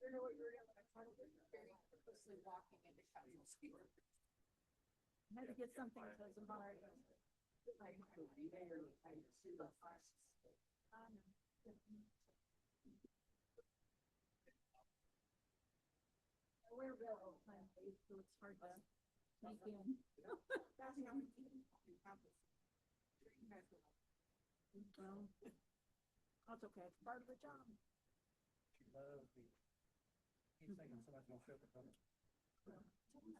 You know what you're doing? I tried to get very purposely walking into casual speaker. I had to get something to Zamari. Like, I wear real all the time, so it's hard to sneak in. That's how I'm eating. Well, that's okay. It's part of the job. She loves the. He's thinking somebody's gonna show up at home. Have you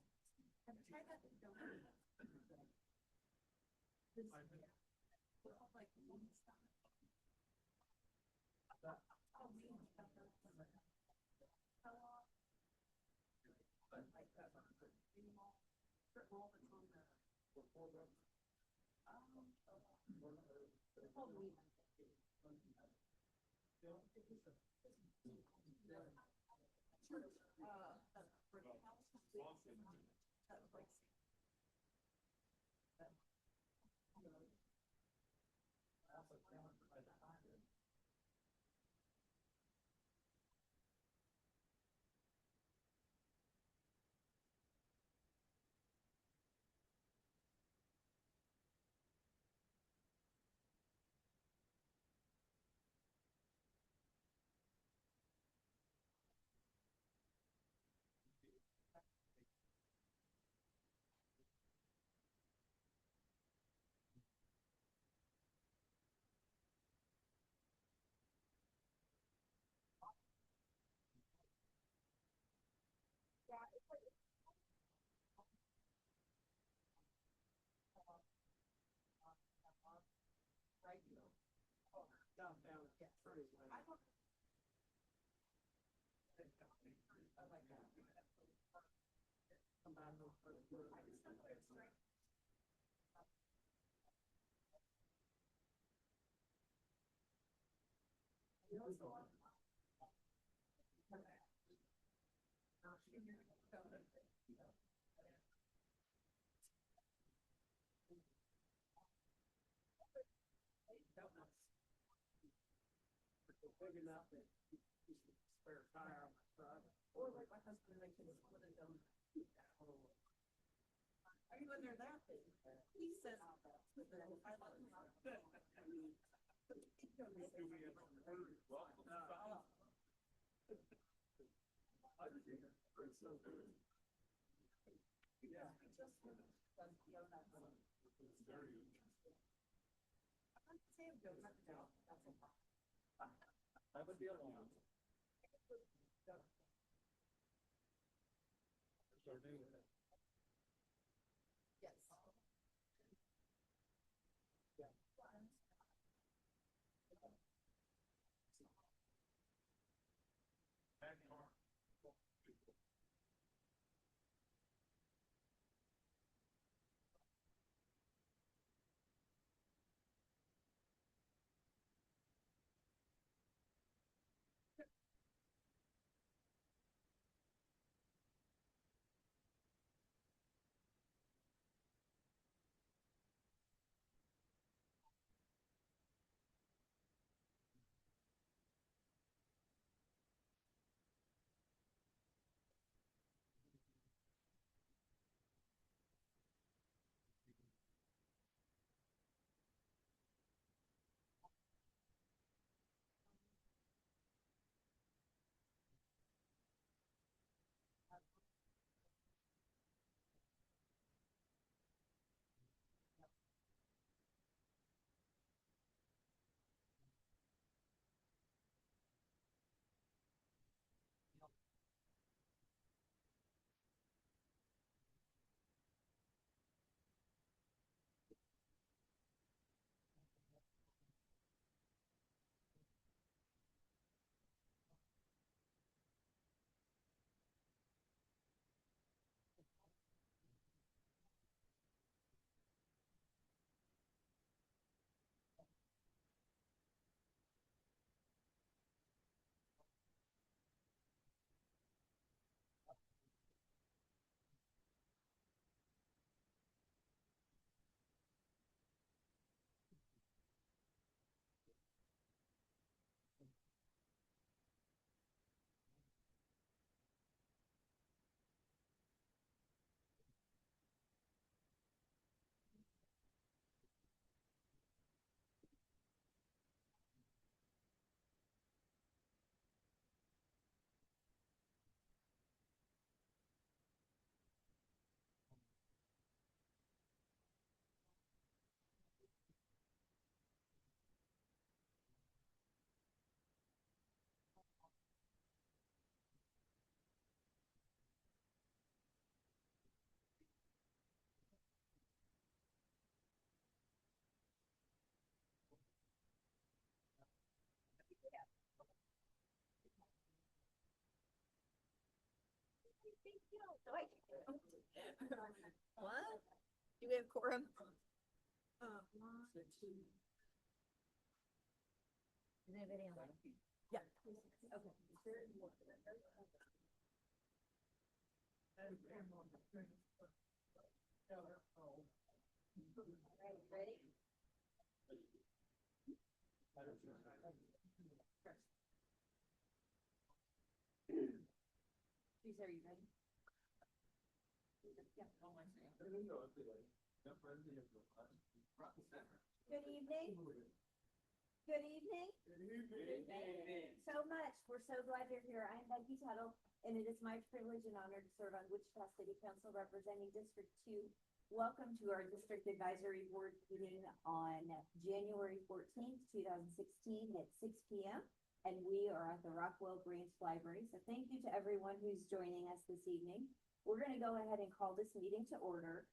tried that? Like one stop. Oh, me. How long? Like that. Strip mall that's on the. It's called Weed. Downtown. I don't. I like that. Big enough that you can spare tire on my truck. Or like my husband and I can split a donut. Are you in there that big? He says, I love him. Yeah, he just does donuts. I'm saying donut now. That's a lot. That would be a long. Start doing it. Yes. Yeah. What? Do we have quorum? Is anybody on? Yeah. Okay. Ready? Please, are you ready? Good evening. Good evening. Thank you so much. We're so glad you're here. I'm Becky Tuttle, and it is my privilege and honor to serve on Wichita City Council representing District 2. Welcome to our District Advisory Board meeting on January 14th, 2016 at 6 p.m. And we are at the Rockwell Branch Library. So thank you to everyone who's joining us this evening. We're going to go ahead and call this meeting to order.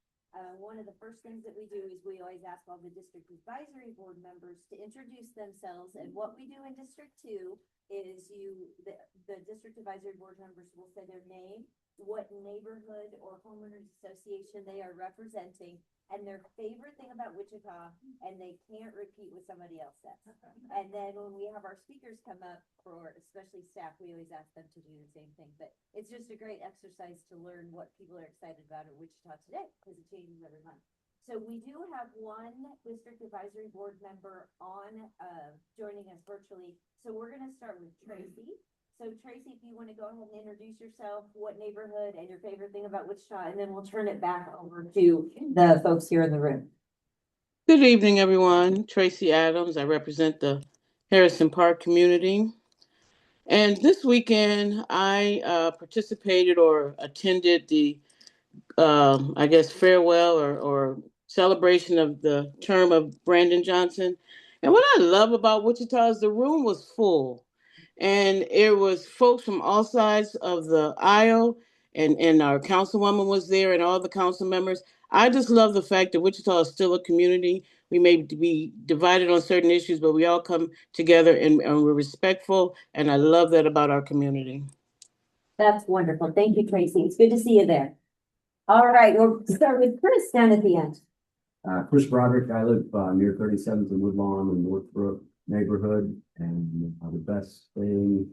One of the first things that we do is we always ask all the District Advisory Board members to introduce themselves. And what we do in District 2 is the District Advisory Board members will say their name, what neighborhood or homeowners association they are representing, and their favorite thing about Wichita, and they can't repeat what somebody else says. And then when we have our speakers come up, for especially staff, we always ask them to do the same thing. But it's just a great exercise to learn what people are excited about at Wichita today, because it changes every month. So we do have one District Advisory Board member on joining us virtually. So we're going to start with Tracy. So Tracy, if you want to go ahead and introduce yourself, what neighborhood and your favorite thing about Wichita, and then we'll turn it back over to the folks here in the room. Good evening, everyone. Tracy Adams. I represent the Harrison Park community. And this weekend, I participated or attended the, I guess, farewell or celebration of the term of Brandon Johnson. And what I love about Wichita is the room was full. And it was folks from all sides of the aisle, and our councilwoman was there and all the council members. I just love the fact that Wichita is still a community. We may be divided on certain issues, but we all come together and we're respectful. And I love that about our community. That's wonderful. Thank you, Tracy. It's good to see you there. All right, we'll start with Chris down at the end. Chris Broderick. I live near 37th and Woodlawn in Northbrook neighborhood, and the best thing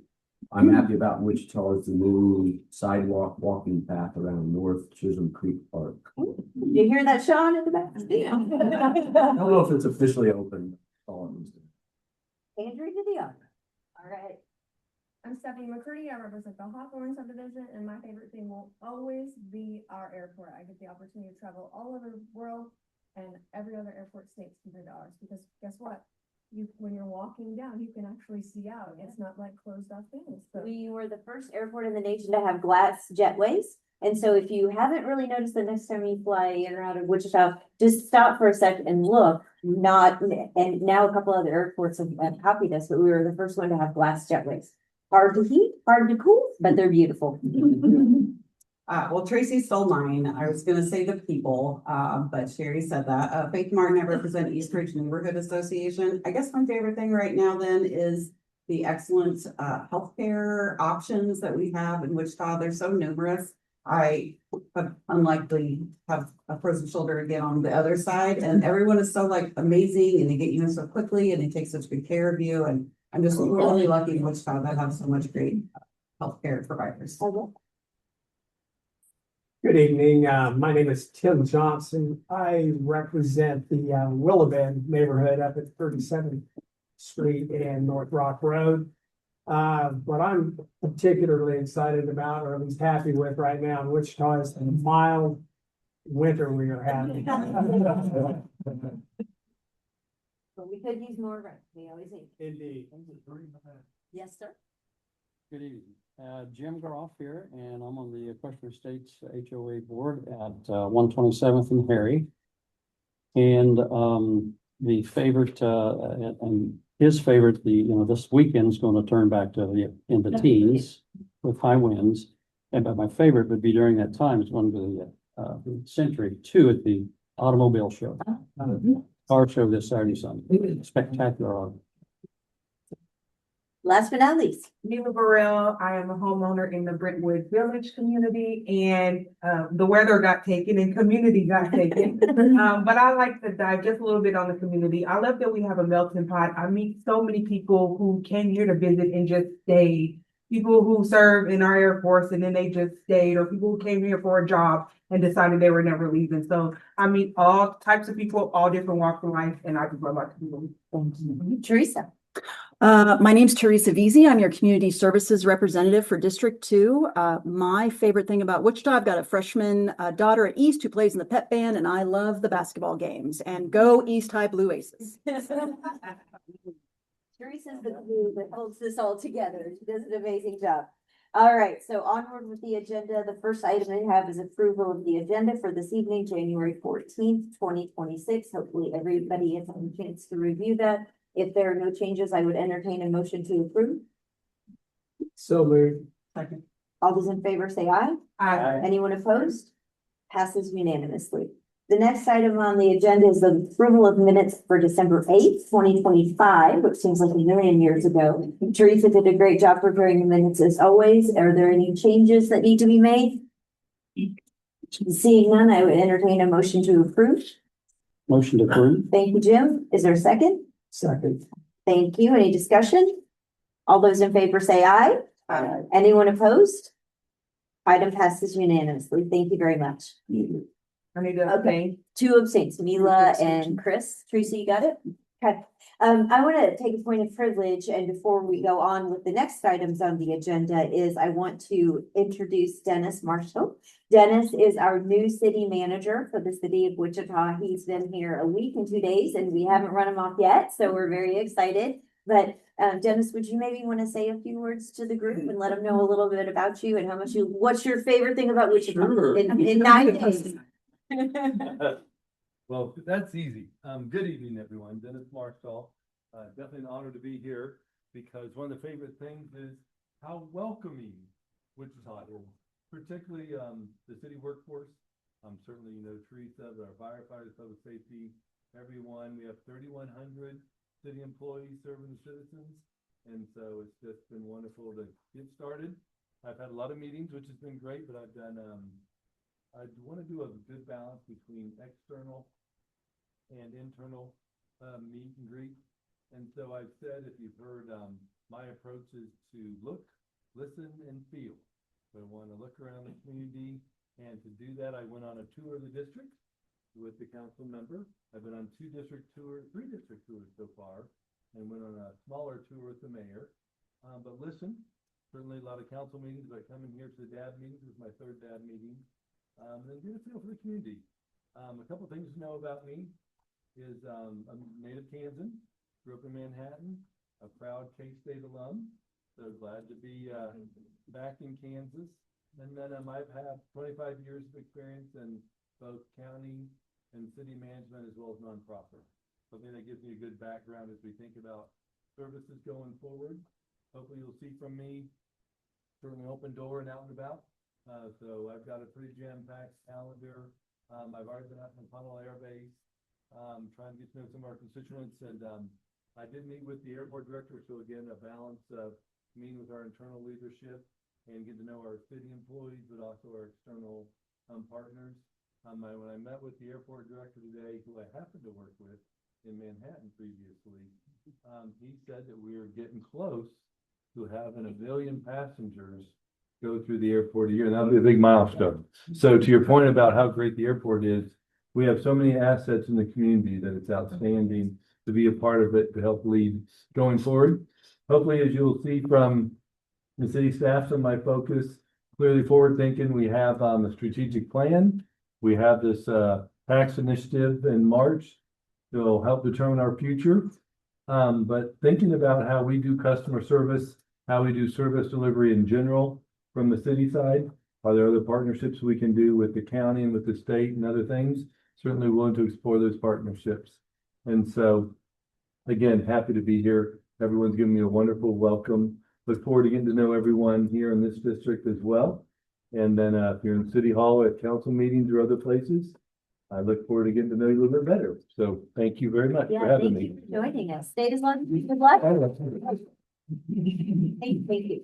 I'm happy about in Wichita is the new sidewalk walking path around North Chisholm Creek Park. You hear that, Sean, in the back? I don't know if it's officially open. Andrew to the other. All right. I'm Stephanie McCurdy. I represent the Hawthorne subdivision, and my favorite thing will always be our airport. I get the opportunity to travel all over the world and every other airport states compared to ours, because guess what? When you're walking down, you can actually see out. It's not like closed off things. So. We were the first airport in the nation to have glass jetways. And so if you haven't really noticed, the next time you fly in or out of Wichita, just stop for a second and look. And now a couple other airports have copied us, but we were the first one to have glass jetways. Hard to heat, hard to cool, but they're beautiful. Well, Tracy stole mine. I was going to say the people, but Sherry said that. Faith Martin, I represent East Ridge Neighborhood Association. I guess my favorite thing right now then is the excellent healthcare options that we have in Wichita. They're so numerous. I unlikely have a frozen shoulder to get on the other side, and everyone is so like amazing, and they get you in so quickly, and they take such good care of you. And I'm just really lucky in Wichita that I have so much great healthcare providers. Good evening. My name is Tim Johnson. I represent the Willow Bend neighborhood up at 37th Street and North Rock Road. What I'm particularly excited about, or at least happy with right now in Wichita, is the mild winter we are having. But we could use more rain. We always need. Indeed. Yes, sir. Good evening. Jim Groff here, and I'm on the Equestrian Estates HOA board at 127th and Harry. And the favorite, and his favorite, this weekend's going to turn back to in the teens with high winds. And but my favorite would be during that time is one of the Century 2 at the automobile show. Car show this Saturday, Sunday. Spectacular auto. Last but not least, Neva Burrell, I am a homeowner in the Brentwood Village community and the weather got taken and community got taken. But I like to dive just a little bit on the community. I love that we have a melting pot. I meet so many people who came here to visit and just stayed. People who serve in our Air Force and then they just stayed, or people who came here for a job and decided they were never leaving. So I meet all types of people, all different walks of life, and I just love our community. Teresa. My name's Teresa Veazey. I'm your Community Services Representative for District 2. My favorite thing about Wichita, I've got a freshman daughter at East who plays in the pep band, and I love the basketball games. And go East High Blue Aces. Teresa's the glue that holds this all together. She does an amazing job. All right, so onward with the agenda. The first item I have is approval of the agenda for this evening, January 14th, 2026. Hopefully everybody has had a chance to review that. If there are no changes, I would entertain a motion to approve. So moved. Second. All those in favor say aye. Anyone opposed? Passes unanimously. The next item on the agenda is the approval of minutes for December 8th, 2025, which seems like a million years ago. Teresa did a great job preparing the minutes as always. Are there any changes that need to be made? Seeing none, I would entertain a motion to approve. Motion to approve. Thank you, Jim. Is there a second? Second. Thank you. Any discussion? All those in favor say aye. Aye. Anyone opposed? Item passes unanimously. Thank you very much. I need to Okay. Two abstains, Mila and Chris. Teresa, you got it? Okay. I want to take a point of privilege, and before we go on with the next items on the agenda is I want to introduce Dennis Marshall. Dennis is our new city manager for the city of Wichita. He's been here a week and 2 days, and we haven't run him off yet, so we're very excited. But Dennis, would you maybe want to say a few words to the group and let them know a little bit about you and what's your favorite thing about Wichita Sure. in 9 days? Well, that's easy. Good evening, everyone. Dennis Marshall. Definitely an honor to be here because one of the favorite things is how welcoming Wichita is, particularly the city workforce. Certainly, Teresa, our firefighters, public safety, everyone. We have 3,100 city employees serving the citizens. And so it's just been wonderful to get started. I've had a lot of meetings, which has been great, but I've done I want to do a good balance between external and internal meet and greet. And so I've said, if you've heard, my approach is to look, listen, and feel. So I want to look around the community, and to do that, I went on a tour of the district with the council member. I've been on three district tours so far, and went on a smaller tour with the mayor. But listen, certainly a lot of council meetings, but coming here to the DAB meetings, this is my third DAB meeting. And then get a feel for the community. A couple things to know about me is I'm a native Kansan, grew up in Manhattan, a proud K-State alum. So glad to be back in Kansas. And then I've had 25 years of experience in both county and city management as well as nonprofit. Something that gives me a good background as we think about services going forward. Hopefully you'll see from me, certainly open door and out and about. So I've got a pretty jam-packed calendar. I've already been out in Funnel Air Base, trying to get to know some of our constituents. And I did meet with the airport director. So again, a balance of meeting with our internal leadership and get to know our city employees, but also our external partners. When I met with the airport director today, who I happened to work with in Manhattan previously, he said that we are getting close to having 1 million passengers go through the airport a year, and that'll be a big milestone. So to your point about how great the airport is, we have so many assets in the community that it's outstanding to be a part of it to help lead going forward. Hopefully, as you'll see from the city staff, some of my focus, clearly forward thinking. We have a strategic plan. We have this tax initiative in March that will help determine our future. But thinking about how we do customer service, how we do service delivery in general, from the city side, are there other partnerships we can do with the county and with the state and other things? Certainly willing to explore those partnerships. And so, again, happy to be here. Everyone's given me a wonderful welcome. Look forward to getting to know everyone here in this district as well. And then if you're in City Hall at council meetings or other places, I look forward to getting to know you a little bit better. So thank you very much for having me. Thank you for joining us. Stay as long as you would like. Thank you.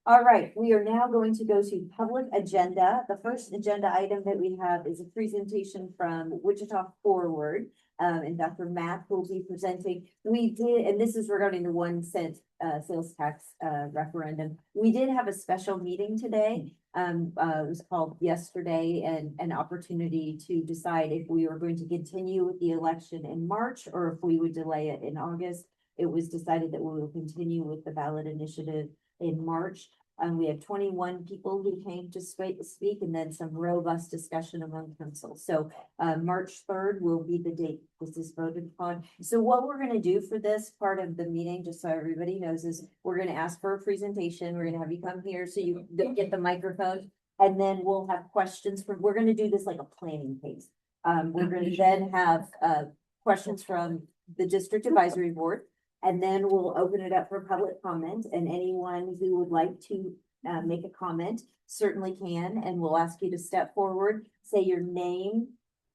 All right, we are now going to go to public agenda. The first agenda item that we have is a presentation from Wichita Forward. And Dr. Matt will be presenting. We did, and this is regarding the 1 cent sales tax referendum. We did have a special meeting today. It was called yesterday, and an opportunity to decide if we were going to continue with the election in March or if we would delay it in August. It was decided that we will continue with the ballot initiative in March. We had 21 people who came to speak and then some robust discussion among council. So March 3rd will be the date this is voted upon. So what we're going to do for this part of the meeting, just so everybody knows, is we're going to ask for a presentation. We're going to have you come here so you get the microphone, and then we'll have questions we're going to do this like a planning case. We're going to then have questions from the district advisory board. And then we'll open it up for public comment, and anyone who would like to make a comment certainly can, and we'll ask you to step forward, say your name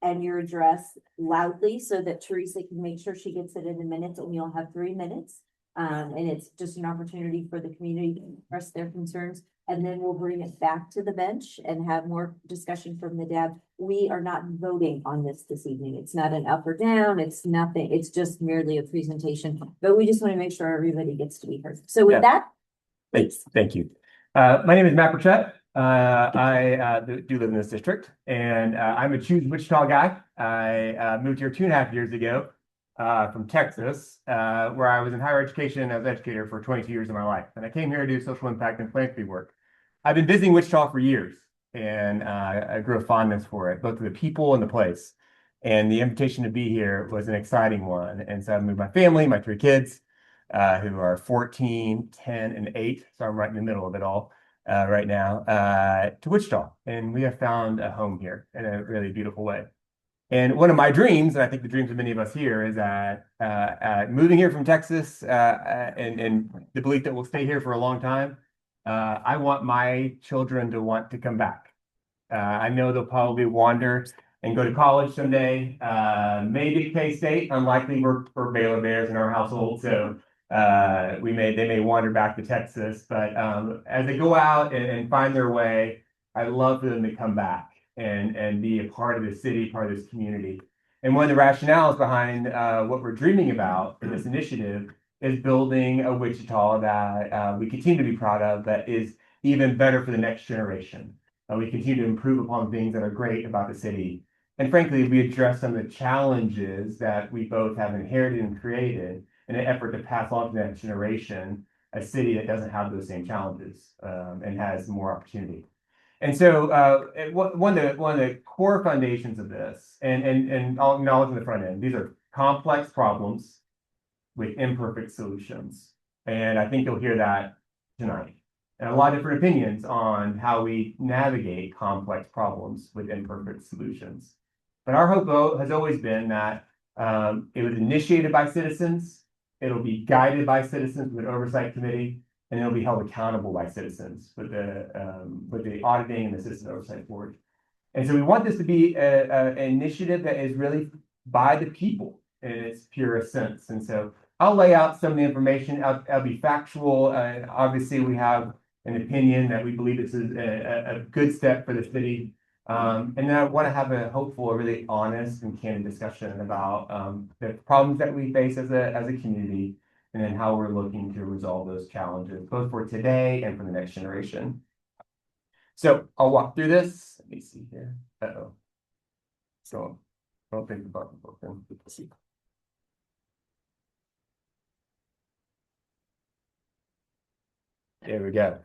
and your address loudly so that Teresa can make sure she gets it in the minutes, and you'll have 3 minutes. And it's just an opportunity for the community to express their concerns. And then we'll bring it back to the bench and have more discussion from the DAB. We are not voting on this evening. It's not an up or down. It's nothing. It's just merely a presentation. But we just want to make sure everybody gets to be heard. So with that, please. Thank you. My name is Matt Burchett. I do live in this district, and I'm a Choose Wichita guy. I moved here 2.5 years ago from Texas, where I was in higher education as an educator for 22 years of my life. And I came here to do social impact and philanthropy work. I've been visiting Wichita for years, and I grew a fondness for it, both for the people and the place. And the invitation to be here was an exciting one. And so I moved my family, my 3 kids, who are 14, 10, and 8. So I'm right in the middle of it all right now, to Wichita. And we have found a home here in a really beautiful way. And one of my dreams, and I think the dreams of many of us here, is that moving here from Texas and the belief that we'll stay here for a long time, I want my children to want to come back. I know they'll probably wander and go to college someday, maybe K-State, unlikely we're Baylor Bears in our household, so they may wander back to Texas, but as they go out and find their way, I love for them to come back and be a part of the city, part of this community. And one of the rationales behind what we're dreaming about in this initiative is building a Wichita that we continue to be proud of, that is even better for the next generation. We continue to improve upon things that are great about the city. And frankly, we address some of the challenges that we both have inherited and created in an effort to pass on to the next generation a city that doesn't have those same challenges and has more opportunity. And so one of the core foundations of this, and I'll acknowledge in the front end, these are complex problems with imperfect solutions. And I think you'll hear that tonight. And a lot of different opinions on how we navigate complex problems with imperfect solutions. But our hope has always been that it was initiated by citizens, it'll be guided by citizens with an oversight committee, and it'll be held accountable by citizens with the auditing and the citizen oversight board. And so we want this to be an initiative that is really by the people in its purest sense. And so I'll lay out some of the information. I'll be factual. Obviously, we have an opinion that we believe this is a good step for the city. And then I want to have a hopeful, really honest and candid discussion about the problems that we face as a community, and then how we're looking to resolve those challenges, both for today and for the next generation. So I'll walk through this. Let me see here. Uh-oh. So I don't think the button's open. Let's see. There we go.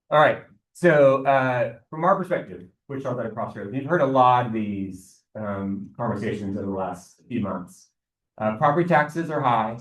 All right. So from our perspective, Wichita's at a crossroads. You've heard a lot of these conversations over the last few months. Property taxes are high.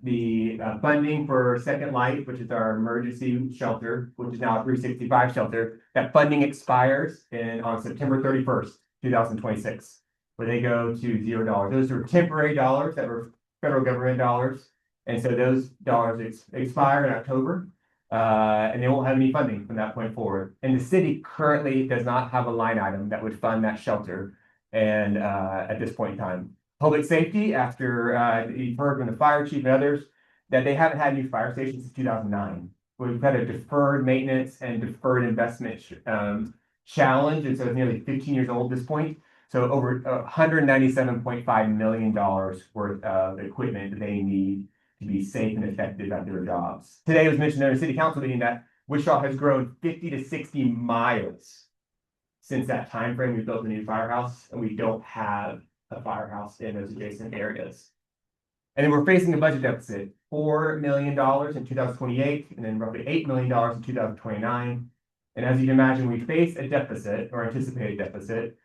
The funding for Second Life, which is our emergency shelter, which is now a 365 shelter, that funding expires on September 31st, 2026, where they go to $0. Those are temporary dollars that were federal government dollars. And so those dollars expire in October, and they won't have any funding from that point forward. And the city currently does not have a line item that would fund that shelter, and at this point in time. Public safety, after you've heard from the fire chief and others, that they haven't had new fire stations since 2009. We've had a deferred maintenance and deferred investment challenge, and so it's nearly 15 years old at this point. So over $197.5 million worth of equipment that they need to be safe and effective at their jobs. Today it was mentioned in a city council meeting that Wichita has grown 50 to 60 miles since that time frame. We built a new firehouse, and we don't have a firehouse in those adjacent areas. And then we're facing a budget deficit, $4 million in 2028, and then roughly $8 million in 2029. And as you can imagine, we face a deficit or anticipated deficit.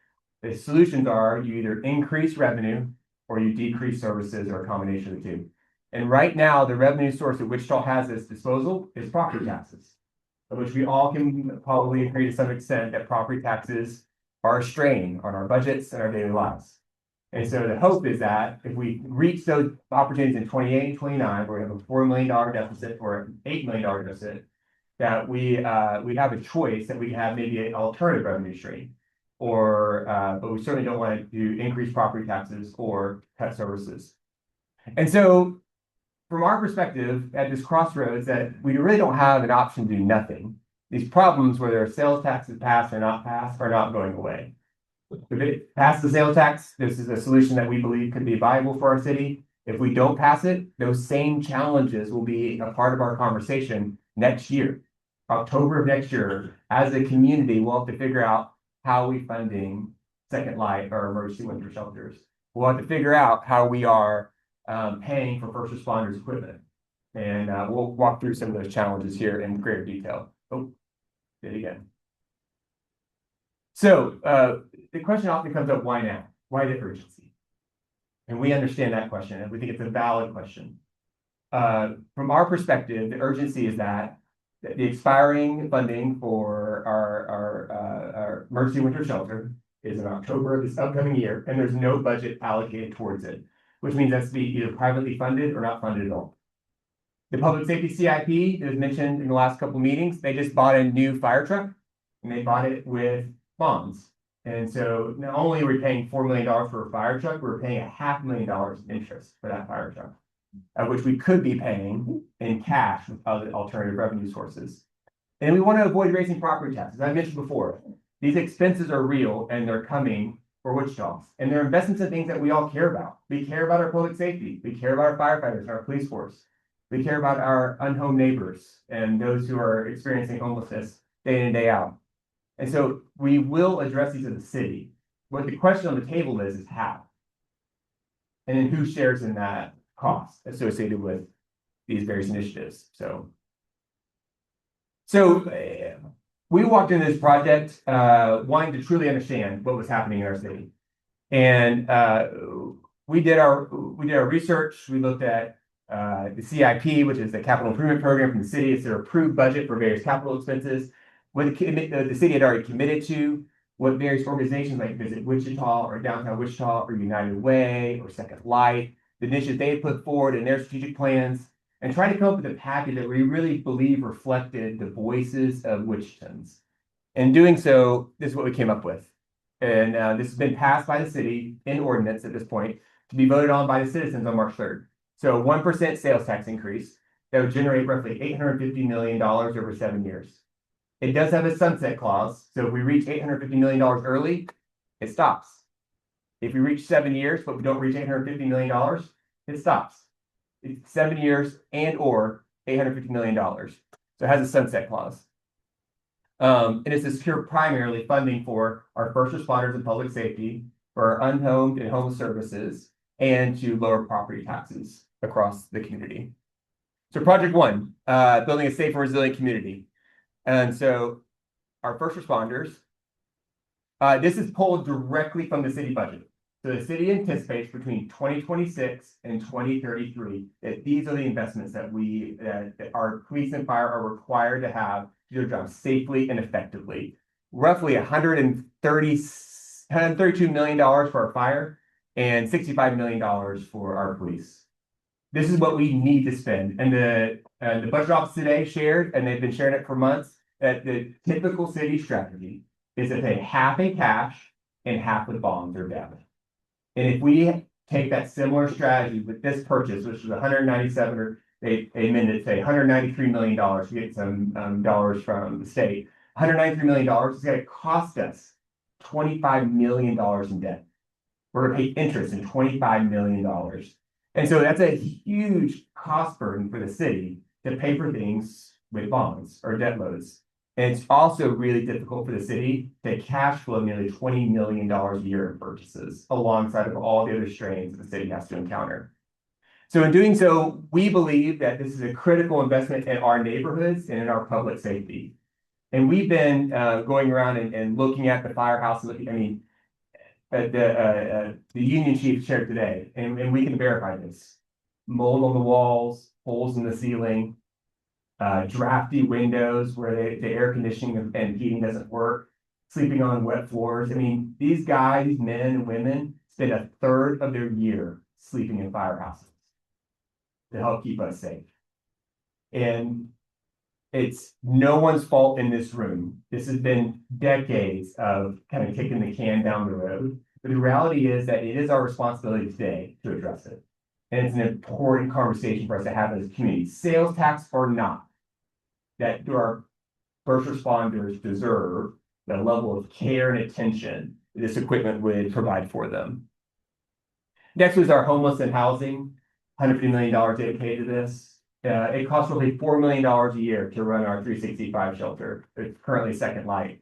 The solutions are you either increase revenue or you decrease services, or a combination of the two. And right now, the revenue source that Wichita has at its disposal is property taxes, of which we all can probably agree to some extent that property taxes are a strain on our budgets and our daily lives. And so the hope is that if we reach those opportunities in 28 and 29, where we have a $4 million deficit or an $8 million deficit, that we have a choice that we can have maybe an alternative revenue stream, or but we certainly don't want to increase property taxes or cut services. And so from our perspective at this crossroads, that we really don't have an option to do nothing. These problems, whether sales taxes pass or not pass, are not going away. If it passes the sales tax, this is a solution that we believe could be viable for our city. If we don't pass it, those same challenges will be a part of our conversation next year. October of next year, as a community, we'll have to figure out how we funding Second Light or emergency winter shelters. We'll have to figure out how we are paying for first responders equipment. And we'll walk through some of those challenges here in greater detail. Oh, did it again. So the question often comes up, why now? Why the urgency? And we understand that question, and we think it's a valid question. From our perspective, the urgency is that the expiring funding for our emergency winter shelter is in October of this upcoming year, and there's no budget allocated towards it, which means that's to be either privately funded or not funded at all. The public safety CIP that was mentioned in the last couple of meetings, they just bought a new fire truck, and they bought it with bonds. And so not only are we paying $4 million for a fire truck, we're paying $500,000 in interest for that fire truck, which we could be paying in cash with other alternative revenue sources. And we want to avoid raising property taxes. I mentioned before, these expenses are real and they're coming for Wichita. And they're investments in things that we all care about. We care about our public safety. We care about our firefighters and our police force. We care about our unhomed neighbors and those who are experiencing homelessness day in and day out. And so we will address these as a city. What the question on the table is how? And then who shares in that cost associated with these various initiatives? So we walked into this project wanting to truly understand what was happening in our city. And we did our research. We looked at the CIP, which is the capital improvement program from the city. It's their approved budget for various capital expenses. What the city had already committed to, what various organizations like Visit Wichita or Downtown Wichita or United Way or Second Light, the initiatives they had put forward in their strategic plans, and try to come up with a package that we really believe reflected the voices of Wichitans. In doing so, this is what we came up with. And this has been passed by the city in ordinance at this point to be voted on by the citizens on March 3rd. So 1% sales tax increase that would generate roughly $850 million over 7 years. It does have a sunset clause. So if we reach $850 million early, it stops. If we reach 7 years, but we don't reach $850 million, it stops. It's 7 years and or $850 million. So it has a sunset clause. And it's to secure primarily funding for our first responders and public safety, for our unhomed and homeless services, and to lower property taxes across the community. So project one, building a safe and resilient community. And so our first responders, this is pulled directly from the city budget. So the city anticipates between 2026 and 2033 that these are the investments that that our police and fire are required to have to do their job safely and effectively. Roughly $132 million for our fire and $65 million for our police. This is what we need to spend. And the budget office today shared, and they've been sharing it for months, that the typical city strategy is to pay half in cash and half with bonds or debt. And if we take that similar strategy with this purchase, which is 197 or they amended, say, $193 million to get some dollars from the state. $193 is going to cost us $25 million in debt. We're going to pay interest in $25 million. And so that's a huge cost burden for the city to pay for things with bonds or debt loads. And it's also really difficult for the city to cash flow nearly $20 million a year in purchases alongside of all the other strains that the city has to encounter. So in doing so, we believe that this is a critical investment in our neighborhoods and in our public safety. And we've been going around and looking at the firehouse. The union chief shared today, and we can verify this. Mold on the walls, holes in the ceiling, drafty windows where the air conditioning and heating doesn't work, sleeping on wet floors. I mean, these guys, these men and women, spend a third of their year sleeping in firehouses to help keep us safe. And it's no one's fault in this room. This has been decades of kind of kicking the can down the road. But the reality is that it is our responsibility today to address it. And it's an important conversation for us to have as a community. Sales tax or not, that our first responders deserve the level of care and attention this equipment would provide for them. Next was our homeless and housing, $150 million dedicated to this. It costs roughly $4 million a year to run our 365 shelter. It's currently Second Light.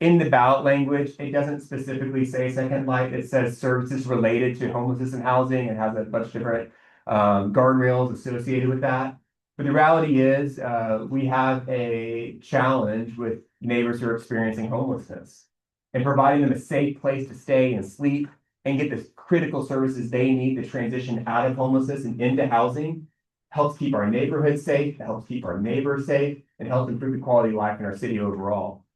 In the ballot language, it doesn't specifically say Second Light. It says services related to homelessness and housing and has a bunch of different guardrails associated with that. But the reality is we have a challenge with neighbors who are experiencing homelessness and providing them a safe place to stay and sleep and get the critical services they need to transition out of homelessness and into housing helps keep our neighborhoods safe, it helps keep our neighbors safe, and helps improve the quality of life in our city overall.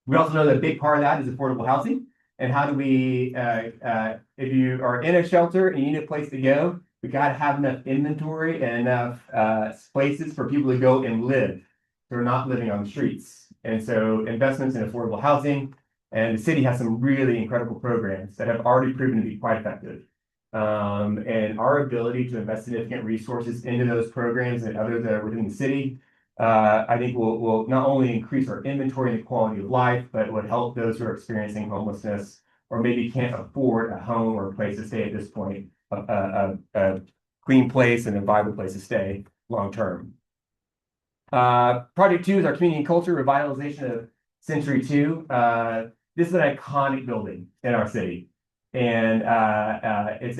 We also know that a big part of that is affordable housing. And how do we, if you are in a shelter and you need a place to go, we got to have enough inventory and enough places for people to go and live. They're not living on the streets. And so investments in affordable housing, and the city has some really incredible programs that have already proven to be quite effective. And our ability to invest significant resources into those programs and others that are within the city, I think will not only increase our inventory and the quality of life, but would help those who are experiencing homelessness or maybe can't afford a home or a place to stay at this point, a clean place and a viable place to stay long term. Project 2 is our community and culture revitalization of Century 2. This is an iconic building in our city. And it's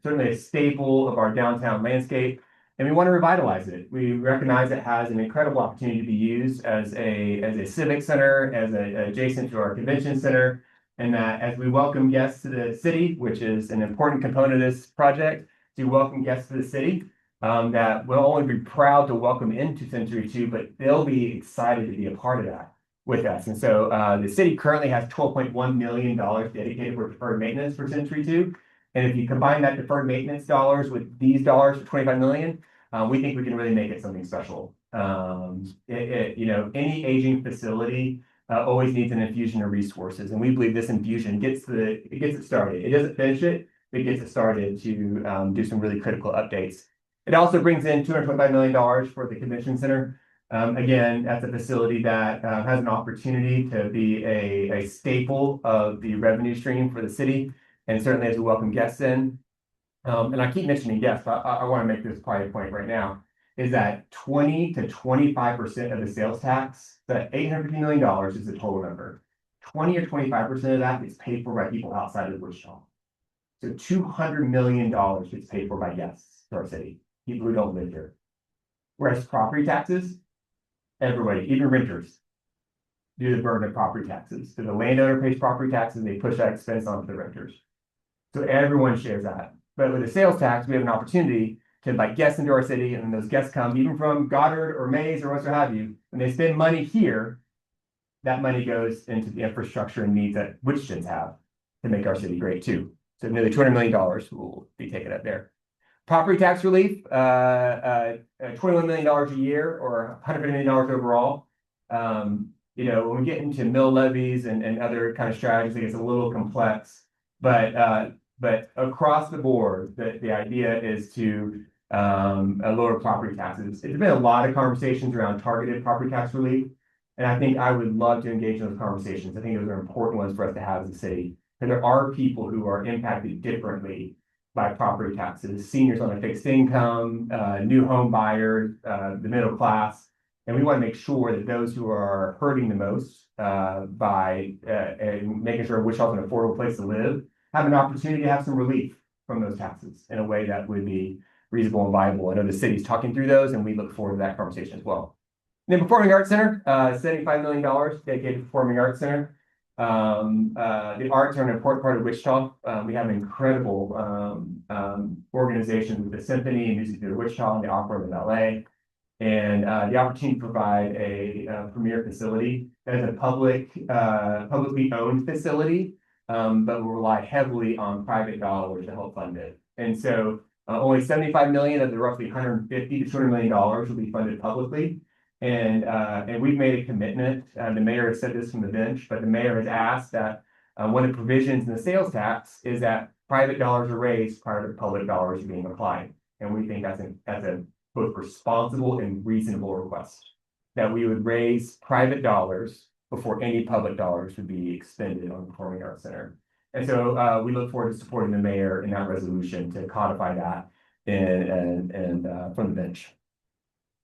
certainly a staple of our downtown landscape, and we want to revitalize it. We recognize it has an incredible opportunity to be used as a civic center, as adjacent to our convention center, and that as we welcome guests to the city, which is an important component of this project, to welcome guests to the city, that we'll only be proud to welcome into Century 2, but they'll be excited to be a part of that with us. And so the city currently has $12.1 million dedicated for deferred maintenance for Century 2. And if you combine that deferred maintenance dollars with these dollars for $25 million, we think we can really make it something special. Any aging facility always needs an infusion of resources. And we believe this infusion gets it started. It doesn't finish it, but it gets it started to do some really critical updates. It also brings in $225 million for the convention center. Again, that's a facility that has an opportunity to be a staple of the revenue stream for the city, and certainly as we welcome guests in. And I keep mentioning guests, but I want to make this probably a point right now, is that 20 to 25% of the sales tax, that $850 million is the total number. 20 or 25% of that is paid for by people outside of Wichita. So $200 million gets paid for by guests to our city, people who don't live here. Whereas property taxes, everybody, even renters, do the burden of property taxes. So the landowner pays property taxes and they push that expense onto the renters. So everyone shares that. But with the sales tax, we have an opportunity to invite guests into our city, and those guests come even from Goddard or Mays or what have you, and they spend money here. That money goes into the infrastructure and needs that Wichitans have to make our city great too. So nearly $200 million will be taken up there. Property tax relief, $21 million a year or $150 million overall. When we get into mill levies and other kind of strategies, it gets a little complex. But across the board, the idea is to lower property taxes. There's been a lot of conversations around targeted property tax relief. And I think I would love to engage in those conversations. I think those are important ones for us to have as a city. And there are people who are impacted differently by property taxes, seniors on a fixed income, new home buyers, the middle class. And we want to make sure that those who are hurting the most by making sure Wichita is an affordable place to live have an opportunity to have some relief from those taxes in a way that would be reasonable and viable. I know the city's talking through those, and we look forward to that conversation as well. And then Performing Arts Center, $75 million dedicated to Performing Arts Center. The arts are an important part of Wichita. We have an incredible organization with the Symphony and Music Theater Wichita and the Opera and the Ballet. And the opportunity to provide a premier facility that is a publicly owned facility, but will rely heavily on private dollars to help fund it. And so only 75 million of the roughly 150 to $200 million will be funded publicly. And we've made a commitment, the mayor has said this from the bench, but the mayor has asked that one of the provisions in the sales tax is that private dollars are raised prior to public dollars being applied. And we think that's a both responsible and reasonable request, that we would raise private dollars before any public dollars would be expended on the Performing Arts Center. And so we look forward to supporting the mayor in that resolution to codify that from the bench.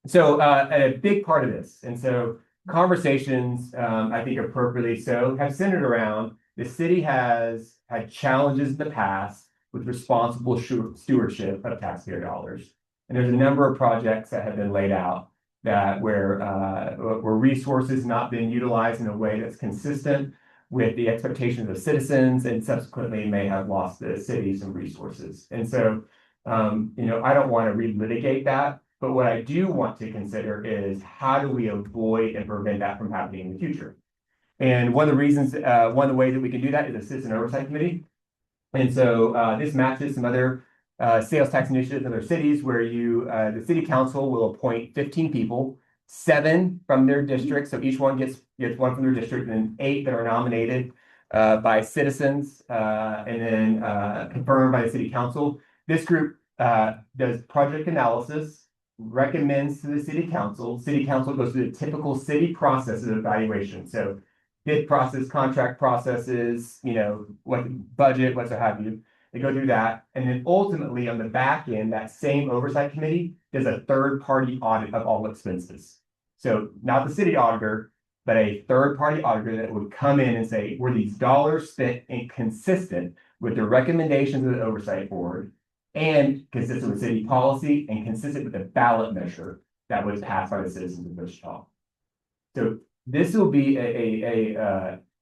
So a big part of this, and so conversations, I think appropriately so, have centered around the city has had challenges in the past with responsible stewardship of taxpayer dollars. And there's a number of projects that have been laid out that where resources not been utilized in a way that's consistent with the expectations of citizens, and subsequently may have lost the city some resources. And so, I don't want to relitigate that, but what I do want to consider is how do we avoid and prevent that from happening in the future? And one of the ways that we can do that is a citizen oversight committee. And so this matches some other sales tax initiatives in other cities where the city council will appoint 15 people, 7 from their district. So each one gets one from their district, and 8 that are nominated by citizens and then confirmed by the city council. This group does project analysis, recommends to the city council. City council goes through the typical city processes of evaluation. So bid process, contract processes, what budget, what have you. They go through that. And then ultimately on the back end, that same oversight committee does a third-party audit of all expenses. So not the city auditor, but a third-party auditor that would come in and say, were these dollars spent and consistent with the recommendations of the oversight board, and consistent with city policy, and consistent with the ballot measure that was passed by the citizens of Wichita. So this will be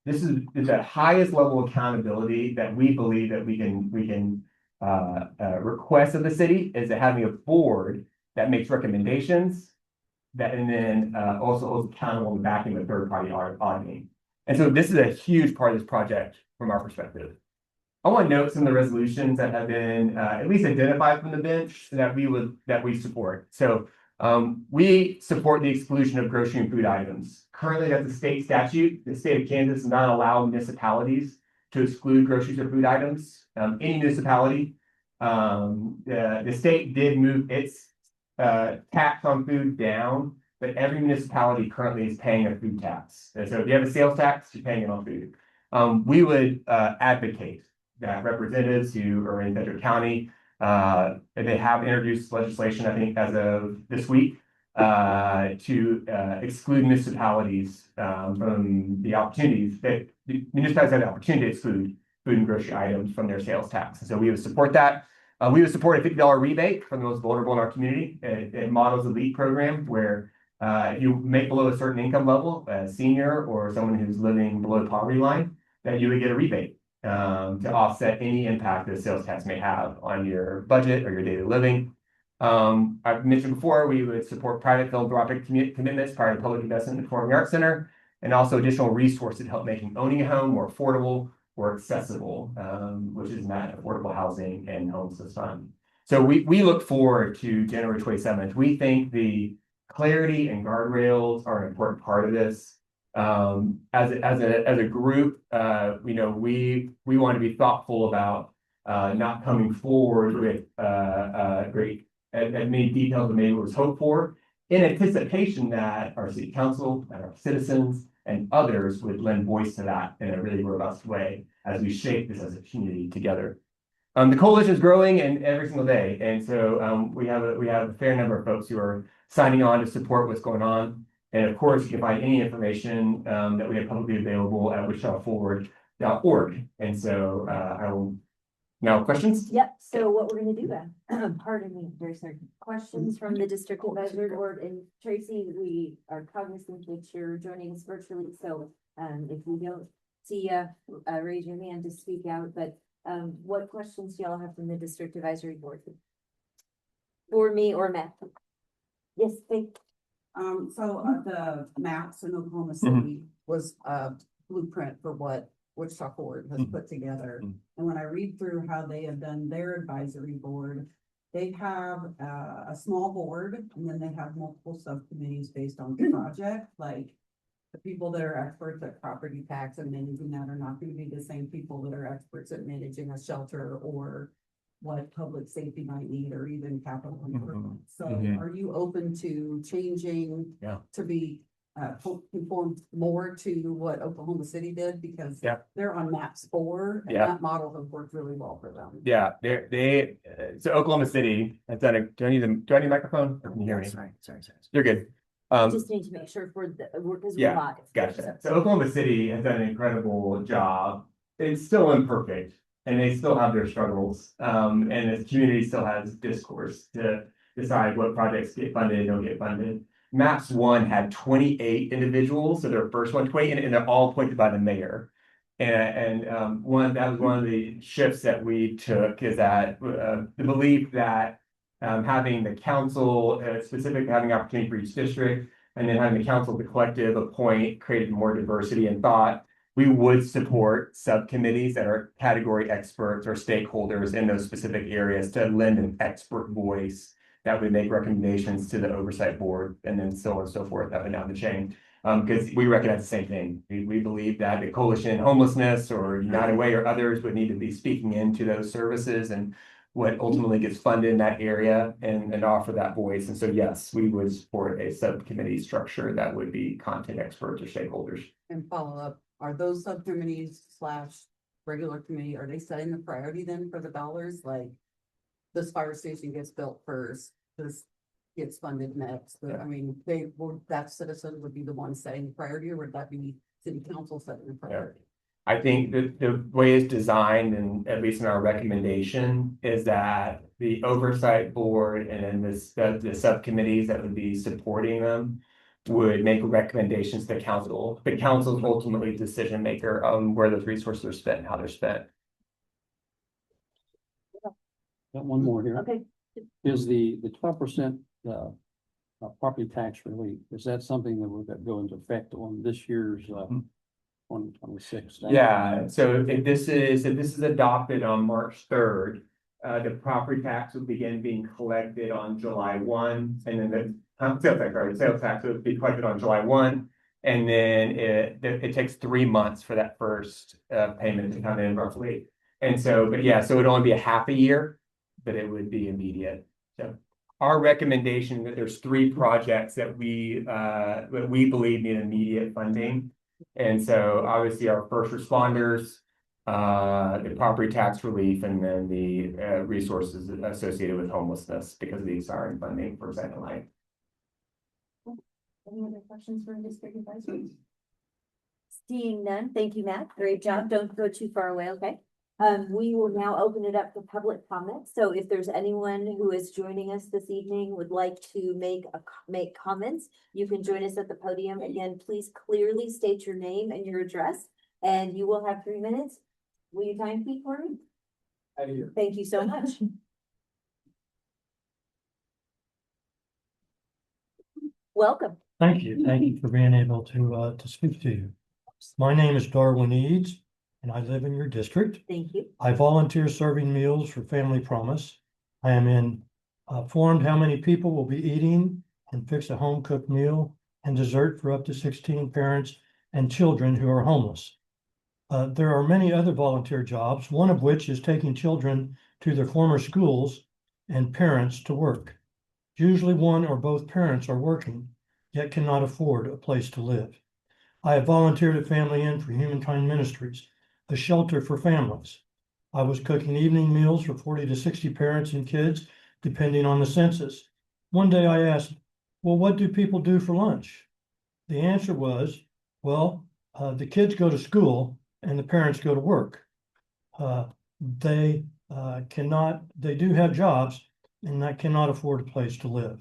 this is the highest level of accountability that we believe that we can request of the city, is that having a board that makes recommendations and then also holds accountable in backing the third party auditing. And so this is a huge part of this project from our perspective. I want to note some of the resolutions that have been at least identified from the bench that we support. So we support the exclusion of grocery and food items. Currently, that's a state statute. The state of Kansas does not allow municipalities to exclude groceries or food items. Any municipality, the state did move its tax on food down, but every municipality currently is paying a food tax. And so if you have a sales tax, you're paying it on food. We would advocate that representatives who are in Frederick County, they have introduced legislation, I think, as of this week, to exclude municipalities from the opportunities that municipalities have the opportunity to exclude food and grocery items from their sales tax. And so we would support that. We would support a $50 rebate for the most vulnerable in our community. It models a LEAP program where if you make below a certain income level, a senior or someone who's living below the poverty line, that you would get a rebate to offset any impact that sales tax may have on your budget or your daily living. I've mentioned before, we would support private philanthropic commitments prior to public investment in the Performing Arts Center, and also additional resources to help making owning a home more affordable or accessible, which is not affordable housing and homelessness fund. So we look forward to January 27th. We think the clarity and guardrails are an important part of this. As a group, we want to be thoughtful about not coming forward with great as many details as maybe was hoped for, in anticipation that our city council and our citizens and others would lend voice to that in a really robust way as we shape this as a community together. The coalition is growing and every single day, and so we have a fair number of folks who are signing on to support what's going on. And of course, you can find any information that we have publicly available at wichitaforward.org. And so I will now questions. Yep, so what we're gonna do then, pardon me, very sorry, questions from the district advisory board, and Tracy, we are cognizant that you're joining us virtually, so if we don't see you, raise your hand to speak out, but what questions do y'all have from the district advisory board? For me or Matt? Yes, thank. The maps in Oklahoma City was a blueprint for what Wichita Forward has put together. And when I read through how they have done their advisory board, they have a small board and then they have multiple subcommittees based on the project. Like the people that are experts at property tax and managing that are not going to be the same people that are experts at managing a shelter or what public safety might need or even capital improvement. So are you open to changing to be conform more to what Oklahoma City did? Because they're on maps 4 and that model has worked really well for them. So Oklahoma City has done do I need a microphone? Or can you hear me? Sorry. You're good. Just need to make sure because we're live. Gotcha. So Oklahoma City has done an incredible job. It's still imperfect and they still have their struggles. And the community still has discourse to decide what projects get funded and don't get funded. MAPS 1 had 28 individuals, so their first one, 20, and they're all appointed by the mayor. And that was one of the shifts that we took, is that the belief that having the council specific, having opportunity for each district, and then having the council, the collective appoint, created more diversity in thought. We would support subcommittees that are category experts or stakeholders in those specific areas to lend an expert voice that would make recommendations to the oversight board, and then so on and so forth up and down the chain. Because we recognize the same thing. We believe that the Coalition Homelessness or United Way or others would need to be speaking into those services and what ultimately gets funded in that area and offer that voice. And so, yes, we would support a subcommittee structure that would be content experts or stakeholders. And follow up, are those subcommittees / regular committee, are they setting the priority then for the dollars? Like this fire station gets built first, this gets funded next. I mean, that citizen would be the one setting the priority, or would that be city council setting the priority? I think the way it's designed, and at least in our recommendation, is that the oversight board and then the subcommittees that would be supporting them would make recommendations to the council. The council is ultimately decision maker on where those resources are spent and how they're spent. Got one more here. Okay. Is the 12% property tax relief, is that something that would go into effect on this year's 2026? Yeah, so if this is adopted on March 3rd, the property tax will begin being collected on July 1, and then the sales tax will be collected on July 1, and then it takes 3 months for that first payment to come in roughly. And so, so it'd only be a half a year, but it would be immediate. So our recommendation that there's 3 projects that we believe need immediate funding. And so obviously our first responders, the property tax relief, and then the resources associated with homelessness because of the expiring funding for Second Life. Any other questions for district advisors? Seeing none, thank you, Matt. Great job. Don't go too far away, okay? We will now open it up for public comments. So if there's anyone who is joining us this evening would like to make comments, you can join us at the podium. Again, please clearly state your name and your address, and you will have 3 minutes. Will you time speak for me? I do. Thank you so much. Welcome. Thank you. Thank you for being able to speak to you. My name is Darwin Eads, and I live in your district. Thank you. I volunteer serving meals for Family Promise. I am informed how many people will be eating and fix a home-cooked meal and dessert for up to 16 parents and children who are homeless. There are many other volunteer jobs, one of which is taking children to their former schools and parents to work. Usually one or both parents are working, yet cannot afford a place to live. I have volunteered at Family Inn for Humankind Ministries, a shelter for families. I was cooking evening meals for 40 to 60 parents and kids, depending on the census. One day I asked, well, what do people do for lunch? The answer was, well, the kids go to school and the parents go to work. They they do have jobs and that cannot afford a place to live.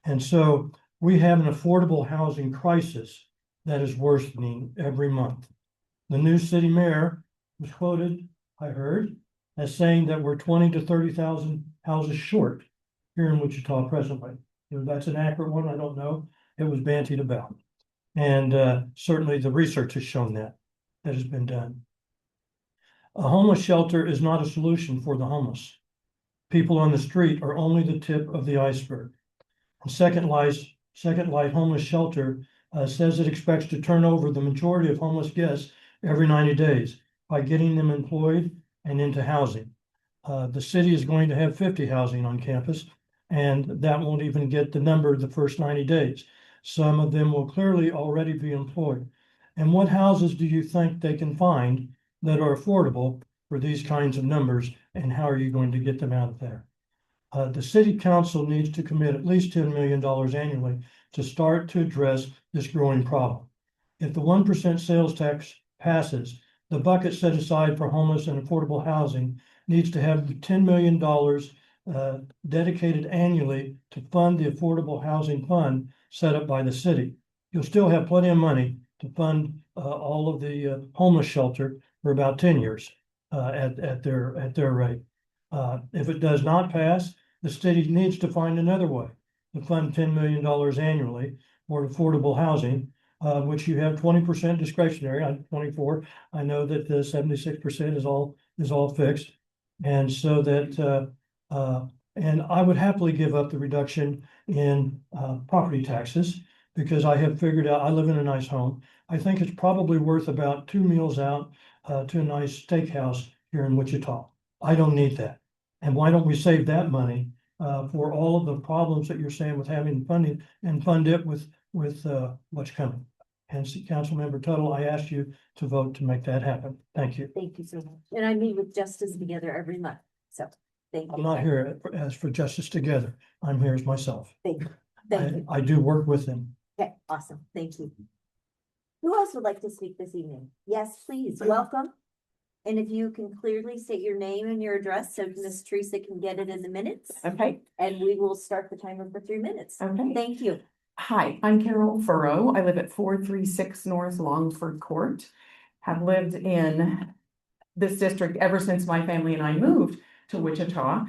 And so we have an affordable housing crisis that is worsening every month. The new city mayor was quoted, I heard, as saying that we're 20 to 30,000 houses short here in Wichita presently. You know, that's an accurate one, I don't know. It was bantied about. And certainly the research has shown that has been done. A homeless shelter is not a solution for the homeless. People on the street are only the tip of the iceberg. And Second Light Homeless Shelter says it expects to turn over the majority of homeless guests every 90 days by getting them employed and into housing. The city is going to have 50 housing on campus, and that won't even get the number the first 90 days. Some of them will clearly already be employed. And what houses do you think they can find that are affordable for these kinds of numbers, and how are you going to get them out of there? The city council needs to commit at least $10 million annually to start to address this growing problem. If the 1% sales tax passes, the bucket set aside for homeless and affordable housing needs to have $10 million dedicated annually to fund the Affordable Housing Fund set up by the city. You'll still have plenty of money to fund all of the homeless shelter for about 10 years at their rate. If it does not pass, the city needs to find another way to fund $10 million annually for affordable housing, which you have 20% discretionary. I'm 24. I know that the 76% is all fixed. And so that and I would happily give up the reduction in property taxes, because I have figured out I live in a nice home. I think it's probably worth about 2 meals out to a nice steakhouse here in Wichita. I don't need that. And why don't we save that money for all of the problems that you're saying with having funding, and fund it with what's coming? And Councilmember Tuttle, I asked you to vote to make that happen. Thank you. Thank you so much. And I meet with Justice together every month, so thank you. I'm not here as for Justice Together. I'm here as myself. Thank you. Thank you. I do work with them. Okay, awesome. Thank you. Who else would like to speak this evening? Yes, please, welcome. And if you can clearly state your name and your address so Ms. Teresa can get it in the minutes. Okay. And we will start the timer for 3 minutes. Okay. Thank you. Hi, I'm Carol Furrow. I live at 436 North Longford Court. Have lived in this district ever since my family and I moved to Wichita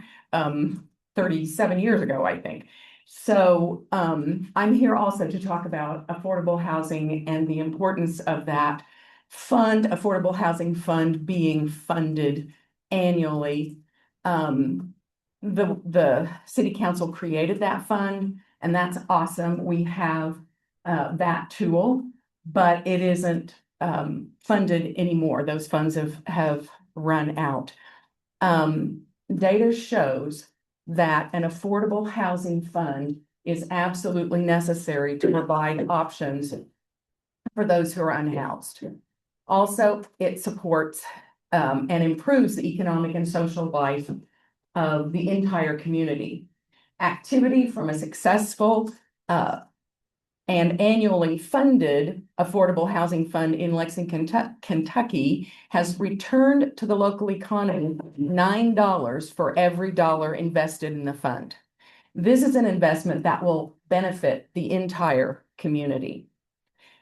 37 years ago, I think. So I'm here also to talk about affordable housing and the importance of that fund, Affordable Housing Fund, being funded annually. The city council created that fund, and that's awesome. We have that tool, but it isn't funded anymore. Those funds have run out. Data shows that an affordable housing fund is absolutely necessary to provide options for those who are unhoused. Also, it supports and improves the economic and social life of the entire community. Activity from a successful and annually funded affordable housing fund in Lexington, Kentucky has returned to the local economy $9 for every dollar invested in the fund. This is an investment that will benefit the entire community.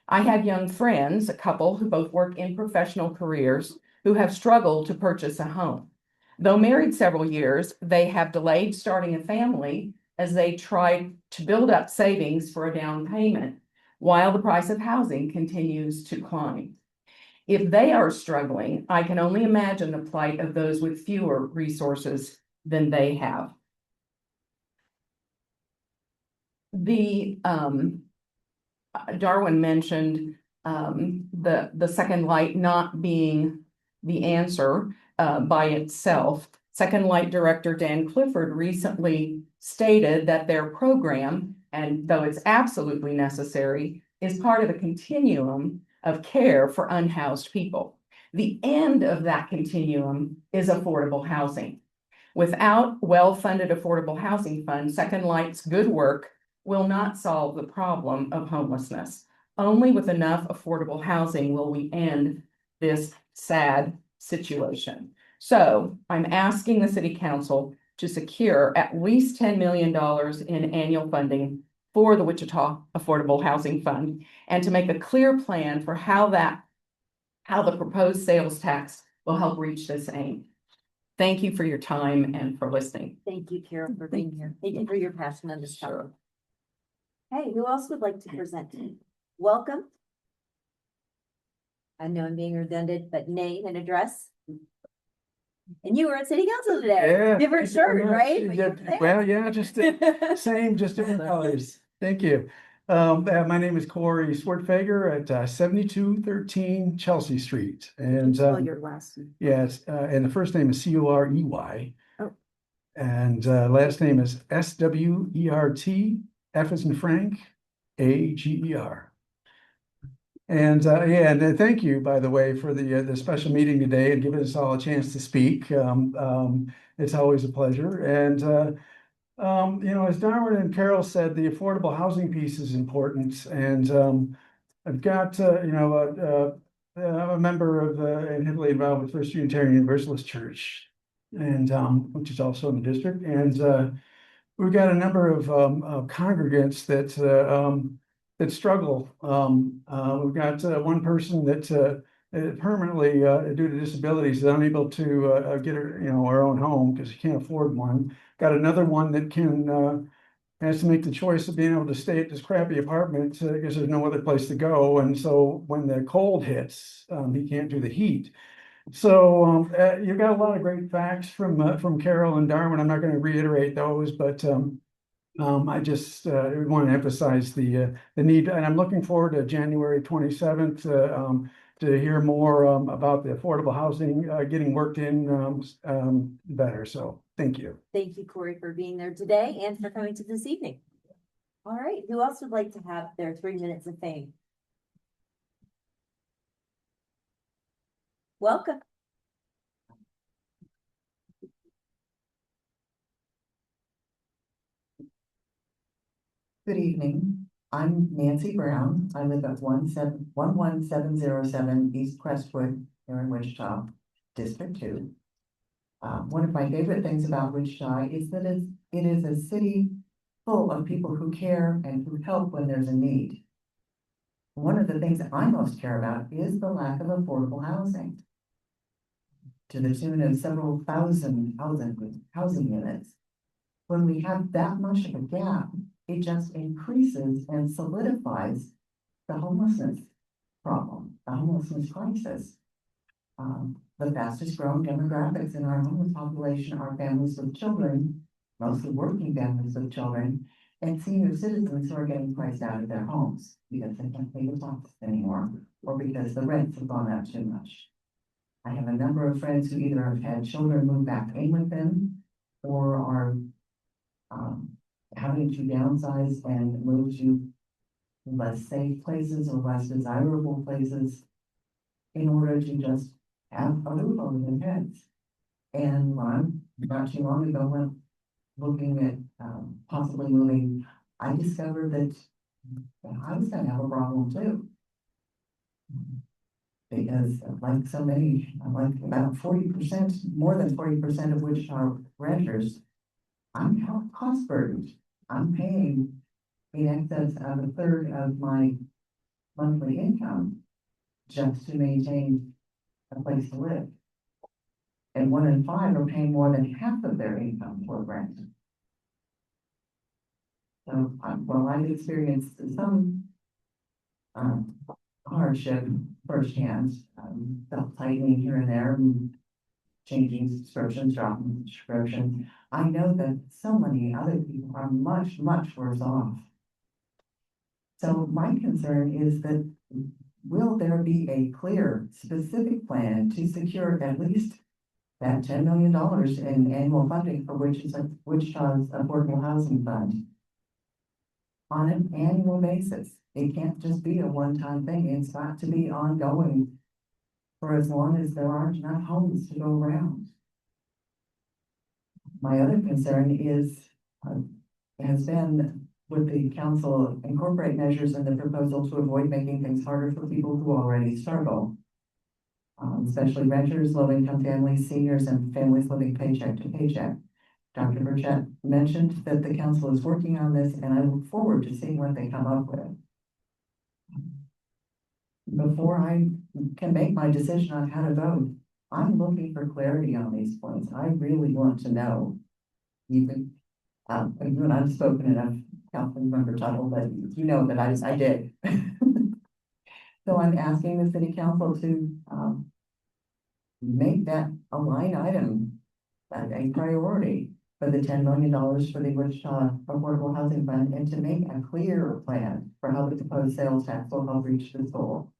I have young friends, a couple who both work in professional careers, who have struggled to purchase a home. Though married several years, they have delayed starting a family as they try to build up savings for a down payment while the price of housing continues to climb. If they are struggling, I can only imagine the plight of those with fewer resources than they have. Darwin mentioned the second light not being the answer by itself. Second Light Director Dan Clifford recently stated that their program, and though it's absolutely necessary, is part of a continuum of care for unhoused people. The end of that continuum is affordable housing. Without well-funded affordable housing fund, Second Light's good work will not solve the problem of homelessness. Only with enough affordable housing will we end this sad situation. So I'm asking the city council to secure at least $10 million in annual funding for the Wichita Affordable Housing Fund, and to make a clear plan for how the proposed sales tax will help reach this aim. Thank you for your time and for listening. Thank you, Carol, for being here. Thank you for your passion on this topic. Hey, who else would like to present? Welcome. I know I'm being redundant, but name and address. And you were at city council today. Yeah, Different thank you very shirt, much. right? But you were there. Well, yeah, just same, just different colors. Thank you. My name is Corey Swartfager at 7213 Chelsea Street. And Spell your last name. yes, and the first name is Corey. Oh. And last name is Swert, F as in Frank, Ager. And yeah, and thank you, by the way, for the special meeting today and giving us all a chance to speak. It's always a pleasure. And you know, as Darwin and Carol said, the affordable housing piece is important. And I've got you know, I'm a member of and heavily involved with First Unitarian Universalist Church, and which is also in the district. And we've got a number of congregants that struggle. We've got one person that permanently, due to disabilities, is unable to get her, you know, her own home because she can't afford one. Got another one that has to make the choice of being able to stay at this crappy apartment because there's no other place to go. And so when the cold hits, he can't do the heat. So you've got a lot of great facts from Carol and Darwin. I'm not going to reiterate those, but I just want to emphasize the need, and I'm looking forward to January 27th to hear more about the affordable housing getting worked in better. So thank you. Thank you, Corey, for being there today and for coming to this evening. All right, who else would like to have their 3 minutes of fame? Welcome. Good evening. I'm Nancy Brown. I live at 11707 East Crestwood here in Wichita, District 2. One of my favorite things about Wichita is that it is a city full of people who care and who help when there's a need. One of the things that I most care about is the lack of affordable housing, to the tune of several thousand housing units. When we have that much of a gap, it just increases and solidifies the homelessness problem, the homelessness crisis. The fastest growing demographics in our homeless population are families with children, mostly working families with children, and senior citizens who are getting priced out of their homes because they can't pay the taxes anymore, or because the rents have gone up too much. I have a number of friends who either have had children move back in with them or are having to downsize and move to less safe places or less desirable places in order to just have a roof over their heads. And not too long ago, when looking at possibly moving, I discovered that I was going to have a problem too. Because like so many, like about 40%, more than 40% of which are renters, I'm cost burdened. I'm paying in excess of a third of my monthly income just to maintain a place to live. And 1 in 5 are paying more than half of their income for rent. So, well, I've experienced some hardship firsthand, belt-tightening here and there, and changing subscriptions, dropping subscriptions. I know that so many other people are much, much worse off. So my concern is that will there be a clear, specific plan to secure at least that $10 million in annual funding for Wichita's Affordable Housing Fund on an annual basis. It can't just be a one-time thing. It's got to be ongoing for as long as there aren't enough homes to go around. My other concern has been with the council incorporate measures in the proposal to avoid making things harder for people who already struggle. Especially renters, low-income families, seniors, and families living paycheck to paycheck. Dr. Burchett mentioned that the council is working on this, and I look forward to seeing what they come up with. Before I can make my decision on how to vote, I'm looking for clarity on these points. I really want to know. You and I've spoken enough, Councilmember Tuttle, but you know that I did. So I'm asking the city council to make that a line item, a priority for the $10 million for the Wichita Affordable Housing Fund, and to make a clear plan for how the proposed sales tax will help reach this goal.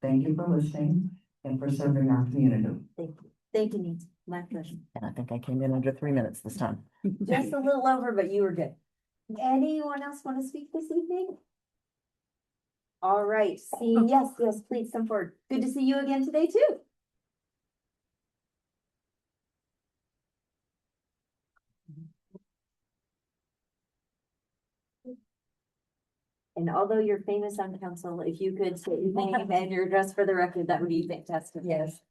Thank you for listening and for serving our community. Thank you. Thank you, Nancy. My pleasure. And I think I came in under 3 minutes this time. Just a little over, but you were good. Anyone else want to speak this evening? All right, seeing yes, please come forward. Good to see you again today too. And although you're famous on council, if you could say your name and your address for the record, that would be fantastic. Yes.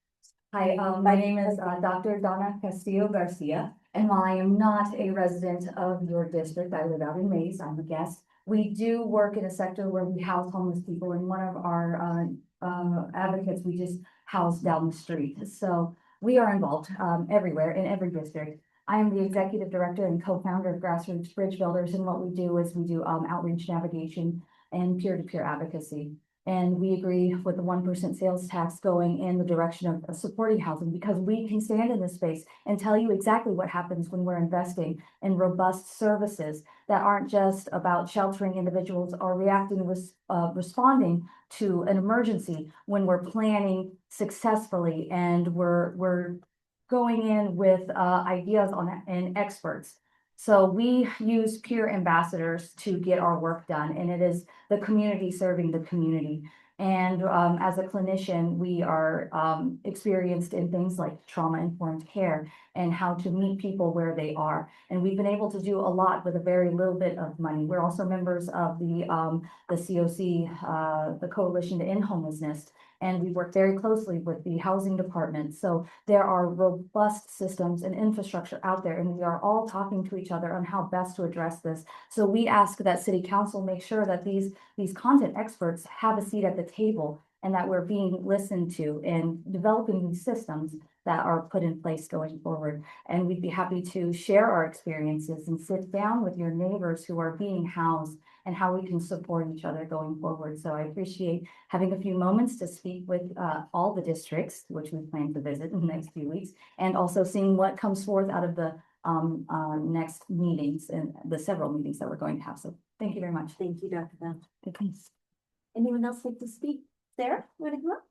Hi, my name is Dr. Donna Castillo Garcia, and while I am not a resident of your district, I live out in Mays, I'm a guest. We do work in a sector where we house homeless people, and one of our advocates, we just house down the street. So we are involved everywhere in every district. I am the executive director and co-founder of Grassroots Bridge Builders, and what we do is we do outreach navigation and peer-to-peer advocacy. And we agree with the 1% sales tax going in the direction of supporting housing, because we can stand in this space and tell you exactly what happens when we're investing in robust services that aren't just about sheltering individuals or responding to an emergency, when we're planning successfully and we're going in with ideas and experts. So we use peer ambassadors to get our work done, and it is the community serving the community. And as a clinician, we are experienced in things like trauma-informed care and how to meet people where they are. And we've been able to do a lot with a very little bit of money. We're also members of the COC, the Coalition to End Homelessness, and we work very closely with the housing department. So there are robust systems and infrastructure out there, and we are all talking to each other on how best to address this. So we ask that city council make sure that these content experts have a seat at the table, and that we're being listened to and developing these systems that are put in place going forward. And we'd be happy to share our experiences and sit down with your neighbors who are being housed and how we can support each other going forward. So I appreciate having a few moments to speak with all the districts, which we plan to visit in the next few weeks, and also seeing what comes forth out of the next meetings and the several meetings that we're going to have. So thank you very much. Thank you, Dr. Bell. Thanks. Anyone else like to speak? Sarah, want to come up?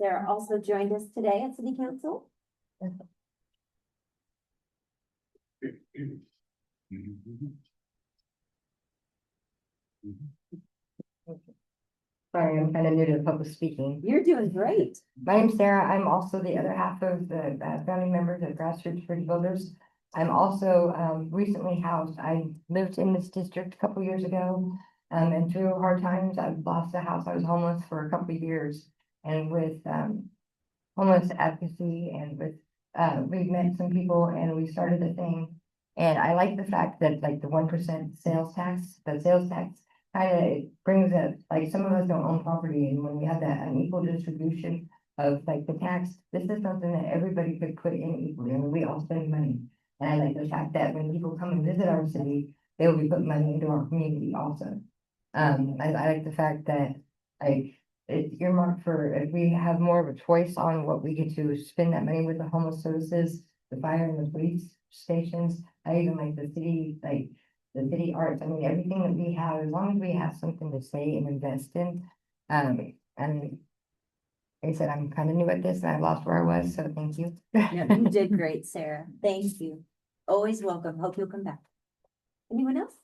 Sarah also joined us today at City Council. Sorry, I'm kind of new to the public speaking. You're doing great. My name's Sarah. I'm also the other half of the founding members of Grassroots Bridge Builders. I'm also recently housed. I lived in this district a couple years ago, and through hard times, I've lost a house. I was homeless for a couple of years, and with homeless advocacy and with we've met some people and we started a thing. And I like the fact that like the 1% sales tax, kind of brings it, like some of us don't own property, and when we have that unequal distribution of like the tax, this is something that everybody could put in equally. I mean, we all spend money. And I like the fact that when people come and visit our city, they will be putting money into our community also. I like the fact that it's earmarked for, if we have more of a choice on what we get to spend that money with, the homeless services, the fire and the police stations. I even like the city, like the city arts, I mean, everything that we have, as long as we have something to say and invest in. And like I said, I'm kind of new at this and I lost where I was, so thank you. No, you did great, Sarah. Thank you. Always welcome. Hope you'll come back. Anyone else?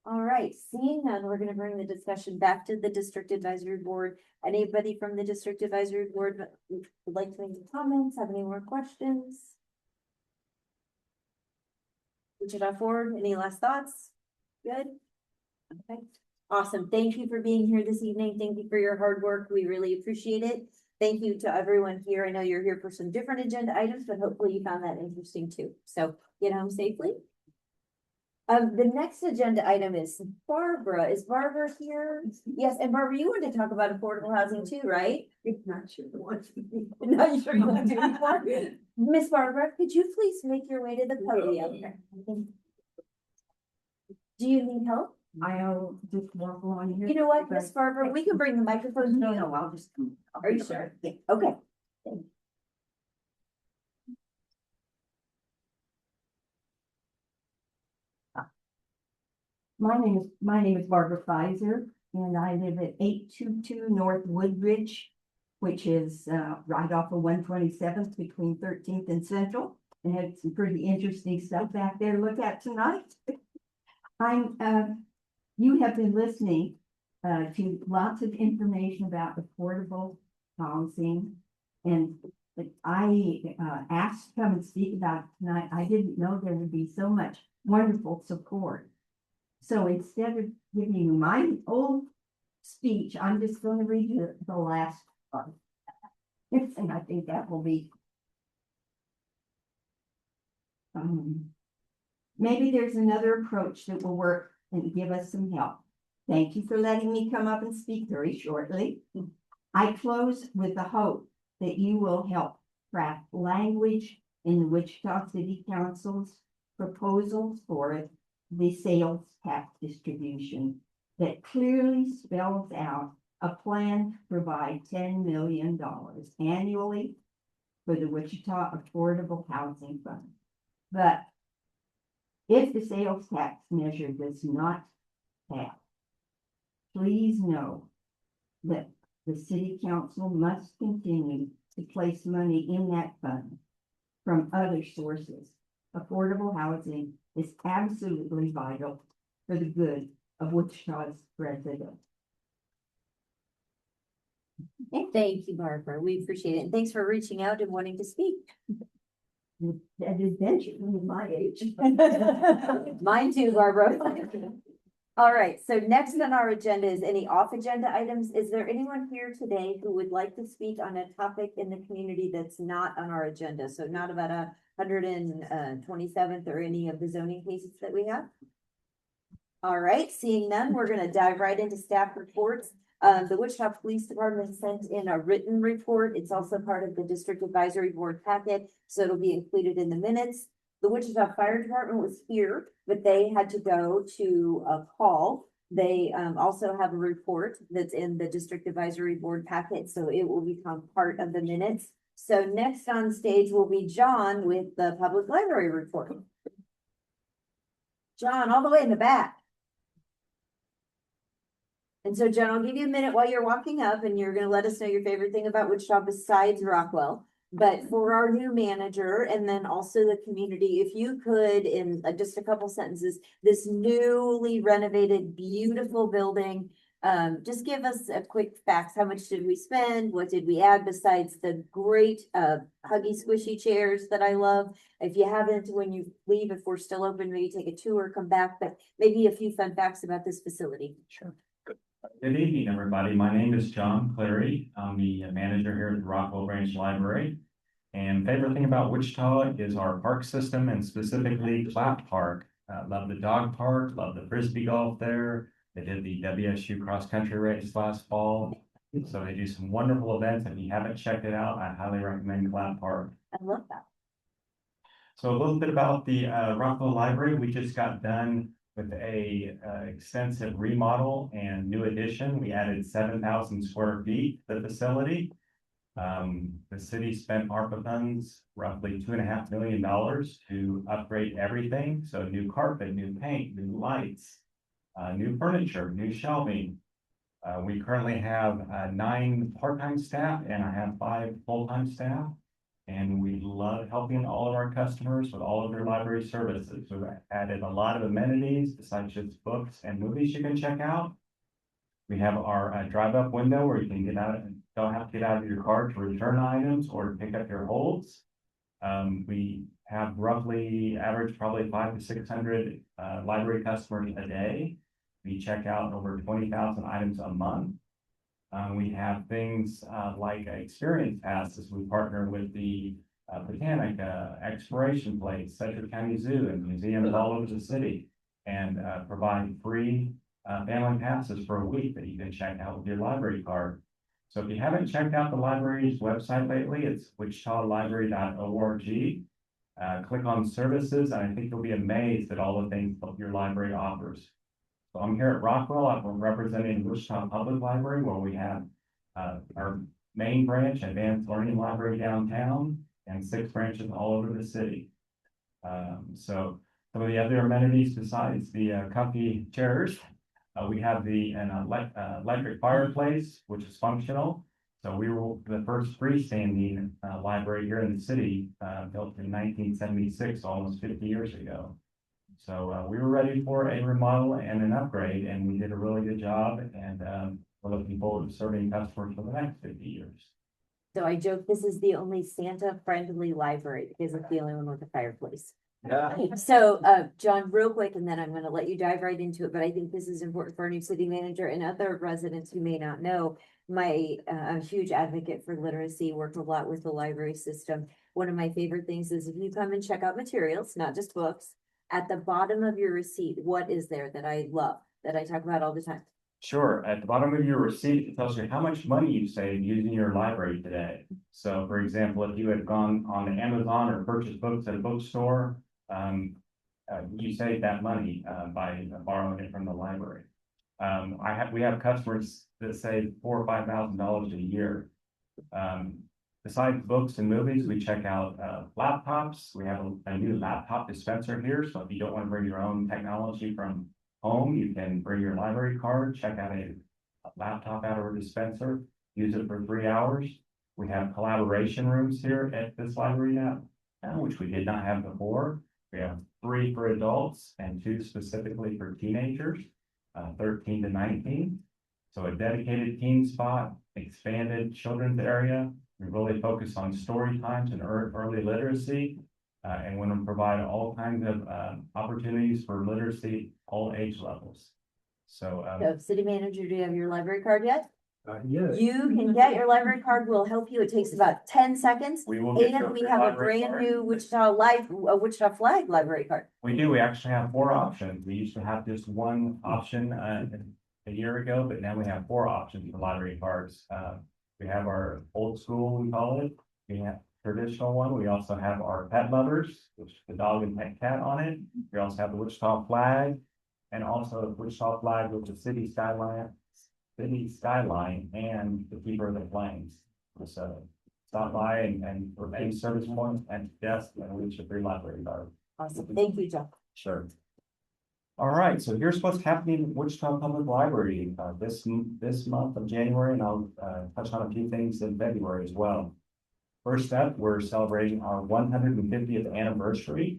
All right, seeing none, we're gonna bring the discussion back to the District Advisory Board. Anybody from the District Advisory Board would like to make any comments, have any more questions? Wichita Ford, any last thoughts? Good? Okay, awesome. Thank you for being here this evening. Thank you for your hard work. We really appreciate it. Thank you to everyone here. I know you're here for some different agenda items, but hopefully you found that interesting too. So get home safely. The next agenda item is Barbara. Is Barbara here? Yes, and Barbara, you wanted to talk about affordable housing too, right? Not sure you want to. Not sure you want to anymore. Miss Barbara, could you please make your way to the podium? Do you need help? I'll just walk along here. You know what, Miss Barbara, we can bring the microphone to No, you. no, I'll just. Are you sure? Yeah, okay. Thank you. My name is Barbara Pfizer, and I live at 822 North Woodridge, which is right off of 127th between 13th and Central. And had some pretty interesting stuff back there to look at tonight. You have been listening to lots of information about affordable housing, and I asked to come and speak about it tonight. I didn't know there would be so much wonderful support. So instead of giving you my old speech, I'm just going to read you the last part. And I think that will be maybe there's another approach that will work and give us some help. Thank you for letting me come up and speak very shortly. I close with the hope that you will help craft language in the Wichita City Council's proposals for the sales tax distribution that clearly spells out a plan to provide $10 million annually for the Wichita Affordable Housing Fund. But if the sales tax measure does not pass, please know that the city council must continue to place money in that fund from other sources. Affordable housing is absolutely vital for the good of Wichita's residents. Thank you, Barbara. We appreciate it. And thanks for reaching out and wanting to speak. An adventure in my age. Mine too, Barbara. All right, so next on our agenda is any off-agenda items. Is there anyone here today who would like to speak on a topic in the community that's not on our agenda? So not about 127th or any of the zoning cases that we have? All right, seeing none, we're gonna dive right into staff reports. The Wichita Police Department sent in a written report. It's also part of the District Advisory Board packet, so it'll be included in the minutes. The Wichita Fire Department was here, but they had to go to a call. They also have a report that's in the District Advisory Board packet, so it will become part of the minutes. So next on stage will be John with the Public Library report. John, all the way in the back. And so, John, I'll give you a minute while you're walking up and you're gonna let us know your favorite thing about Wichita besides Rockwell. But for our new manager and then also the community, if you could, in just a couple sentences, this newly renovated, beautiful building, just give us a quick facts. How much did we spend? What did we add besides the great huggy squishy chairs that I love? If you haven't, when you leave, if we're still open, maybe take a tour, come back, but maybe a few fun facts about this facility. Sure. Good evening, everybody. My name is John Clary. I'm the manager here at the Rockwell Branch Library. And favorite thing about Wichita is our park system and specifically Clap Park. Love the dog park, love the Frisbee golf there. They did the WSU cross country race last fall. So they do some wonderful events. If you haven't checked it out, I highly recommend Clap Park. I love that. So a little bit about the Rockwell Library. We just got done with a extensive remodel and new addition. We added 7,000 square feet to the facility. The city spent ARPA funds, roughly $2.5 million to upgrade everything. So new carpet, new paint, new lights, new furniture, new shelving. We currently have 9 part-time staff and I have 5 full-time staff. And we love helping all of our customers with all of their library services. We've added a lot of amenities besides just books and movies you can check out. We have our drive-up window where you can get out and don't have to get out of your car to return items or to pick up your holds. We have roughly average probably 500 to 600 library customers a day. We check out over 20,000 items a month. We have things like experience passes. We partner with the Botanica Exploration Place, Sedgwick County Zoo, and museums all over the city, and provide free family passes for a week that you can check out with your library card. So if you haven't checked out the library's website lately, it's wichitalibrary.org. Click on services, and I think you'll be amazed at all the things that your library offers. So I'm here at Rockwell. I'm representing Wichita Public Library, where we have our main branch, Advanced Learning Library downtown, and 6 branches all over the city. So some of the other amenities besides the comfy chairs, we have an electric fireplace, which is functional. So we were the first freestanding library here in the city, built in 1976, almost 50 years ago. So we were ready for a remodel and an upgrade, and we did a really good job. And we're looking forward to serving customers for the next 50 years. So I joke, this is the only Santa-friendly library because it's the only one with a fireplace. Yeah. So, John, real quick, and then I'm gonna let you dive right into it, but I think this is important for our new city manager and other residents who may not know. I'm a huge advocate for literacy, worked a lot with the library system. One of my favorite things is if you come and check out materials, not just books, at the bottom of your receipt, what is there that I love, that I talk about all the time? Sure. At the bottom of your receipt, it tells you how much money you saved using your library today. So for example, if you had gone on Amazon or purchased books at a bookstore, you saved that money by borrowing it from the library. We have customers that save $4,000 or $5,000 a year. Besides books and movies, we check out laptops. We have a new laptop dispenser here. So if you don't want to bring your own technology from home, you can bring your library card, check out a laptop out of our dispenser, use it for 3 hours. We have collaboration rooms here at this library now, which we did not have before. We have 3 for adults and 2 specifically for teenagers, 13 to 19. So a dedicated teen spot, expanded children's area. We really focus on story times and early literacy, and want to provide all kinds of opportunities for literacy, all age levels. So, City manager, do you have your library card yet? Yes. You can get your library card. We'll help you. It takes about 10 seconds. We will get And we your have a library brand card. new Wichita Flag library card. We do. We actually have 4 options. We used to have just 1 option a year ago, but now we have 4 options for library cards. We have our old school, we call it. We have traditional one. We also have our pet lovers, which is the dog and pet cat on it. We also have the Wichita flag, and also the Wichita flag with the city skyline, and the keeper of the flames. So stop by and for any service points and desk and reach a free library card. Awesome. Thank you, John. Sure. All right, so here's what's happening at Wichita Public Library this month of January, and I'll touch on a few things in February as well. First up, we're celebrating our 150th anniversary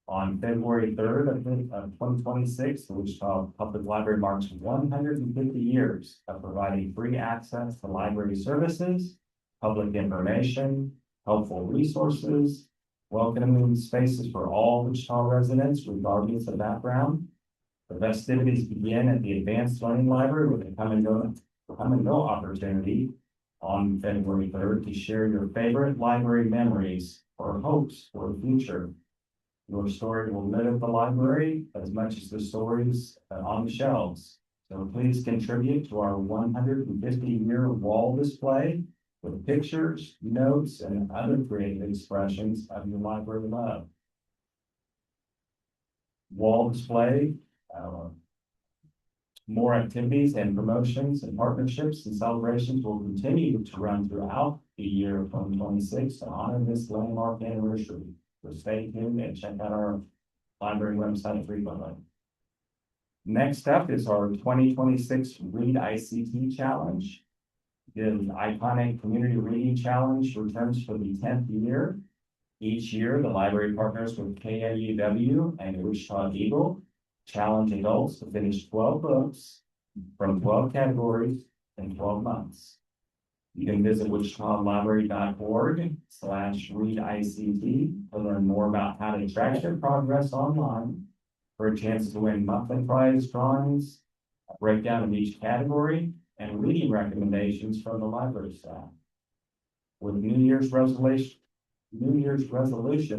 on February 3rd of 2026. The Wichita Public Library marks 150 years of providing free access to library services, public information, helpful resources, welcoming spaces for all Wichita residents, regardless of background. The festivities begin at the Advanced Learning Library with a come and go opportunity on February 3rd to share your favorite library memories or hopes for the future. Your story will live at the library as much as the stories on the shelves. So please contribute to our 150-year wall display with pictures, notes, and other creative expressions of your library love. More activities and promotions and partnerships and celebrations will continue to run throughout the year of 2026 to honor this landmark anniversary. So stay tuned and check out our library website frequently. Next up is our 2026 Read ICT Challenge. The iconic Community Reading Challenge returns for the 10th year. Each year, the library partners with KAUW and Wichita Eagle challenge adults to finish 12 books from 12 categories in 12 months. You can visit wichitalibrary.org/readict to learn more about how to track your progress online, for a chance to win monthly prize drawings, a breakdown of each category, and reading recommendations from the library staff. With New Year's resolutions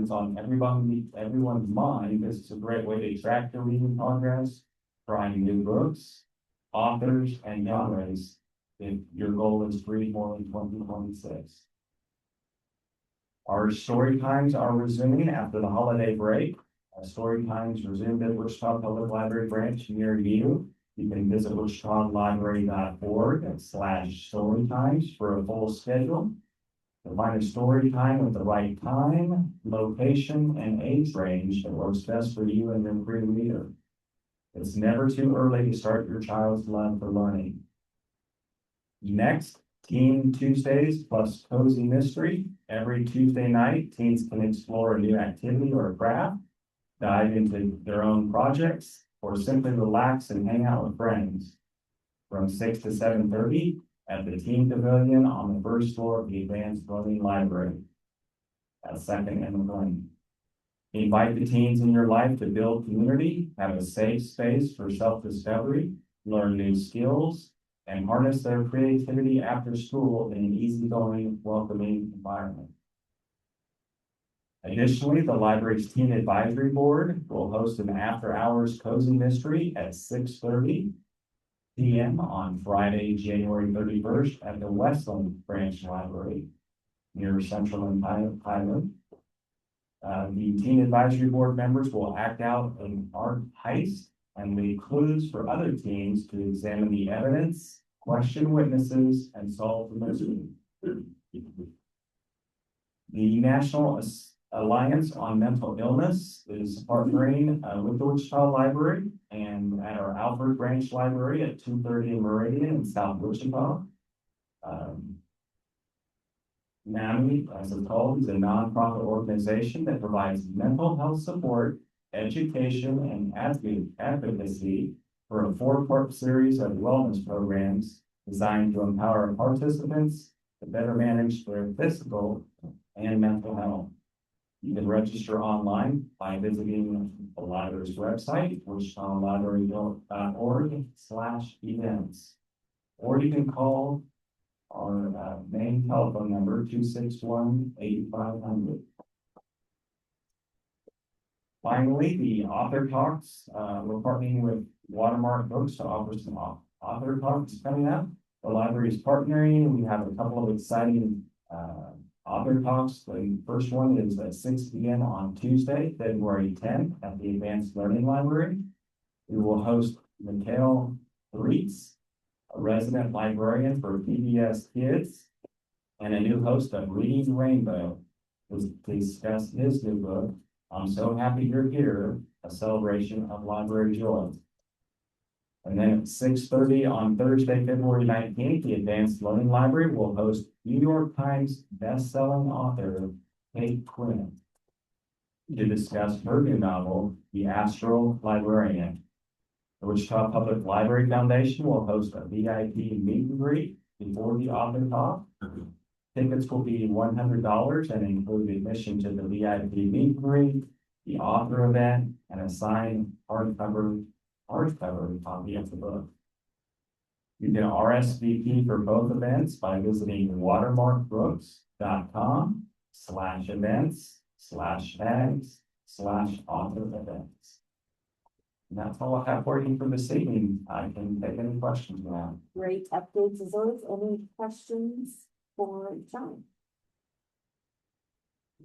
on everyone's mind, this is a great way to track your reading progress, trying new books, authors, and genres if your goal is to read more in 2026. Our story times are resuming after the holiday break. Story times resumed at Wichita Public Library branch near you. You can visit wichitalibrary.org/storytimes for a full schedule. To find a story time with the right time, location, and age range that works best for you and your pre-reader. It's never too early to start your child's love for learning. Next, Teen Tuesdays plus Cozy Mystery. Every Tuesday night, teens can explore a new activity or craft, dive into their own projects, or simply relax and hang out with friends. From 6 to 7:30 at the Teen Pavilion on the first floor of the Advanced Learning Library at 2nd and McLean. Invite the teens in your life to build community, have a safe space for self-discovery, learn new skills, and harness their creativity after school in an easygoing, welcoming environment. Additionally, the library's Teen Advisory Board will host an after-hours cozy mystery at 6:30 p.m. on Friday, January 31st at the Westland Branch Library near Central and Highland. The Teen Advisory Board members will act out an art heist and leave clues for other teens to examine the evidence, question witnesses, and solve the mystery. The National Alliance on Mental Illness is partnering with the Wichita Library and at our Alfred Branch Library at 230 Meridian in South Wichita. NAMI, as it's called, is a nonprofit organization that provides mental health support, education, and advocacy for a 4-part series of wellness programs designed to empower participants to better manage their physical and mental health. You can register online by visiting the library's website, wichitalibrary.org/events. Or you can call our main telephone number, 261-8500. Finally, the author talks, we're partnering with Watermark Books to offer some author talks coming up. The library is partnering. We have a couple of exciting author talks. The first one is at 6 p.m. on Tuesday, February 10th at the Advanced Learning Library. We will host Mikhail Threets, a resident librarian for PBS Kids, and a new host of Reading the Rainbow, to discuss his new book, I'm So Happy You're Here, a celebration of library joy. And then at 6:30 on Thursday, February 19th, the Advanced Learning Library will host New York Times best-selling author Kate Quinn to discuss her new novel, The Astral Librarian. The Wichita Public Library Foundation will host a VIP meet and greet before the author talk. Tickets will be $100 and include admission to the VIP meet and greet, the author event, and a signed hardcover copy of the book. You can RSVP for both events by visiting watermarkbooks.com/events/tags/author events. And that's all I have for you for this evening. I can take any questions now. Great updates as always. Any questions for John?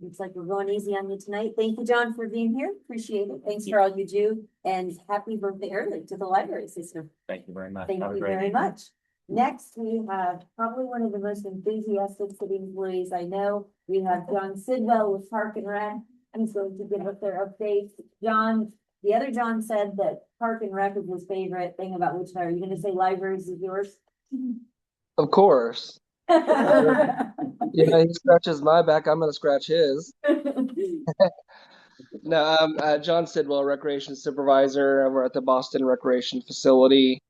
Looks like we're going easy on you tonight. Thank you, John, for being here. Appreciate it. Thanks for all you do, and happy birthday early to the library system. Thank you very much. Thank Have a you great very evening. much. Next, we have probably one of the most enthusiastic city employees I know. We have John Sidwell with Park and Rec. He's going to give us their updates. John, the other John said that Park and Rec is his favorite thing about Wichita. Are you gonna say libraries is yours? Of course. You know, he scratches my back, I'm gonna scratch his. No, I'm John Sidwell, Recreation Supervisor over at the Boston Recreation Facility.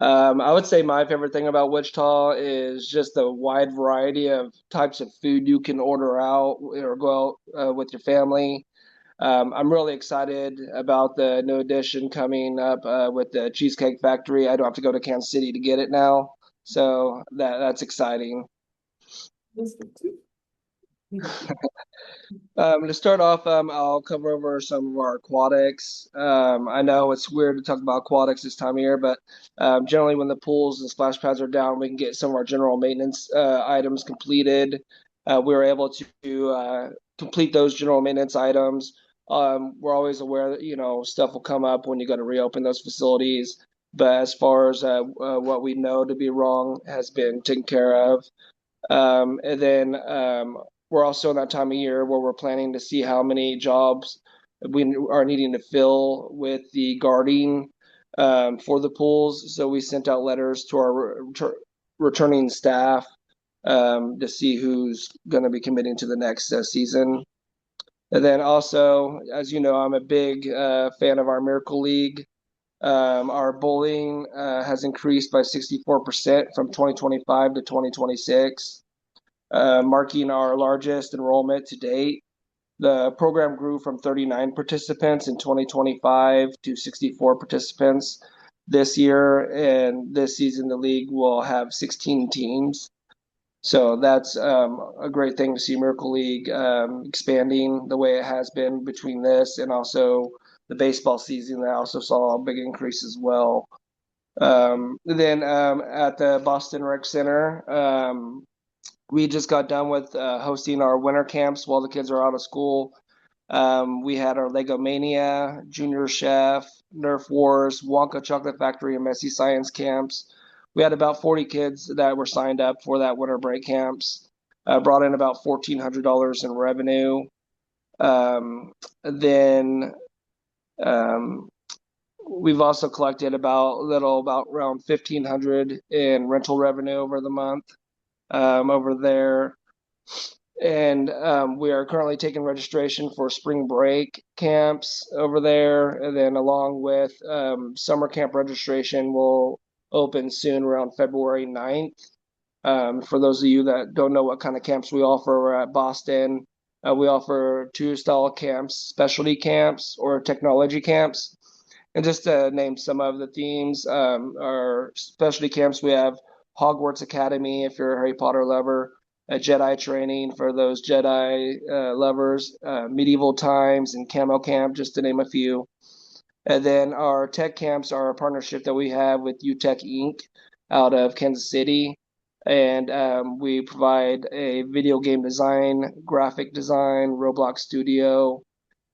I would say my favorite thing about Wichita is just the wide variety of types of food you can order out or go out with your family. I'm really excited about the new addition coming up with the Cheesecake Factory. I don't have to go to Kansas City to get it now, so that's exciting. To start off, I'll cover over some of our aquatics. I know it's weird to talk about aquatics this time of year, but generally when the pools and splash pads are down, we can get some of our general maintenance items completed. We were able to complete those general maintenance items. We're always aware that, you know, stuff will come up when you go to reopen those facilities. But as far as what we know to be wrong has been taken care of. And then we're also in that time of year where we're planning to see how many jobs we are needing to fill with the guarding for the pools. So we sent out letters to our returning staff to see who's going to be committing to the next season. And then also, as you know, I'm a big fan of our Miracle League. Our bowling has increased by 64% from 2025 to 2026, marking our largest enrollment to date. The program grew from 39 participants in 2025 to 64 participants this year, and this season the league will have 16 teams. So that's a great thing to see Miracle League expanding the way it has been between this and also the baseball season. That also saw a big increase as well. Then at the Boston Rec Center, we just got done with hosting our winter camps while the kids are out of school. We had our Lego Mania, Junior Chef, Nerf Wars, Wonka Chocolate Factory, and Messy Science camps. We had about 40 kids that were signed up for that winter break camps. Brought in about $1,400 in revenue. Then we've also collected about around $1,500 in rental revenue over the month over there. And we are currently taking registration for spring break camps over there. And then along with summer camp registration will open soon around February 9th. For those of you that don't know what kind of camps we offer, we're at Boston. We offer two style camps, specialty camps or technology camps. And just to name some of the themes, our specialty camps, we have Hogwarts Academy, if you're a Harry Potter lover, a Jedi training for those Jedi lovers, medieval times and camo camp, just to name a few. And then our tech camps are a partnership that we have with UTech Inc. out of Kansas City. And we provide a video game design, graphic design, Roblox studio,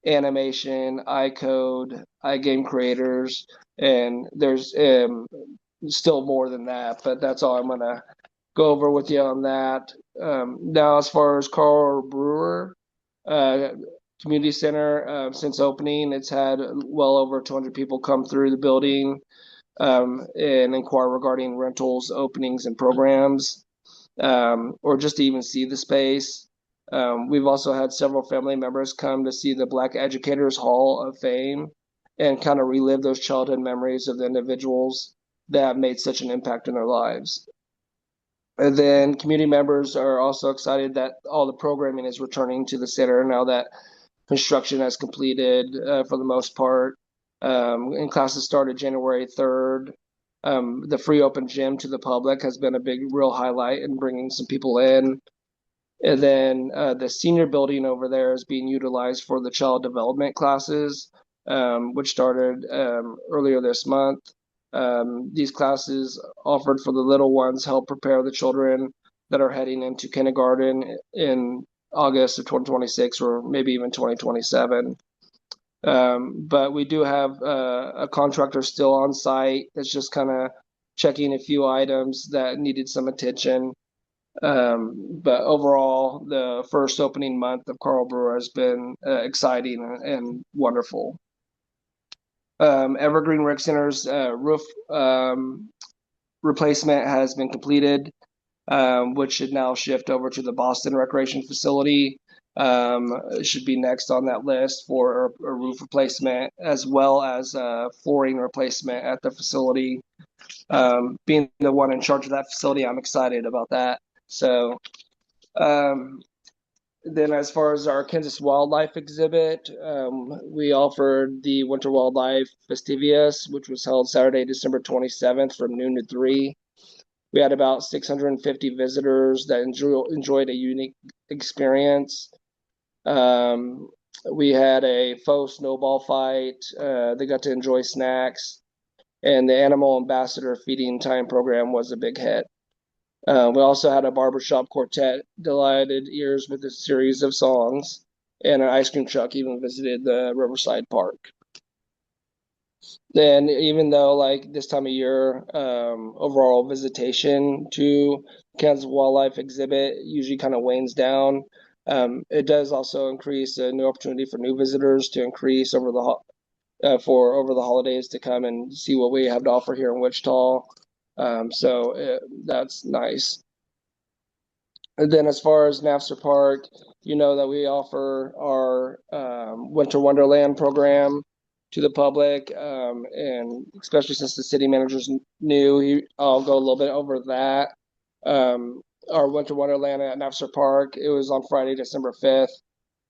animation, iCode, iGame creators, and there's still more than that, but that's all I'm gonna go over with you on that. Now, as far as Carl Brewer Community Center, since opening, it's had well over 200 people come through the building and inquire regarding rentals, openings, and programs, or just to even see the space. We've also had several family members come to see the Black Educators Hall of Fame and kind of relive those childhood memories of the individuals that made such an impact in their lives. And then community members are also excited that all the programming is returning to the center now that construction has completed for the most part. And classes started January 3rd. The free open gym to the public has been a big, real highlight in bringing some people in. And then the senior building over there is being utilized for the child development classes, which started earlier this month. These classes offered for the little ones help prepare the children that are heading into kindergarten in August of 2026 or maybe even 2027. But we do have a contractor still on site that's just kind of checking a few items that needed some attention. But overall, the first opening month of Carl Brewer has been exciting and wonderful. Evergreen Rec Center's roof replacement has been completed, which should now shift over to the Boston Recreation Facility. It should be next on that list for a roof replacement as well as flooring replacement at the facility. Being the one in charge of that facility, I'm excited about that. So, then as far as our Kansas Wildlife exhibit, we offered the Winter Wildlife Festivius, which was held Saturday, December 27th from noon to 3. We had about 650 visitors that enjoyed a unique experience. We had a faux snowball fight. They got to enjoy snacks. And the Animal Ambassador feeding time program was a big hit. We also had a barbershop quartet delighted ears with a series of songs, and an ice cream truck even visited the Riverside Park. Then, even though like this time of year, overall visitation to Kansas Wildlife exhibit usually kind of wanes down, it does also increase a new opportunity for new visitors to increase over the holidays to come and see what we have to offer here in Wichita. That's nice. And then as far as Napster Park, you know that we offer our Winter Wonderland program to the public, and especially since the city manager's new, I'll go a little bit over that. Our Winter Wonderland at Napster Park, it was on Friday, December 5th.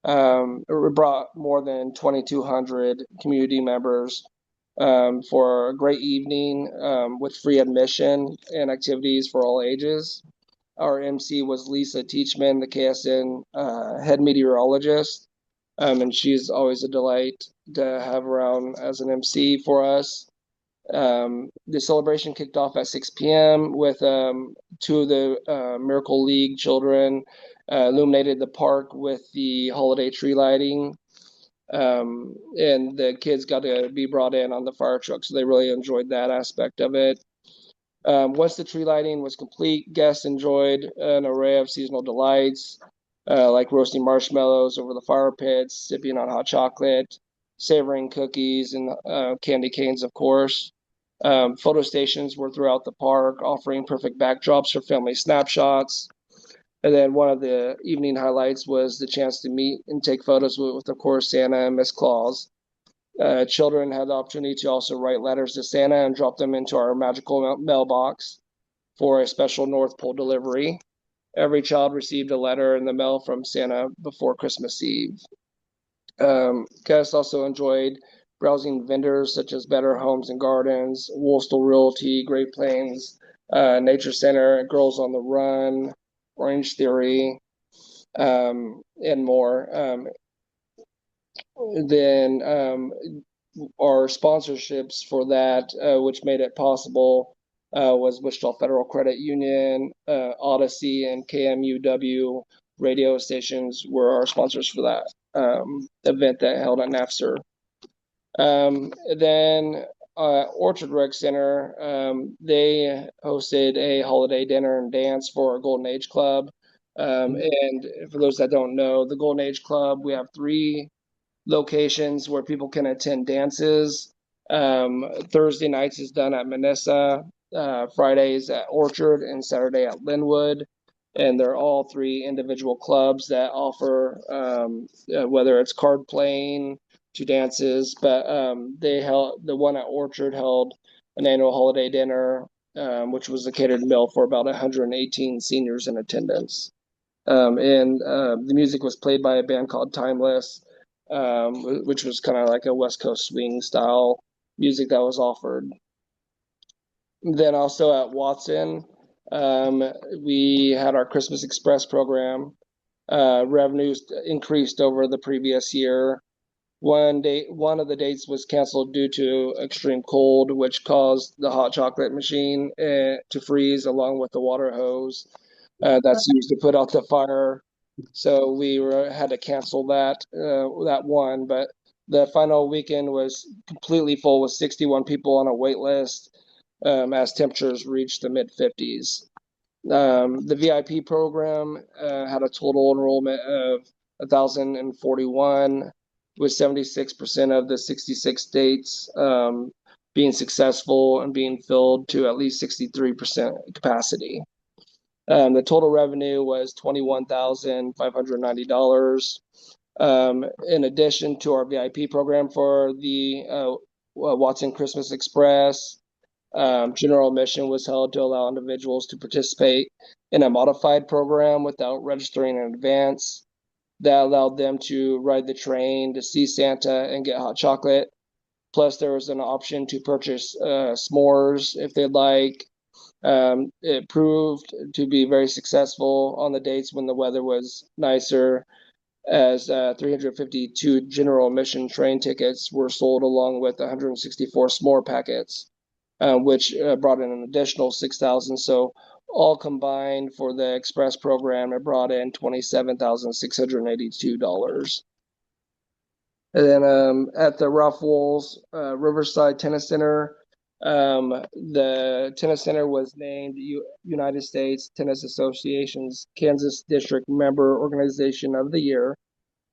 It brought more than 2,200 community members for a great evening with free admission and activities for all ages. Our MC was Lisa Teachman, the KSN head meteorologist, and she's always a delight to have around as an MC for us. The celebration kicked off at 6 p.m. with two of the Miracle League children illuminated the park with the holiday tree lighting. And the kids got to be brought in on the fire truck, so they really enjoyed that aspect of it. Once the tree lighting was complete, guests enjoyed an array of seasonal delights, like roasting marshmallows over the fire pits, sipping on hot chocolate, savoring cookies, and candy canes, of course. Photo stations were throughout the park, offering perfect backdrops for family snapshots. And then one of the evening highlights was the chance to meet and take photos with of course, Santa and Miss Claus. Children had the opportunity to also write letters to Santa and drop them into our magical mailbox for a special North Pole delivery. Every child received a letter in the mail from Santa before Christmas Eve. Guests also enjoyed browsing vendors such as Better Homes and Gardens, Woolston Realty, Great Plains, Nature Center, Girls on the Run, Orange Theory, and more. Then our sponsorships for that, which made it possible, was Wichita Federal Credit Union, Odyssey, and KMUW radio stations were our sponsors for that event that held at NAFSR. Then Orchard Rec Center, they hosted a holiday dinner and dance for our Golden Age Club. And for those that don't know, the Golden Age Club, we have 3 locations where people can attend dances. Thursday nights is done at Manissa, Fridays at Orchard, and Saturday at Linwood. And they're all 3 individual clubs that offer, whether it's card playing to dances, but the one at Orchard held an annual holiday dinner, which was a catered meal for about 118 seniors in attendance. And the music was played by a band called Timeless, which was kind of like a West Coast swing style music that was offered. Then also at Watson, we had our Christmas Express program. Revenues increased over the previous year. One of the dates was canceled due to extreme cold, which caused the hot chocolate machine to freeze along with the water hose that's used to put out the fire. So had to cancel that one, but the final weekend was completely full with 61 people on a wait list as temperatures reached the mid 50s. The VIP program had a total enrollment of 1,041, with 76% of the 66 dates being successful and being filled to at least 63% capacity. The total revenue was $21,590. In addition to our VIP program for the Watson Christmas Express, general admission was held to allow individuals to participate in a modified program without registering in advance. That allowed them to ride the train to see Santa and get hot chocolate. Plus, there was an option to purchase s'mores if they'd like. It proved to be very successful on the dates when the weather was nicer, as 352 general admission train tickets were sold along with 164 s'more packets, which brought in an additional 6,000. So all combined for the express program, it brought in $27,682. And then at the Rough Wolves Riverside Tennis Center, the tennis center was named United States Tennis Association's Kansas District Member Organization of the Year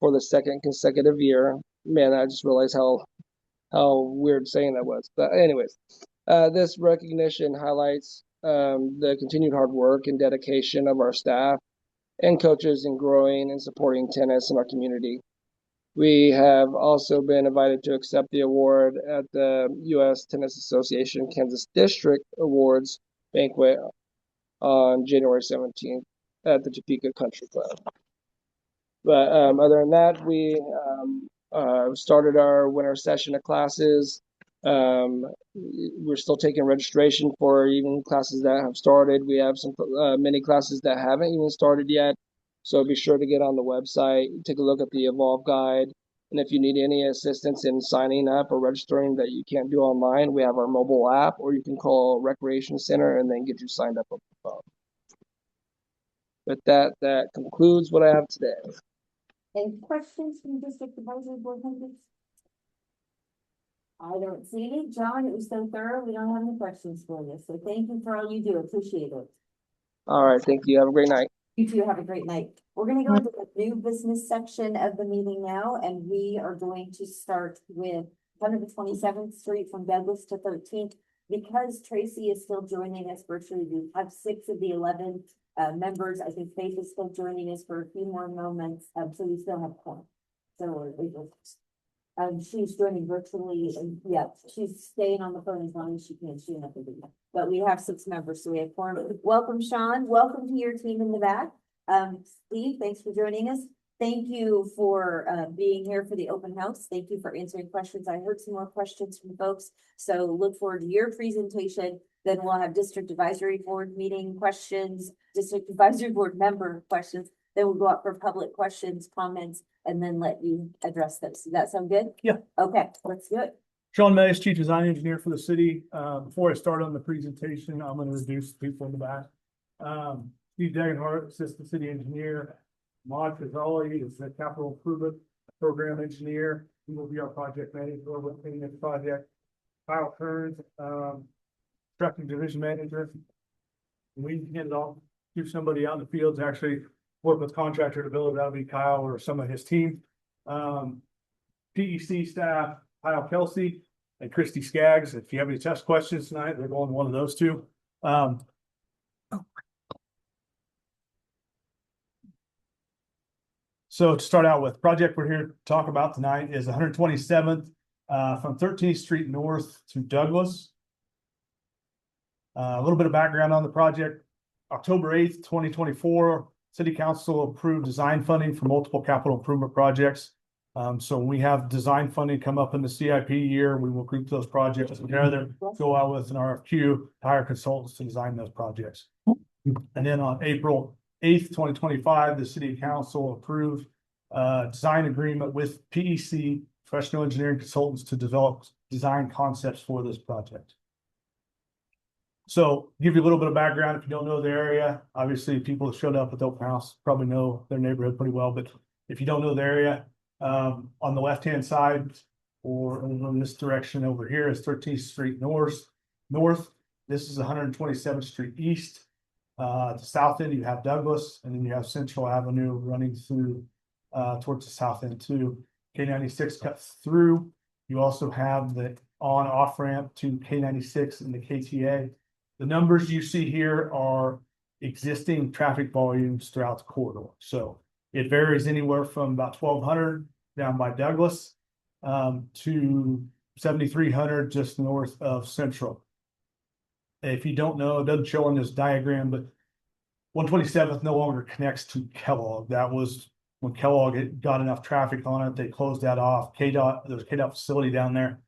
for the second consecutive year. Man, I just realized how weird saying that was. But anyways, this recognition highlights the continued hard work and dedication of our staff and coaches in growing and supporting tennis in our community. We have also been invited to accept the award at the U.S. Tennis Association Kansas District Awards banquet on January 17th at the Topeka Country Club. But other than that, we started our winter session of classes. We're still taking registration for even classes that have started. We have some many classes that haven't even started yet. So be sure to get on the website, take a look at the Evolve guide. And if you need any assistance in signing up or registering that you can't do online, we have our mobile app, or you can call Recreation Center and then get you signed up on the phone. With that, that concludes what I have today. Any questions from District Advisory Board members? I don't see any. John, it was so thorough. We don't have any questions for you. So thank you for all you do. Appreciate it. All right. Thank you. Have a great night. You too. Have a great night. We're going to go into the new business section of the meeting now, and we are going to start with 127th Street from Douglas to 13th. Because Tracy is still joining us virtually, we have 6 of the 11 members. I think Faith is still joining us for a few more moments. So we still have 4. So she's joining virtually, and yeah, she's staying on the phone as long as she can. She doesn't have to do that. But we have 6 members, so we have 4. Welcome, Sean. Welcome to your team in the back. Steve, thanks for joining us. Thank you for being here for the open house. Thank you for answering questions. I heard some more questions from folks, so look forward to your presentation. Then we'll have District Advisory Board meeting questions, District Advisory Board member questions. Then we'll go up for public questions, comments, and then let you address those. Does that sound good? Yeah. Okay, let's do it. Sean Mays, Chief Design Engineer for the city. Before I start on the presentation, I'm going to introduce the people in the back. Steve Degenhart, Assistant City Engineer. Maude Fazali is the Capital Improvement Program Engineer. He will be our project manager within this project. Kyle Kearns, Trucking Division Manager. We can hand it off to somebody out in the field to actually work with contractor to build it. That'll be Kyle or some of his team. PEC staff, Kyle Kelsey and Christy Skaggs. If you have any test questions tonight, they're going to one of those 2. So to start out with, project we're here to talk about tonight is 127th from 13th Street North to Douglas. A little bit of background on the project. October 8th, 2024, City Council approved design funding for multiple capital improvement projects. So when we have design funding come up in the CIP year, we will group those projects together, go out with an RFQ, to hire consultants to design those projects. And then on April 8th, 2025, the City Council approved design agreement with PEC, professional engineering consultants, to develop design concepts for this project. So give you a little bit of background if you don't know the area. Obviously, people that showed up at the open house probably know their neighborhood pretty well, but if you don't know the area, on the left-hand side or in this direction over here is 13th Street North. This is 127th Street East. At the south end, you have Douglas, and then you have Central Avenue running through towards the south end too. K96 cuts through. You also have the on-off ramp to K96 and the KTA. The numbers you see here are existing traffic volumes throughout the corridor. So it varies anywhere from about 1,200 down by Douglas to 7,300 just north of Central. If you don't know, it doesn't show on this diagram, but 127th no longer connects to Kellogg. That was when Kellogg got enough traffic on it, they closed that off. KDOT, there's a KDOT facility down there.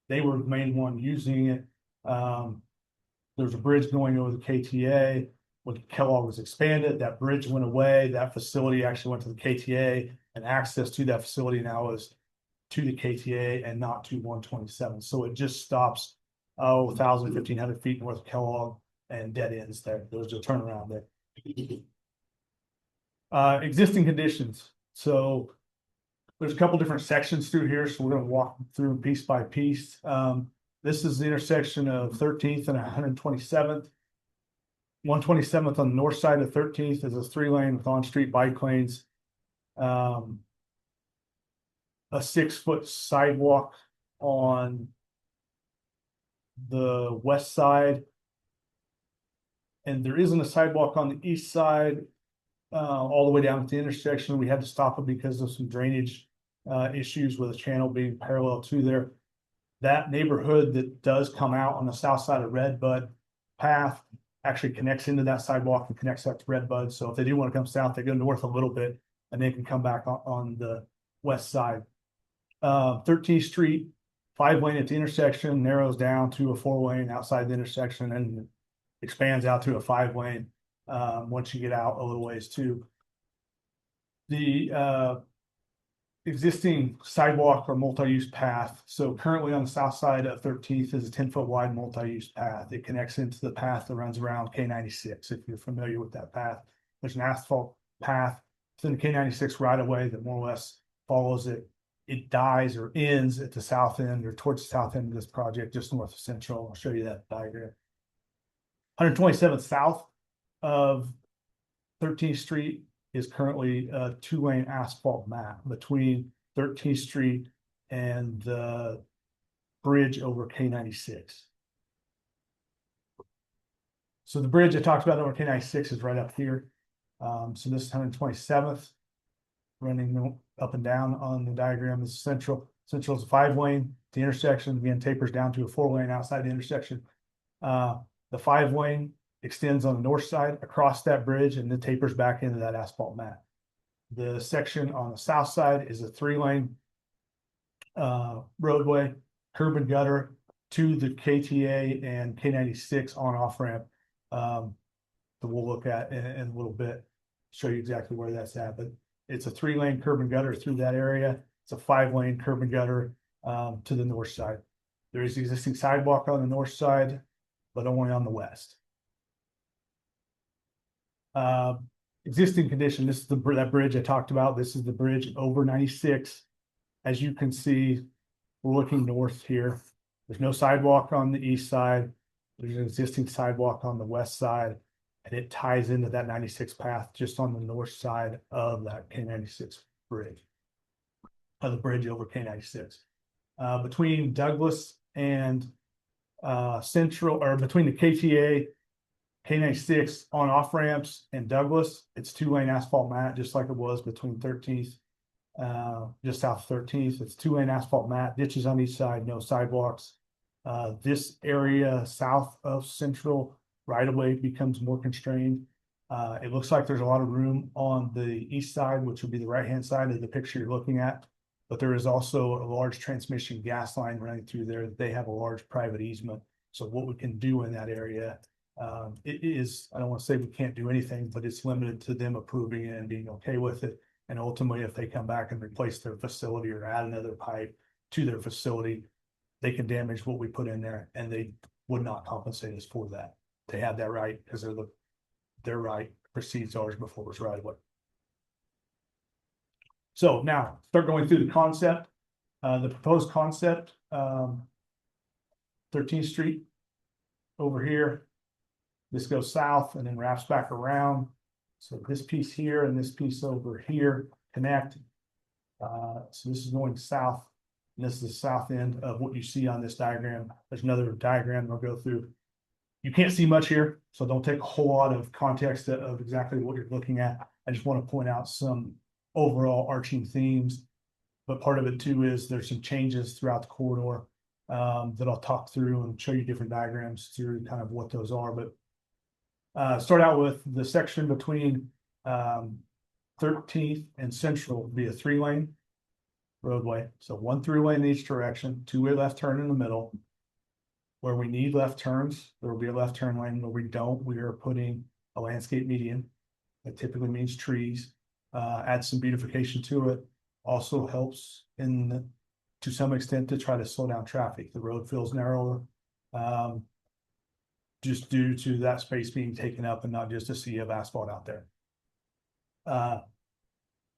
They were the main one using it. There's a bridge going over the KTA. When Kellogg was expanded, that bridge went away. That facility actually went to the KTA, and access to that facility now is to the KTA and not to 127. So it just stops 1,000, 1,500 feet north of Kellogg and dead ends there. There's a turnaround there. Existing conditions. So there's a couple different sections through here, so we're going to walk through piece by piece. This is the intersection of 13th and 127th. 127th on the north side of 13th is a 3-lane with on-street bike lanes. A 6-foot sidewalk on the west side. And there isn't a sidewalk on the east side all the way down at the intersection. We had to stop it because of some drainage issues with a channel being parallel to there. That neighborhood that does come out on the south side of Redbud Path actually connects into that sidewalk and connects up to Redbud. So if they do want to come south, they go north a little bit and they can come back on the west side. 13th Street, 5-lane at the intersection, narrows down to a 4-lane outside the intersection and expands out to a 5-lane once you get out a little ways too. The existing sidewalk or multi-use path. So currently on the south side of 13th is a 10-foot wide multi-use path. It connects into the path that runs around K96. If you're familiar with that path, there's an asphalt path within the K96 right of way that more or less follows it. It dies or ends at the south end or towards the south end of this project, just north of Central. I'll show you that diagram. 127th south of 13th Street is currently a 2-lane asphalt mat between 13th Street and the bridge over K96. So the bridge I talked about over K96 is right up here. So this is 127th running up and down on the diagram is Central. Central is a 5-lane. The intersection again tapers down to a 4-lane outside the intersection. The 5-lane extends on the north side across that bridge and then tapers back into that asphalt mat. The section on the south side is a 3-lane roadway, curb and gutter to the KTA and K96 on-off ramp that we'll look at in a little bit, show you exactly where that's at. But it's a 3-lane curb and gutter through that area. It's a 5-lane curb and gutter to the north side. There is existing sidewalk on the north side, but only on the west. Existing condition, this is that bridge I talked about. This is the bridge over 96. As you can see, we're looking north here. There's no sidewalk on the east side. There's an existing sidewalk on the west side, and it ties into that 96 path just on the north side of that K96 bridge, of the bridge over K96. Between Douglas and Central, or between the KTA, K96 on off ramps and Douglas, it's 2-lane asphalt mat, just like it was between 13th, just south of 13th. It's 2-lane asphalt mat, ditches on each side, no sidewalks. This area south of Central right away becomes more constrained. It looks like there's a lot of room on the east side, which would be the right-hand side of the picture you're looking at. But there is also a large transmission gas line running through there. They have a large private easement. So what we can do in that area, it is, I don't want to say we can't do anything, but it's limited to them approving it and being okay with it. And ultimately, if they come back and replace their facility or add another pipe to their facility, they can damage what we put in there and they would not compensate us for that. they have that right because their right precedes ours before it was right away. So now start going through the concept, the proposed concept, 13th Street over here. This goes south and then wraps back around. So this piece here and this piece over here connect. So this is going south, and this is the south end of what you see on this diagram. There's another diagram I'll go through. You can't see much here, so don't take a whole lot of context of exactly what you're looking at. I just want to point out some overall arching themes. But part of it too is there's some changes throughout the corridor that I'll talk through and show you different diagrams through kind of what those are. But start out with the section between 13th and Central will be a 3-lane roadway. So 1 throughway in each direction, 2-way left turn in the middle. Where we need left turns, there will be a left turn lane. Where we don't, we are putting a landscape median. That typically means trees. Add some beautification to it. Also helps to some extent to try to slow down traffic. The road feels narrower. Just due to that space being taken up and not just a sea of asphalt out there.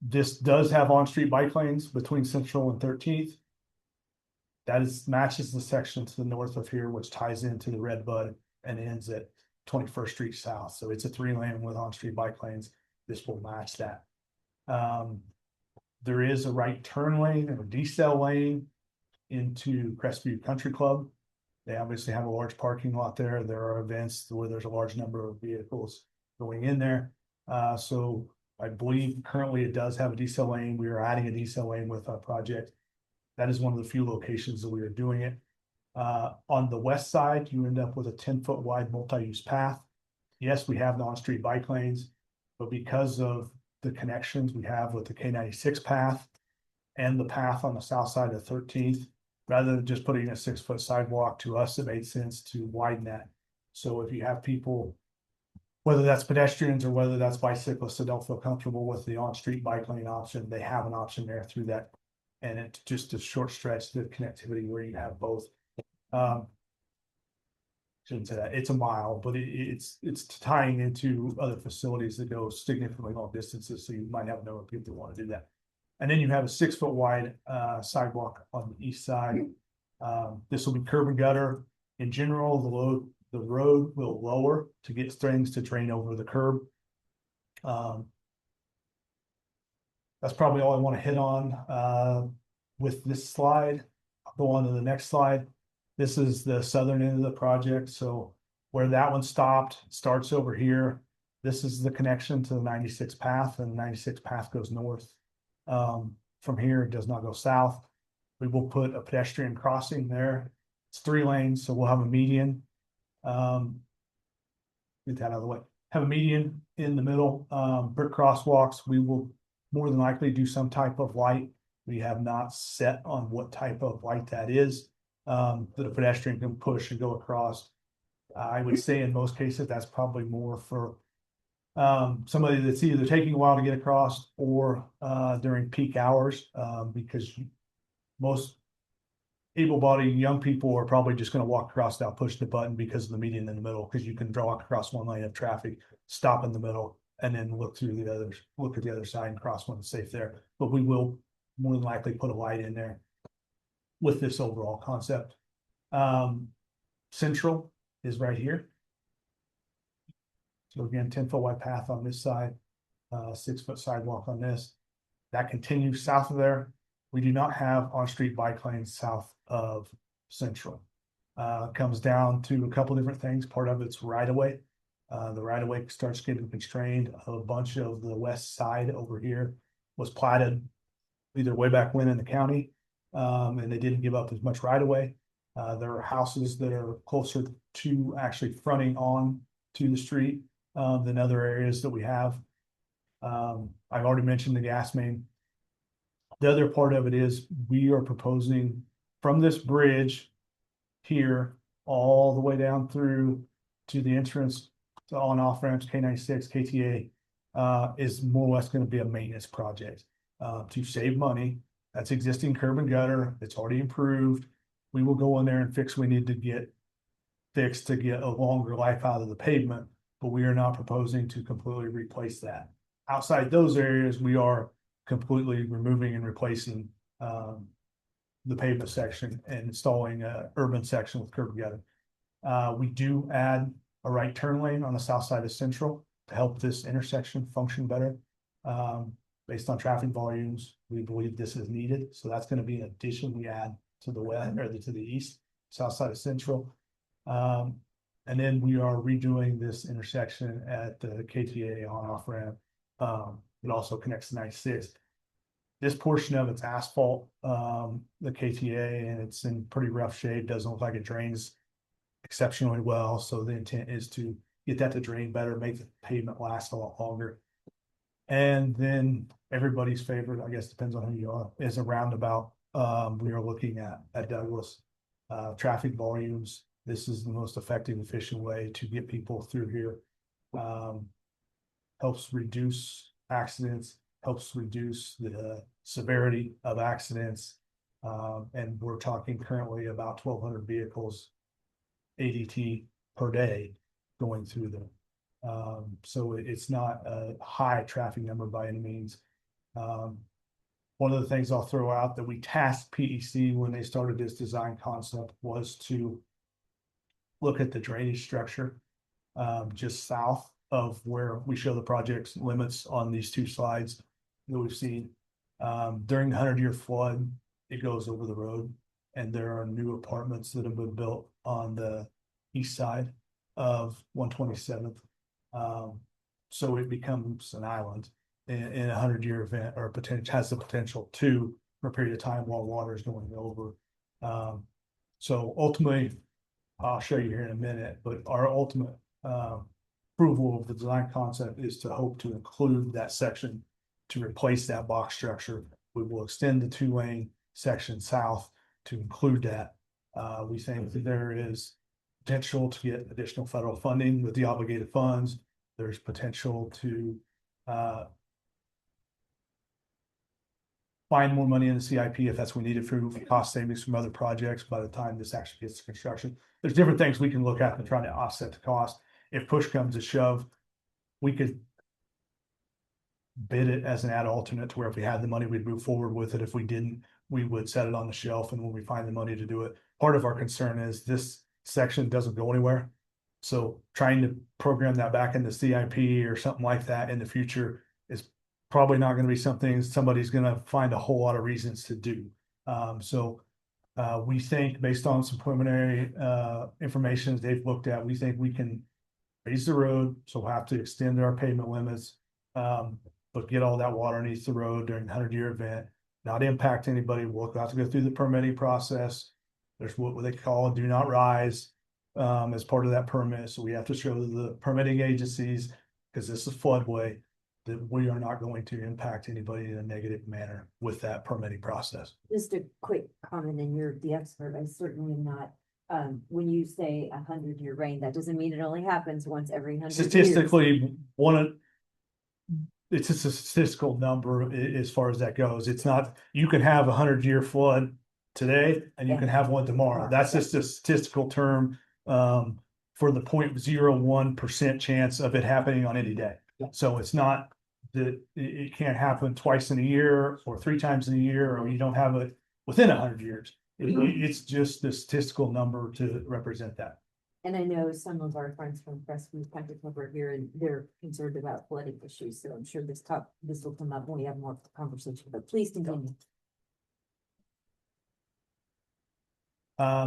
This does have on-street bike lanes between Central and 13th. That matches the section to the north of here, which ties into the Red Bud and ends at 21st Street South. So it's a 3-lane with on-street bike lanes. This will match that. There is a right turn lane and a decel lane into Crestview Country Club. They obviously have a large parking lot there. There are events where there's a large number of vehicles going in there. So I believe currently it does have a decel lane. We are adding a decel lane with our project. That is one of the few locations that we are doing it. On the west side, you end up with a 10-foot wide multi-use path. Yes, we have the on-street bike lanes, but because of the connections we have with the K96 path and the path on the south side of 13th, rather than just putting a 6-foot sidewalk, to us, it made sense to widen that. So if you have people, whether that's pedestrians or whether that's bicyclists that don't feel comfortable with the on-street bike lane option, they have an option there through that. And it's just a short stretch to connectivity where you have both. Shouldn't say that, it's a mile, but it's tying into other facilities that go significantly long distances. So you might have a number of people that want to do that. And then you have a 6-foot wide sidewalk on the east side. This will be curb and gutter. In general, the road will lower to get things to drain over the curb. That's probably all I want to hit on with this slide. I'll go on to the next slide. This is the southern end of the project. So where that one stopped, starts over here. This is the connection to the 96 path, and the 96 path goes north. From here, it does not go south. We will put a pedestrian crossing there. It's 3 lanes, so we'll have a median. Get that out of the way. Have a median in the middle. Brick crosswalks, we will more than likely do some type of light. We have not set on what type of light that is, that a pedestrian can push and go across. I would say in most cases, that's probably more for somebody that's either taking a while to get across or during peak hours, because most able-bodied young people are probably just going to walk across without pushing the button because of the median in the middle, because you can draw across one lane of traffic, stop in the middle, and then look at the other side and cross when it's safe there. But we will more than likely put a light in there with this overall concept. Central is right here. So again, 10-foot wide path on this side, 6-foot sidewalk on this. That continues south of there. We do not have on-street bike lanes south of Central. Comes down to a couple different things. Part of it's right-of-way. The right-of-way starts getting constrained. A bunch of the west side over here was platted either way back when in the county, and they didn't give up as much right-of-way. There are houses that are closer to actually fronting on to the street than other areas that we have. I've already mentioned the gas main. The other part of it is we are proposing from this bridge here all the way down through to the entrance to on off ramps, K96, KTA, is more or less going to be a maintenance project to save money. That's existing curb and gutter. It's already improved. We will go in there and fix what we need to get fixed to get a longer life out of the pavement, but we are not proposing to completely replace that. Outside those areas, we are completely removing and replacing the pavement section and installing a urban section with curb gutter. We do add a right turn lane on the south side of Central to help this intersection function better. Based on traffic volumes, we believe this is needed. So that's going to be an addition we add to the west or to the east, south side of Central. And then we are redoing this intersection at the KTA on-off ramp. It also connects to 96. This portion of it's asphalt, the KTA, and it's in pretty rough shape. Doesn't look like it drains exceptionally well. So the intent is to get that to drain better, make the pavement last a lot longer. And then everybody's favorite, I guess depends on who you are, is a roundabout. We are looking at Douglas. Traffic volumes. This is the most effective, efficient way to get people through here. Helps reduce accidents, helps reduce the severity of accidents. And we're talking currently about 1,200 vehicles ADT per day going through them. So it's not a high traffic number by any means. One of the things I'll throw out that we tasked PEC when they started this design concept was to look at the drainage structure just south of where we show the project's limits on these two slides that we've seen. During the 100-year flood, it goes over the road, and there are new apartments that have been built on the east side of 127th. So it becomes an island in a 100-year event, or has the potential to for a period of time while water is going over. So ultimately, I'll show you here in a minute, but our ultimate approval of the design concept is to hope to include that section to replace that box structure. We will extend the 2-lane section south to include that. We think that there is potential to get additional federal funding with the obligated funds. There's potential to find more money in the CIP if that's what we needed for cost savings from other projects by the time this actually gets to construction. There's different things we can look at to try to offset the cost. If push comes to shove, we could bid it as an ad alternate to where if we had the money, we'd move forward with it. If we didn't, we would set it on the shelf, and when we find the money to do it. Part of our concern is this section doesn't go anywhere. So trying to program that back into CIP or something like that in the future is probably not going to be something somebody's going to find a whole lot of reasons to do. We think based on some preliminary information they've looked at, we think we can raise the road. So we'll have to extend our pavement limits, but get all that water underneath the road during the 100-year event, not impact anybody. We'll have to go through the permitting process. There's what they call a do not rise as part of that permit. So we have to show the permitting agencies, because this is floodway, that we are not going to impact anybody in a negative manner with that permitting process. Just a quick comment, and you're the expert. I certainly am not. When you say 100-year rain, that doesn't mean it only happens once every 100 years. Statistically, it's a statistical number as far as that goes. It's not, you can have a 100-year flood today and you can have one tomorrow. That's just a statistical term for the 0.01% chance of it happening on any day. So it's not that it can't happen twice in a year or 3 times in a year, or you don't have it within 100 years. It's just the statistical number to represent that. And I know some of our friends from Crestview Country Club are here, and they're concerned about flooding issues. So I'm sure this will come up when we have more conversation, but please continue.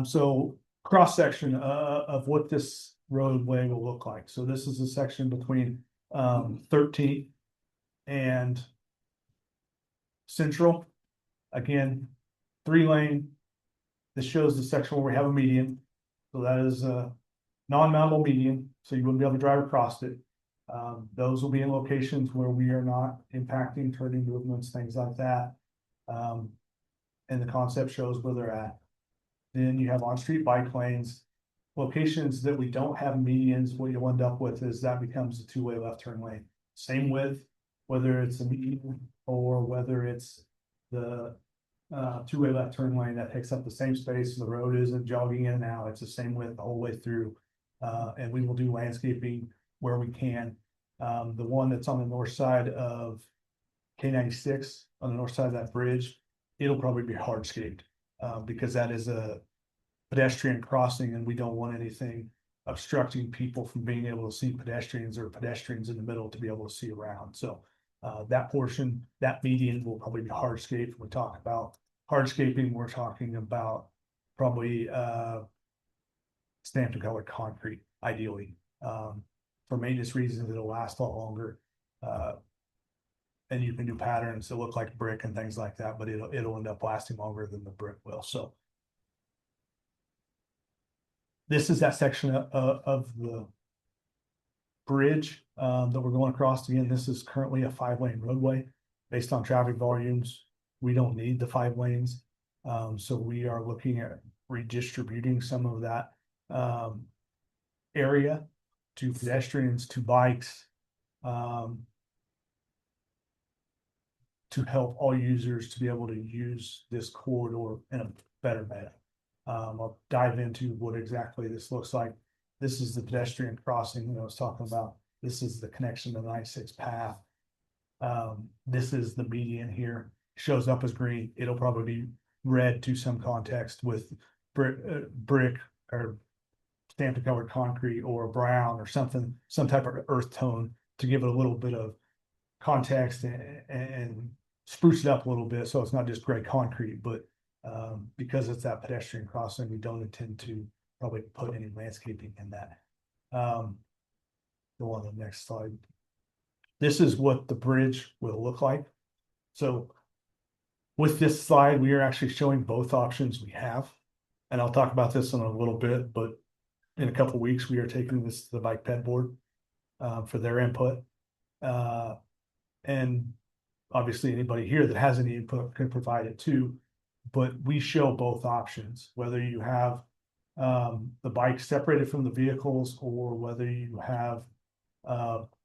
So cross section of what this roadway will look like. So this is a section between 13th and Central. Again, 3-lane. This shows the section where we have a median. So that is a non-mountable median, so you wouldn't be able to drive across it. Those will be in locations where we are not impacting turning movements, things like that. And the concept shows where they're at. Then you have on-street bike lanes. Locations that we don't have medians, what you'll end up with is that becomes a 2-way left turn lane. Same width, whether it's a median or whether it's the two-way left turn lane that takes up the same space. The road isn't jogging in and out. It's the same width the whole way through. And we will do landscaping where we can. The one that's on the north side of K-96, on the north side of that bridge, it'll probably be hardscaped, because that is a pedestrian crossing and we don't want anything obstructing people from being able to see pedestrians or pedestrians in the middle to be able to see around. So that portion, that median will probably be hardscaped. When we talk about hardscaping, we're talking about probably stamped and colored concrete, ideally. For maintenance reasons, it'll last a lot longer. And you can do patterns that look like brick and things like that, but it'll end up lasting longer than the brick will. So this is that section of the bridge that we're going across. Again, this is currently a 5-lane roadway. Based on traffic volumes, we don't need the 5 lanes. So we are looking at redistributing some of that area to pedestrians, to bikes, to help all users to be able to use this corridor in a better manner. I'll dive into what exactly this looks like. This is the pedestrian crossing that I was talking about. This is the connection to the 96 path. This is the median here. Shows up as green. It'll probably be red to some context with brick or stamped and colored concrete, or brown or something, some type of earth tone to give it a little bit of context and spruce it up a little bit so it's not just gray concrete. But because it's that pedestrian crossing, we don't intend to probably put any landscaping in that. Go on to the next slide. This is what the bridge will look like. So with this slide, we are actually showing both options we have. And I'll talk about this in a little bit, but in a couple of weeks, we are taking this to the bike ped board for their input. And obviously anybody here that has any input can provide it too. But we show both options, whether you have the bike separated from the vehicles, or whether you have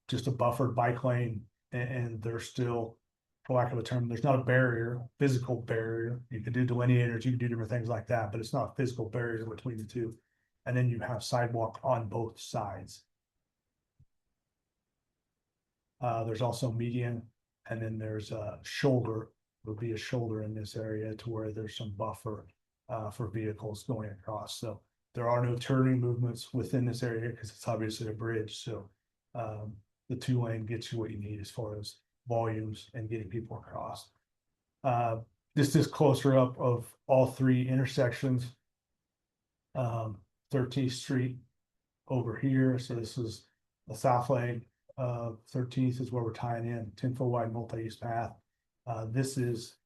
just a buffered bike lane and there's still, for lack of a term, there's not a barrier, physical barrier. You can do delineators, you can do different things like that, but it's not a physical barrier between the two. And then you have sidewalk on both sides. There's also median, and then there's a shoulder. Would be a shoulder in this area to where there's some buffer for vehicles going across. So there are no turning movements within this area because it's obviously a bridge. So the 2-lane gets you what you need as far as volumes and getting people across. This is closer up of all 3 intersections. 13th Street over here. So this is the south lane. 13th is where we're tying in 10-foot wide multi-use path. This is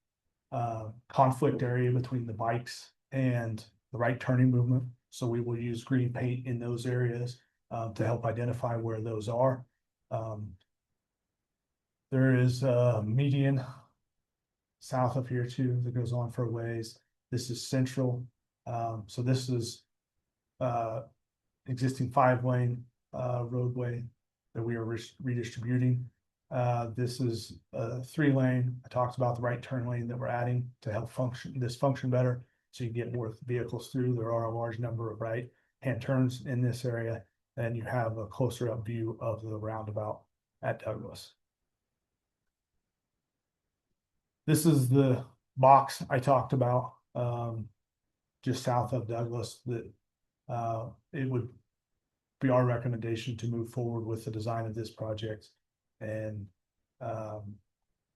conflict area between the bikes and the right turning movement. So we will use green paint in those areas to help identify where those are. There is a median south of here too that goes on for a ways. This is central. So this is existing 5-lane roadway that we are redistributing. This is a 3-lane. I talked about the right turn lane that we're adding to help function better, so you get more vehicles through. There are a large number of right-hand turns in this area, and you have a closer up view of the roundabout at Douglas. This is the box I talked about just south of Douglas that it would be our recommendation to move forward with the design of this project and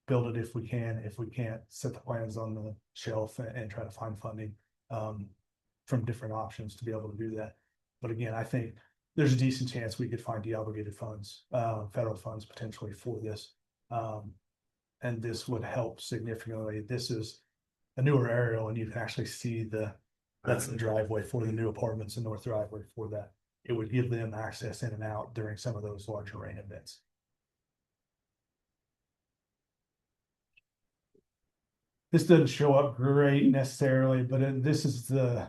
build it if we can. If we can't, set the plans on the shelf and try to find funding from different options to be able to do that. But again, I think there's a decent chance we could find deobligated funds, federal funds potentially for this. And this would help significantly. This is a newer aerial, and you can actually see that's the driveway for the new apartments and north driveway for that. It would give them access in and out during some of those larger rain events. This doesn't show up great necessarily, but this is the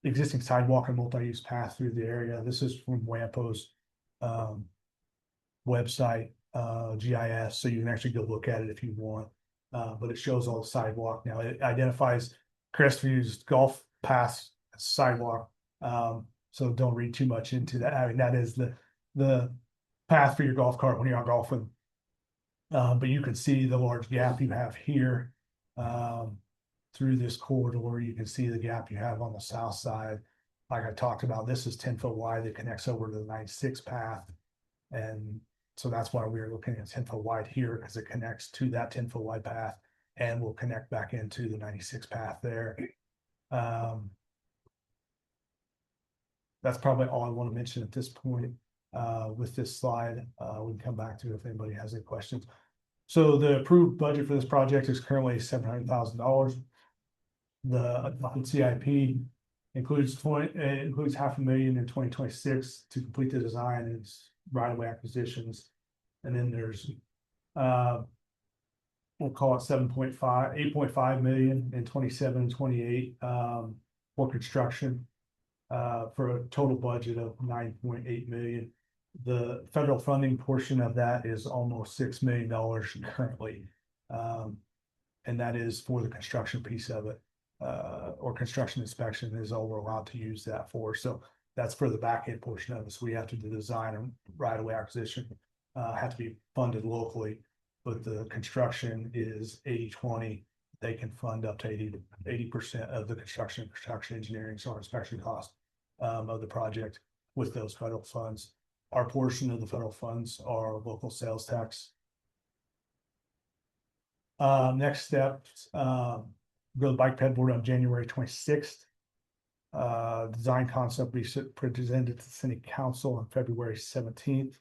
existing sidewalk and multi-use path through the area. This is from WAMPO's website, GIS, so you can actually go look at it if you want. but it shows all the sidewalk. Now it identifies Crestview's golf path as sidewalk. So don't read too much into that. I mean, that is the path for your golf cart when you're out golfing. But you can see the large gap you have here, through this corridor. You can see the gap you have on the south side. Like I talked about, this is 10 foot wide that connects over to the 96 path. And so that's why we were looking at 10 foot wide here, because it connects to that 10 foot wide path and will connect back into the 96 path there. That's probably all I want to mention at this point. With this slide, we can come back to if anybody has any questions. So the approved budget for this project is currently $700,000. The CIP includes $500,000 in 2026 to complete the design and right-of-way acquisitions. And then there's we'll call it 8.5 million in 27 and 28 for construction, for a total budget of 9.8 million. The federal funding portion of that is almost $6 million currently. And that is for the construction piece of it, or construction inspection is all we're allowed to use that for. So that's for the back end portion of it. So we have to do the design and right-of-way acquisition, have to be funded locally, but the construction is 80-20. They can fund up to 80% of the construction engineering, so our inspection cost of the project with those federal funds. Our portion of the federal funds are local sales tax. Next step, go to the bike ped board on January 26th. Design concept will be presented to the city council on February 17th.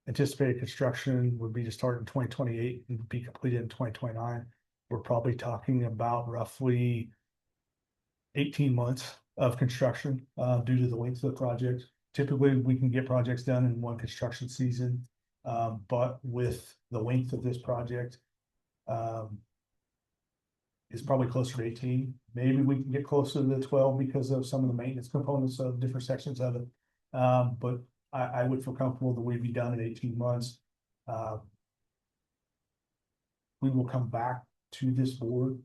Anticipated construction would be to start in 2028 and be completed in 2029. We're probably talking about roughly 18 months of construction due to the length of the project. Typically, we can get projects done in one construction season, but with the length of this project, it's probably closer to 18. Maybe we can get closer to 12 because of some of the maintenance components of different sections of it. But I would feel comfortable that we'd be done in 18 months. We will come back to this board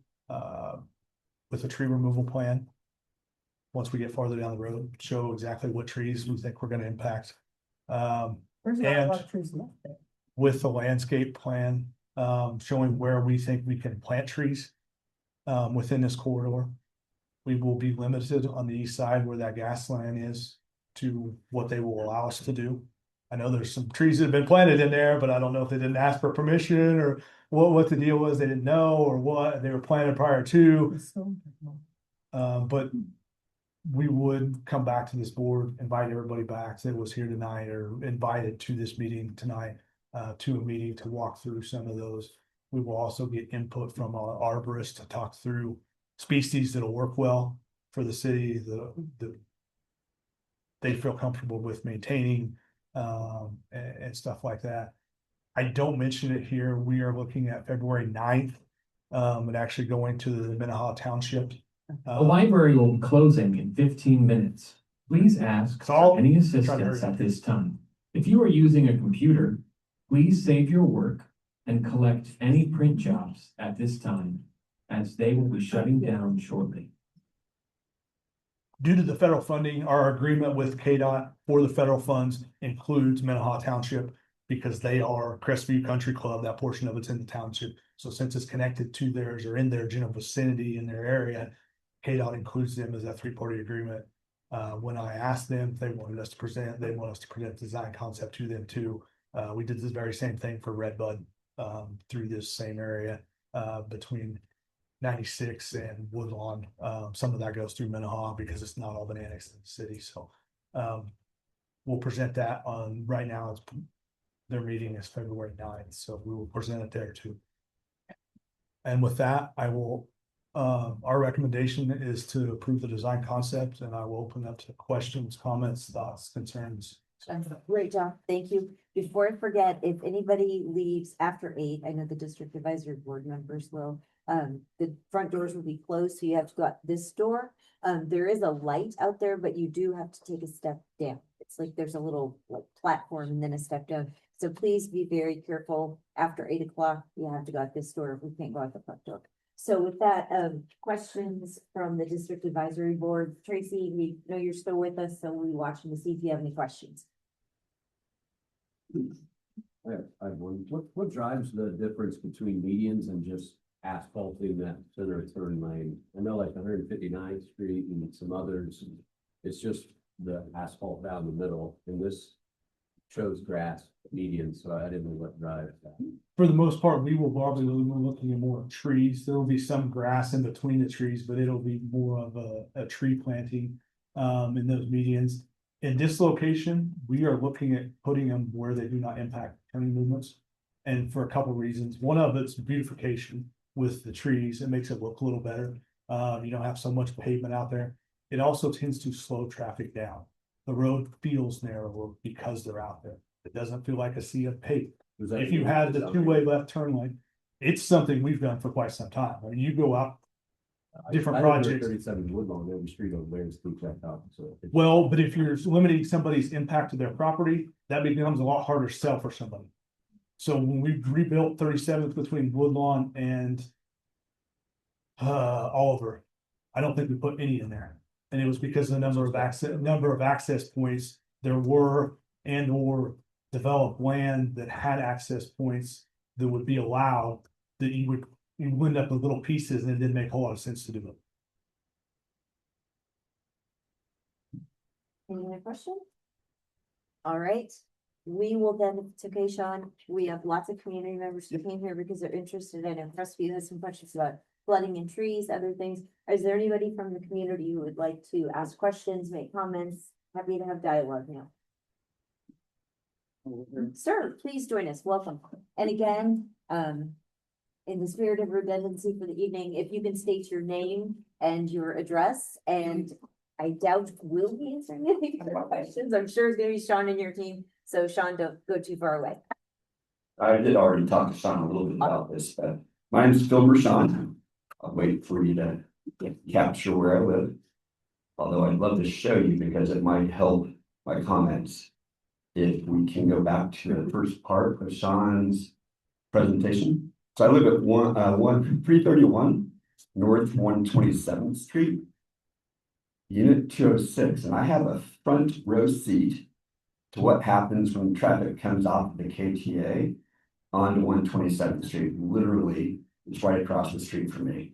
with a tree removal plan. Once we get farther down the road, show exactly what trees we think we're going to impact. There's not a lot of trees left there. With the landscape plan, showing where we think we can plant trees within this corridor. We will be limited on the east side where that gas line is to what they will allow us to do. I know there's some trees that have been planted in there, but I don't know if they didn't ask for permission or what the deal was. They didn't know, or what they were planted prior to. But we would come back to this board, invite everybody back that was here tonight or invited to this meeting tonight, to a meeting to walk through some of those. We will also get input from our arborist to talk through species that'll work well for the city, that they feel comfortable with maintaining, and stuff like that. I don't mention it here. We are looking at February 9th, and actually going to the Minnehaha Township. The library will be closing in 15 minutes. Please ask for any assistance at this time. If you are using a computer, please save your work and collect any print jobs at this time, as they will be shutting down shortly. Due to the federal funding, our agreement with KDOT for the federal funds includes Minnehaha Township, because they are Crestview Country Club. That portion of it's in the township. So since it's connected to theirs or in their general vicinity in their area, KDOT includes them as that three-party agreement. When I asked them if they wanted us to present, they want us to present design concept to them too. We did the very same thing for Redbud through this same area between 96 and Woodlawn. Some of that goes through Minnehaha because it's not all been annexed in the city. So we'll present that on, right now it's their meeting is February 9th. So we will present it there too. And with that, I will, our recommendation is to approve the design concept, and I will open up to questions, comments, thoughts, concerns. Great job. Thank you. Before I forget, if anybody leaves after 8, I know the district advisory board members will, the front doors will be closed. So you have to go out this door. There is a light out there, but you do have to take a step down. It's like there's a little like platform and then a step down. So please be very careful. After 8 o'clock, you have to go out this door. We can't go out the front door. So with that, questions from the district advisory board. Tracy, we know you're still with us, so we're watching to see if you have any questions. I have one. What drives the difference between medians and just asphalting that center turn lane? I know like 159th Street and some others, it's just the asphalt down the middle, and this shows grass median, so I didn't know what drives that. For the most part, we will probably be looking at more trees. There will be some grass in between the trees, but it'll be more of a tree planting in those medians. In this location, we are looking at putting them where they do not impact turning movements. And for a couple of reasons. One of it's beautification with the trees. It makes it look a little better. You don't have so much pavement out there. It also tends to slow traffic down. The road feels narrower because they're out there. It doesn't feel like a sea of pavement. If you had the two-way left turn lane, it's something we've done for quite some time. I mean, you go out different projects. 37 Woodlawn, every street over there is through checked out. So Well, but if you're limiting somebody's impact to their property, that becomes a lot harder to sell for somebody. So when we rebuilt 37th between Woodlawn and Oliver, I don't think we put any in there. And it was because of the number of access points there were and or developed land that had access points that would be allowed, that you would end up with little pieces, and it didn't make a whole lot of sense to do it. Any other questions? All right, we will then, it's okay, Sean, we have lots of community members who came here because they're interested in it. Crestview has some questions about flooding in trees, other things. Is there anybody from the community who would like to ask questions, make comments? Happy to have dialogue now. Sir, please join us. Welcome. And again, in the spirit of redundancy for the evening, if you can state your name and your address, and I doubt we'll be answering any questions. I'm sure it's gonna be Sean and your team. So Sean, don't go too far away. I did already talk to Sean a little bit about this, but my name is Phil Mershon. I'll wait for you to capture where I live. Although I'd love to show you because it might help my comments. If we can go back to the first part of Sean's presentation. So I live at 331 North 127th Street, Unit 206, and I have a front row seat to what happens when traffic comes off the KTA onto 127th Street. Literally, it's right across the street from me.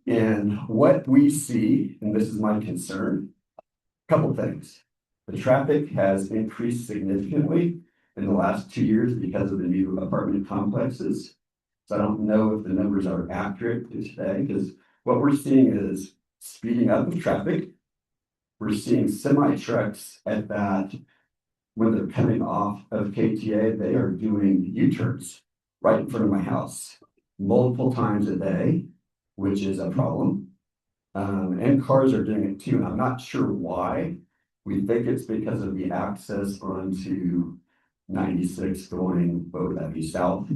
And what we see, and this is my concern, a couple things. The traffic has increased significantly in the last 2 years because of the new apartment complexes. So I don't know if the numbers are accurate today, because what we're seeing is speeding up of traffic. We're seeing semi trucks at that when they're coming off of KTA, they are doing U-turns right in front of my house multiple times a day, which is a problem. And cars are doing it too, and I'm not sure why. We think it's because of the access onto 96 going, what would that be, south,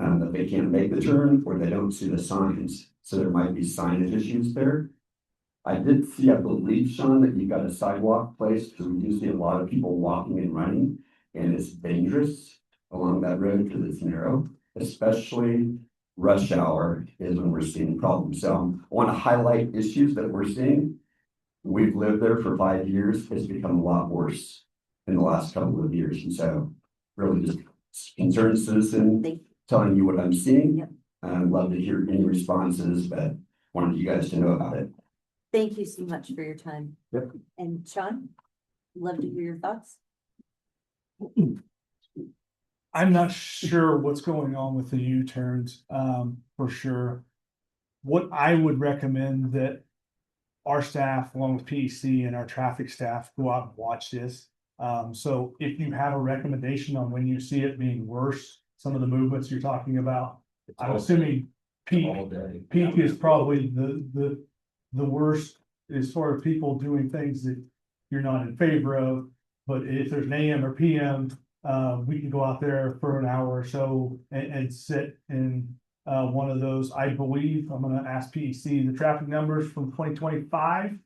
that they can't make the turn or they don't see the signs. So there might be signage issues there. I did see, I believe, Sean, that you got a sidewalk placed, because we do see a lot of people walking and running, and it's dangerous along that road because it's narrow, especially rush hour is when we're seeing problems. So I want to highlight issues that we're seeing. We've lived there for 5 years. It's become a lot worse in the last couple of years. And so really just concerned citizen telling you what I'm seeing. I'd love to hear any responses, but wanted you guys to know about it. Thank you so much for your time. Yep. And Sean, love to hear your thoughts. I'm not sure what's going on with the U-turns, for sure. What I would recommend that our staff, along with PEC and our traffic staff, go out and watch this. So if you have a recommendation on when you see it being worse, some of the movements you're talking about, I'm assuming peak is probably the worst as far as people doing things that you're not in favor of. But if there's an AM or PM, we can go out there for an hour or so and sit in one of those. I believe, I'm gonna ask PEC, the traffic numbers from 2025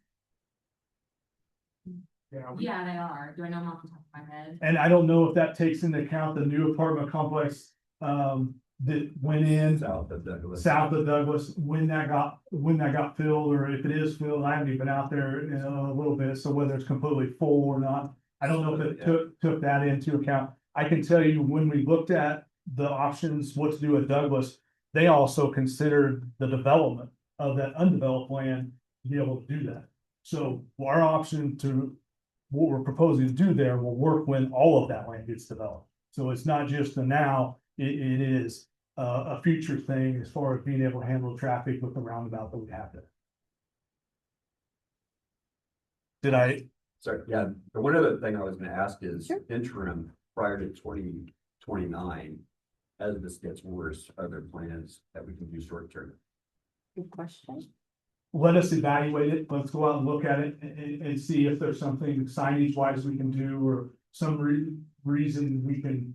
Yeah, they are. Do I know them off the top of my head? and I don't know if that takes into account the new apartment complex, that went in South of Douglas. when that got filled, or if it is filled. I haven't even been out there in a little bit, so whether it's completely full or not, I don't know if it took that into account. I can tell you, when we looked at the options, what to do with Douglas, they also considered the development of that undeveloped land to be able to do that. So our option to, what we're proposing to do there will work when all of that land gets developed. So it's not just the now, it is a future thing as far as being able to handle traffic with the roundabout that we have there. Did I? Sorry, yeah, but one other thing I was gonna ask is interim prior to 2029, as this gets worse, are there plans that we can do short term? Good question. Let us evaluate it. Let's go out and look at it and see if there's something signage wise we can do, or some reason we can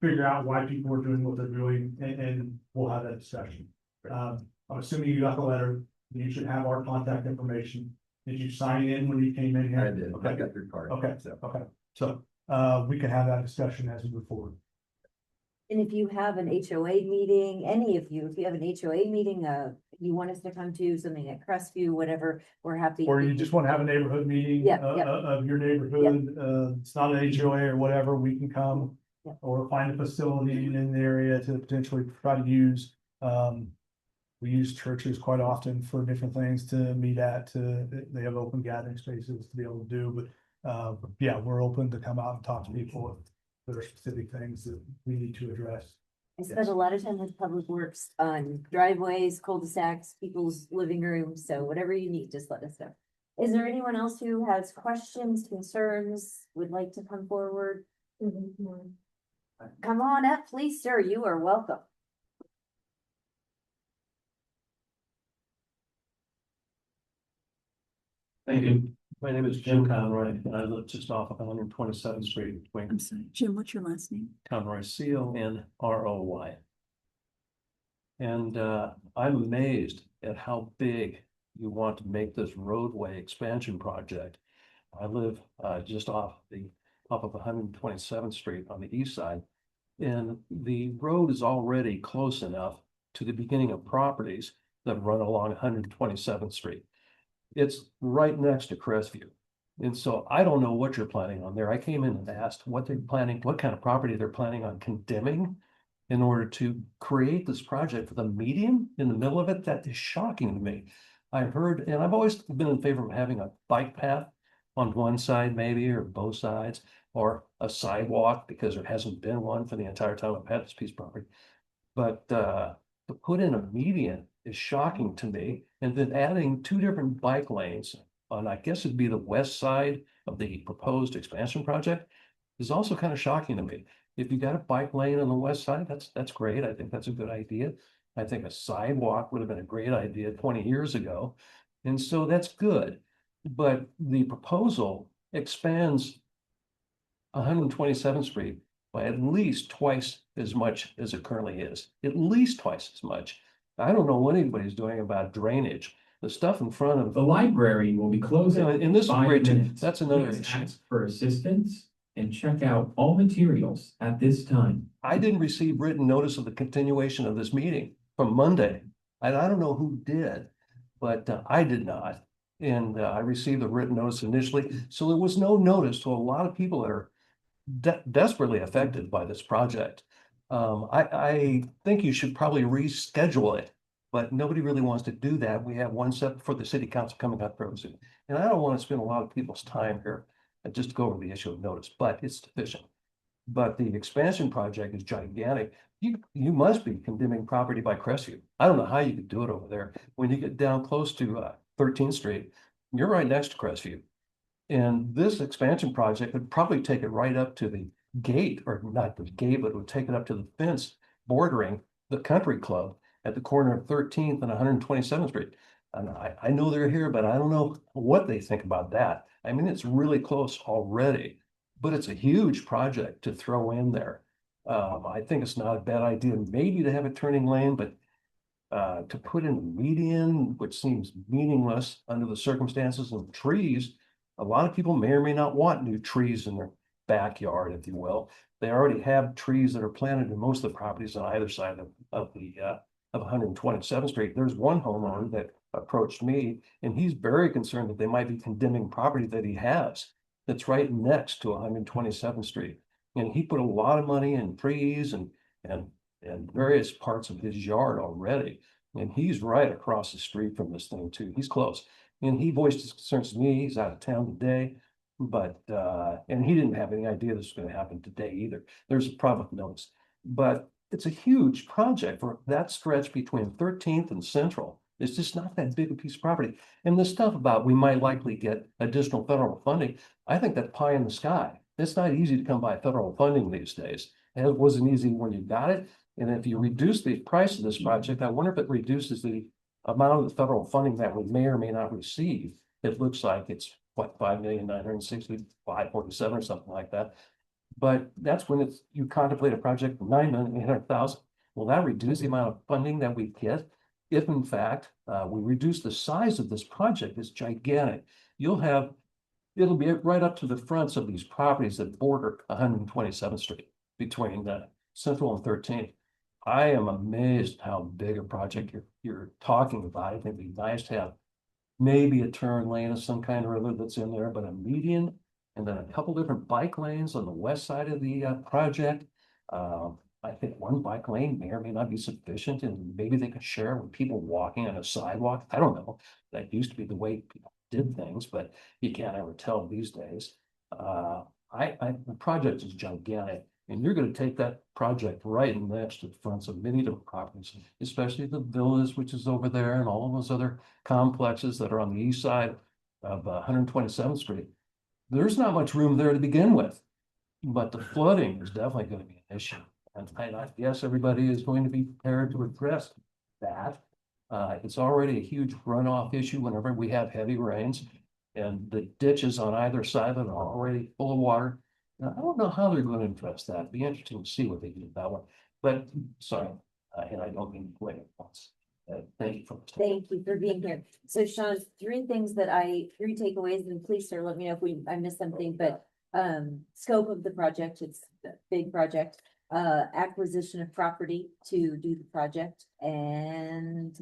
figure out why people are doing what they're doing, and we'll have that discussion. I'm assuming you got the letter. You should have our contact information. Did you sign in when you came in here? I did. Okay. I got your card. Okay, okay. So, we can have that discussion as we move forward. And if you have an HOA meeting, any of you, if you have an HOA meeting, you want us to come to something at Crestview, whatever, we're happy. Or you just want to have a neighborhood meeting Yeah, of your neighborhood, it's not an HOA or whatever, we can come. Yeah. Or find a facility in the area to potentially try to use. We use churches quite often for different things to meet at, they have open gathering spaces to be able to do, but yeah, we're open to come out and talk to people if there are specific things that we need to address. I spend a lot of time with Public Works on driveways, cul-de-sacs, people's living rooms, so whatever you need, just let us know. Is there anyone else who has questions, concerns, would like to come forward? Come on up, please, sir, you are welcome. Thank you. My name is Jim Conroy, and I live just off of 127th Street between I'm sorry, Jim, what's your last name? Conroy, CONROY. And I'm amazed at how big you want to make this roadway expansion project. I live just off of 127th Street on the east side, and the road is already close enough to the beginning of properties that run along 127th Street. It's right next to Crestview. And so I don't know what you're planning on there. I came in and asked what they're planning, what kind of property they're planning on condemning in order to create this project for the median in the middle of it. That is shocking to me. I've heard, and I've always been in favor of having a bike path on one side maybe, or both sides, or a sidewalk, because there hasn't been one for the entire time I've had this piece of property. But to put in a median is shocking to me. And then adding two different bike lanes on, I guess it'd be the west side of the proposed expansion project, is also kind of shocking to me. If you got a bike lane on the west side, that's great. I think that's a good idea. I think a sidewalk would have been a great idea 20 years ago. And so that's good. But the proposal expands 127th Street by at least twice as much as it currently is, at least twice as much. I don't know what anybody's doing about drainage. The stuff in front of The library will be closing. and this is 5 great too. minutes. That's another Please issue. ask for assistance and check out all materials at this time. I didn't receive written notice of the continuation of this meeting from Monday. I don't know who did, but I did not. And I received a written notice initially. So there was no notice to a lot of people that are desperately affected by this project. I think you should probably reschedule it, but nobody really wants to do that. We have one step before the city council coming up very soon. And I don't want to spend a lot of people's time here just to go over the issue of notice, but it's sufficient. But the expansion project is gigantic. You must be condemning property by Crestview. I don't know how you could do it over there. When you get down close to 13th Street, you're right next to Crestview. And this expansion project would probably take it right up to the gate, or not the gate, but it would take it up to the fence bordering the country club at the corner of 13th and 127th Street. And I know they're here, but I don't know what they think about that. I mean, it's really close already, but it's a huge project to throw in there. I think it's not a bad idea, maybe to have a turning lane, but to put in a median, which seems meaningless under the circumstances of trees, A lot of people may or may not want new trees in their backyard, if you will. They already have trees that are planted in most of the properties on either side of 127th Street. There's one homeowner that approached me, and he's very concerned that they might be condemning property that he has that's right next to 127th Street. And he put a lot of money in trees and various parts of his yard already. And he's right across the street from this thing too. He's close. And he voiced his concerns to me. He's out of town today. But and he didn't have any idea this was going to happen today either. There's a public notice. But it's a huge project for that stretch between 13th and Central. It's just not that big a piece of property. And the stuff about we might likely get additional federal funding, I think that's pie in the sky. It's not easy to come by federal funding these days. And it wasn't easy when you got it. And if you reduce the price of this project, I wonder if it reduces the amount of the federal funding that we may or may not receive. It looks like it's what, 5,965,47 or something like that. But that's when it's you contemplate a project for 9,800,000. Will that reduce the amount of funding that we get? If in fact we reduce the size of this project, it's gigantic. It'll be right up to the fronts of these properties that border 127th Street between Central and 13th. I am amazed how big a project you're talking about. I think it'd be nice to have maybe a turn lane of some kind or other that's in there, but a median and then a couple different bike lanes on the west side of the project. I think one bike lane may or may not be sufficient, and maybe they could share with people walking on a sidewalk. I don't know. That used to be the way people did things, but you can't ever tell these days. The project is gigantic, and you're going to take that project right next to the fronts of many different properties, especially the villas, which is over there, and all of those other complexes that are on the east side of 127th Street. There's not much room there to begin with, but the flooding is definitely going to be an issue. And I guess everybody is going to be prepared to address that. It's already a huge runoff issue whenever we have heavy rains, and the ditches on either side of it are already full of water. Now, I don't know how they're going to address that. It'd be interesting to see what they do with that one. But sorry, and I don't mean to blame it once. Thank you for Thank you for being here. So Sean, three takeaways, and please, sir, let me know if I missed something, but scope of the project, it's a big project, acquisition of property to do the project, and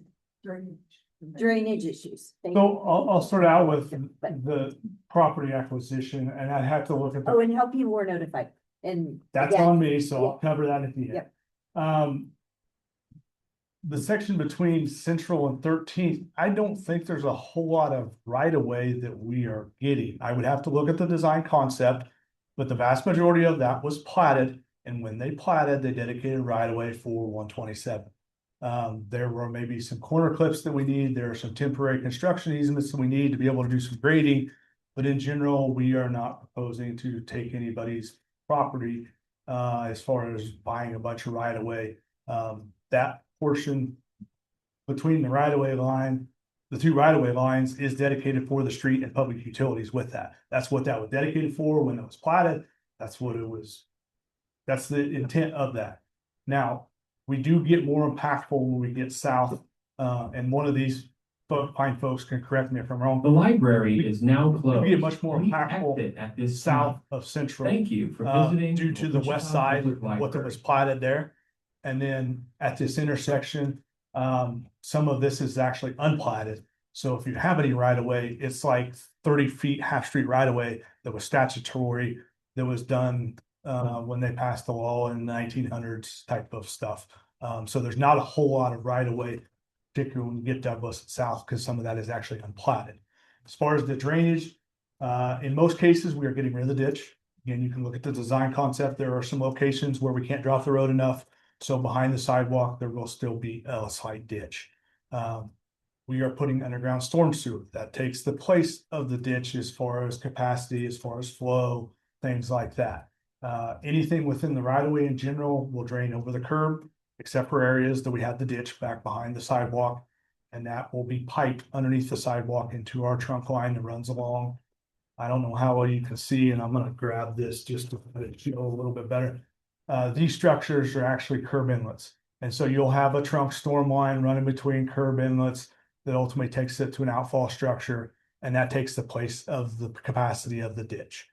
drainage issues. So I'll start out with the property acquisition, and I have to look at and how people were notified, and that's on me, so I'll cover that at the end. Yep. The section between Central and 13th, I don't think there's a whole lot of right of way that we are getting. I would have to look at the design concept, but the vast majority of that was platted. And when they platted, they dedicated right of way for 127. There were maybe some corner clips that we need. There are some temporary construction easements that we need to be able to do some grading. But in general, we are not proposing to take anybody's property as far as buying a bunch of right of way. That portion between the right-of-way line, the two right-of-way lines is dedicated for the street and public utilities with that. That's what that was dedicated for when it was platted. That's what it was. That's the intent of that. Now, we do get more impactful when we get south, and one of these fine folks can correct me if I'm wrong. The library is now closed. We get much more We impactful exit at this south time. of Central. Thank you for visiting. Due to the west side, what that was platted there. And then at this intersection, some of this is actually unplatted. So if you have any right of way, it's like 30 feet half street right of way that was statutory, that was done when they passed the law in the 1900s type of stuff. So there's not a whole lot of right of way, particularly when you get Douglas and south, because some of that is actually unplatted. As far as the drainage, in most cases, we are getting rid of the ditch. Again, you can look at the design concept. There are some locations where we can't drop the road enough. So behind the sidewalk, there will still be a slight ditch. We are putting underground storm sewer. That takes the place of the ditch as far as capacity, as far as flow, things like that. Anything within the right of way in general will drain over the curb, except for areas that we have the ditch back behind the sidewalk. And that will be piped underneath the sidewalk into our trunk line that runs along. I don't know how well you can see, and I'm going to grab this just to let it show a little bit better. These structures are actually curb inlets. And so you'll have a trunk storm line running between curb inlets that ultimately takes it to an outfall structure. and that takes the place of the capacity of the ditch.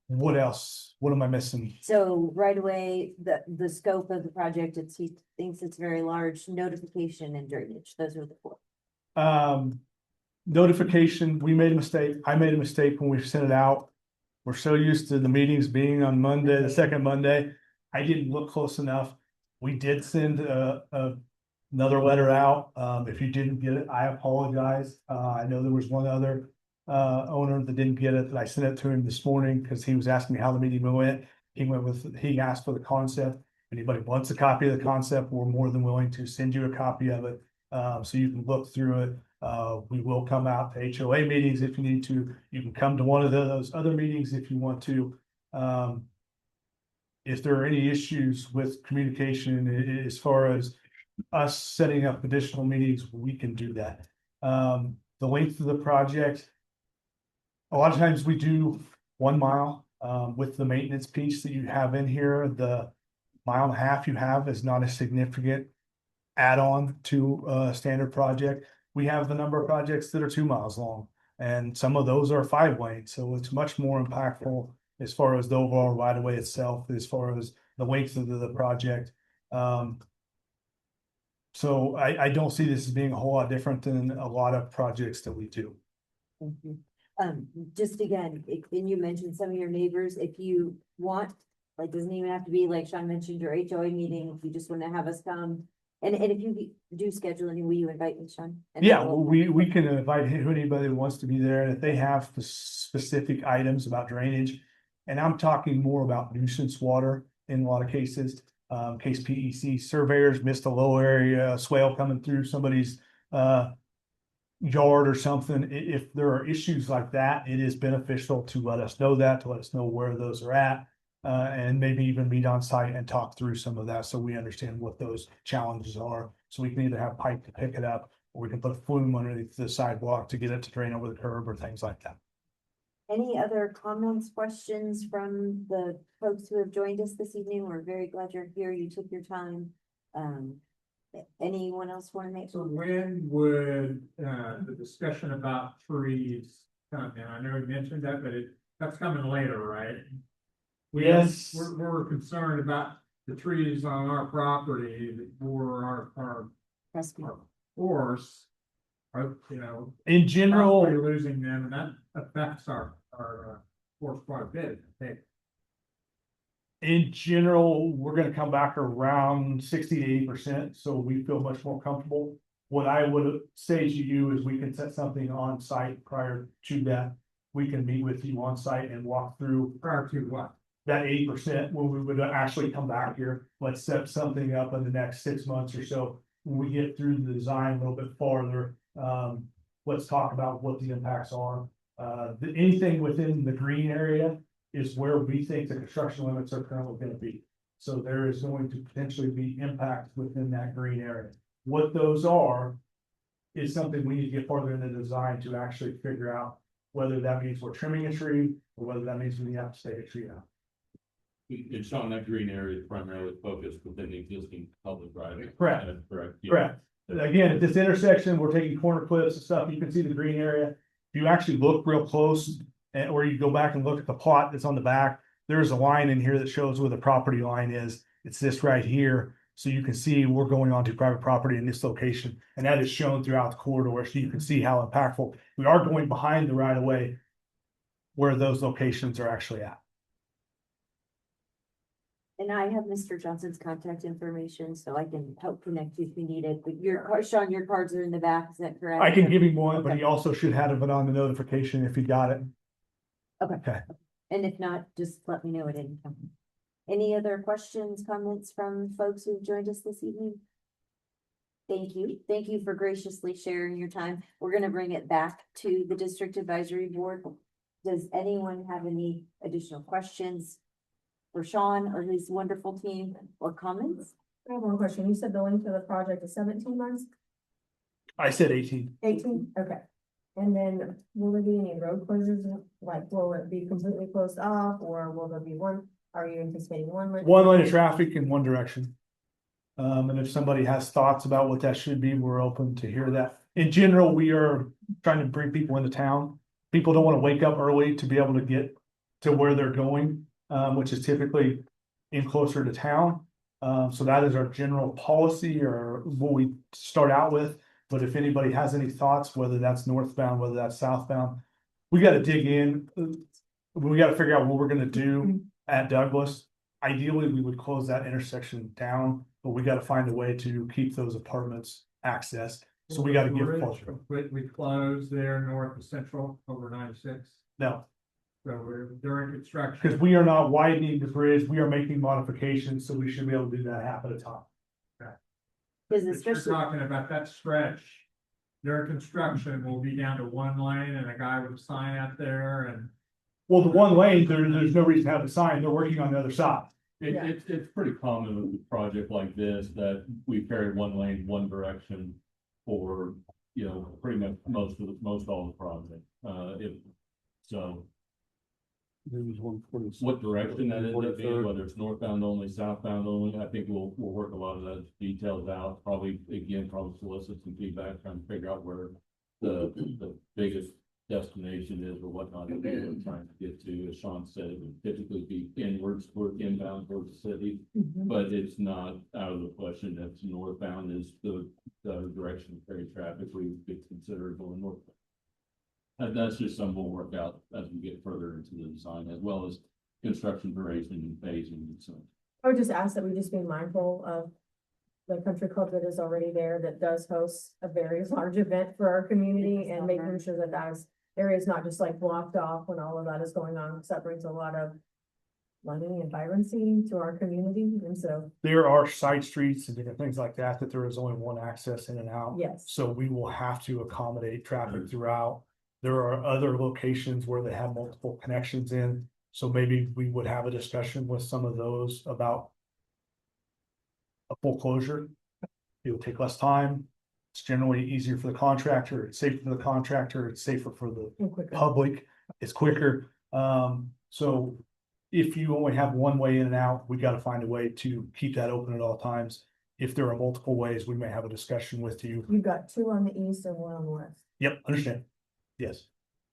What else? What am I missing? So right away, the scope of the project, he thinks it's very large, notification and drainage, those are the four. Notification, we made a mistake. I made a mistake when we sent it out. We're so used to the meetings being on Monday, the second Monday. I didn't look close enough. We did send another letter out. If you didn't get it, I apologize. I know there was one other owner that didn't get it, that I sent it to him this morning because he was asking me how the meeting went. He asked for the concept. Anybody wants a copy of the concept, we're more than willing to send you a copy of it. So you can look through it. We will come out to HOA meetings if you need to. You can come to one of those other meetings if you want to. If there are any issues with communication as far as us setting up additional meetings, we can do that. The length of the project, a lot of times we do 1 mile with the maintenance piece that you have in here. The 1.5 miles you have is not a significant add-on to a standard project. We have the number of projects that are 2 miles long, and some of those are 5 lanes. So it's much more impactful as far as the overall right of way itself, as far as the length of the project. So I don't see this as being a whole lot different than a lot of projects that we do. Thank you. Just again, and you mentioned some of your neighbors, if you want, like, doesn't even have to be like Sean mentioned, your HOA meeting, if you just want to have us come. And if you do schedule any, will you invite me, Sean? And Yeah, well, we can invite anybody who wants to be there, and if they have the specific items about drainage, and I'm talking more about nuisance water in a lot of cases, case PEC surveyors missed a low area, swale coming through somebody's yard or something. If there are issues like that, it is beneficial to let us know that, to let us know where those are at. And maybe even meet on site and talk through some of that so we understand what those challenges are. So we can either have pipe to pick it up, or we can put a flume underneath the sidewalk to get it to drain over the curb or things like that. Any other comments, questions from the folks who have joined us this evening? We're very glad you're here. You took your time. Anyone else want to make? So when would the discussion about trees come in? I know you mentioned that, but that's coming later, right? Yes. We're concerned about the trees on our property for our forest. In general, we're losing them, and that affects our forest quite a bit. in general, we're gonna come back around 60 to 80%, so we feel much more comfortable. What I would say to you is we can set something on site prior to that. We can meet with you on site and walk through. Prior to what? That 80% when we would actually come back here. Let's set something up in the next 6 months or so. When we get through the design a little bit farther, let's talk about what the impacts are. Anything within the green area is where we think the construction limits are currently going to be. So there is going to potentially be impact within that green area. What those are is something we need to get farther in the design to actually figure out whether that means we're trimming a tree or whether that means we have to stay a tree out. It's on that green area primarily focused within the existing public right. Correct. Correct. Yeah. Correct. Again, at this intersection, we're taking corner clips and stuff. You can see the green area. If you actually look real close, or you go back and look at the plot that's on the back, there's a line in here that shows where the property line is. It's this right here. So you can see we're going onto private property in this location, and that is shown throughout the corridor. So you can see how impactful we are going behind the right of way where those locations are actually at. And I have Mr. Johnson's contact information, so I can help connect you if you need it. But Sean, your cards are in the back, is that correct? I can give him one, but he also should have it on the notification if he got it. Okay. And if not, just let me know at any time. Any other questions, comments from folks who've joined us this evening? Thank you. Thank you for graciously sharing your time. We're going to bring it back to the District Advisory Board. Does anyone have any additional questions for Sean or his wonderful team or comments? I have one question. You said the length of the project is 17 months? I said 18. 18? Okay. And then will there be any road closures? Like, will it be completely closed off or will there be one? Are you anticipating one lane? One lane of traffic in one direction. And if somebody has thoughts about what that should be, we're open to hear that. In general, we are trying to bring people into town. People don't want to wake up early to be able to get to where they're going, which is typically in closer to town. So that is our general policy or what we start out with. But if anybody has any thoughts, whether that's northbound, whether that's southbound, we got to dig in. We got to figure out what we're going to do at Douglas. Ideally, we would close that intersection down, but we got to find a way to keep those apartments accessed. So we got to give closer. Completely closed there north of Central over 96. No, So we're during construction. because we are not widening the bridge. We are making modifications, so we should be able to do that half at a time. Because But you're especially, talking about that stretch. During construction, we'll be down to one lane and a guy with a sign out there and. Well, the one lane, there's no reason to have a sign. They're working on the other side. It's pretty common with a project like this that we carry one lane, one direction for, you know, pretty much most all the project. If, so what direction that ends up being, whether it's northbound only, southbound only, I think we'll work a lot of those details out. Probably solicit some feedback, trying to figure out where the biggest destination is or whatnot that we're trying to get to. As Sean said, it would typically be inwards toward inbound towards the city, but it's not out of the question that northbound is the direction of carry traffic. We would consider going northbound. And that's just something we'll work out as we get further into the design, as well as construction duration and phasing and so. I would just ask that we just be mindful of the country club that is already there that does host a very large event for our community and making sure that that area is not just like blocked off when all of that is going on, because that brings a lot of money and vibrancy to our community. And so There are side streets and different things like that, that there is only one access in and out. yes, So we will have to accommodate traffic throughout. There are other locations where they have multiple connections in. So maybe we would have a discussion with some of those about a full closure. It will take less time. It's generally easier for the contractor. It's safer for the contractor. It's safer for the public. It's quicker. So if you only have one way in and out, we got to find a way to keep that open at all times. If there are multiple ways, we may have a discussion with you. you've got two on the east and one on the west. Yep, understand. Yes.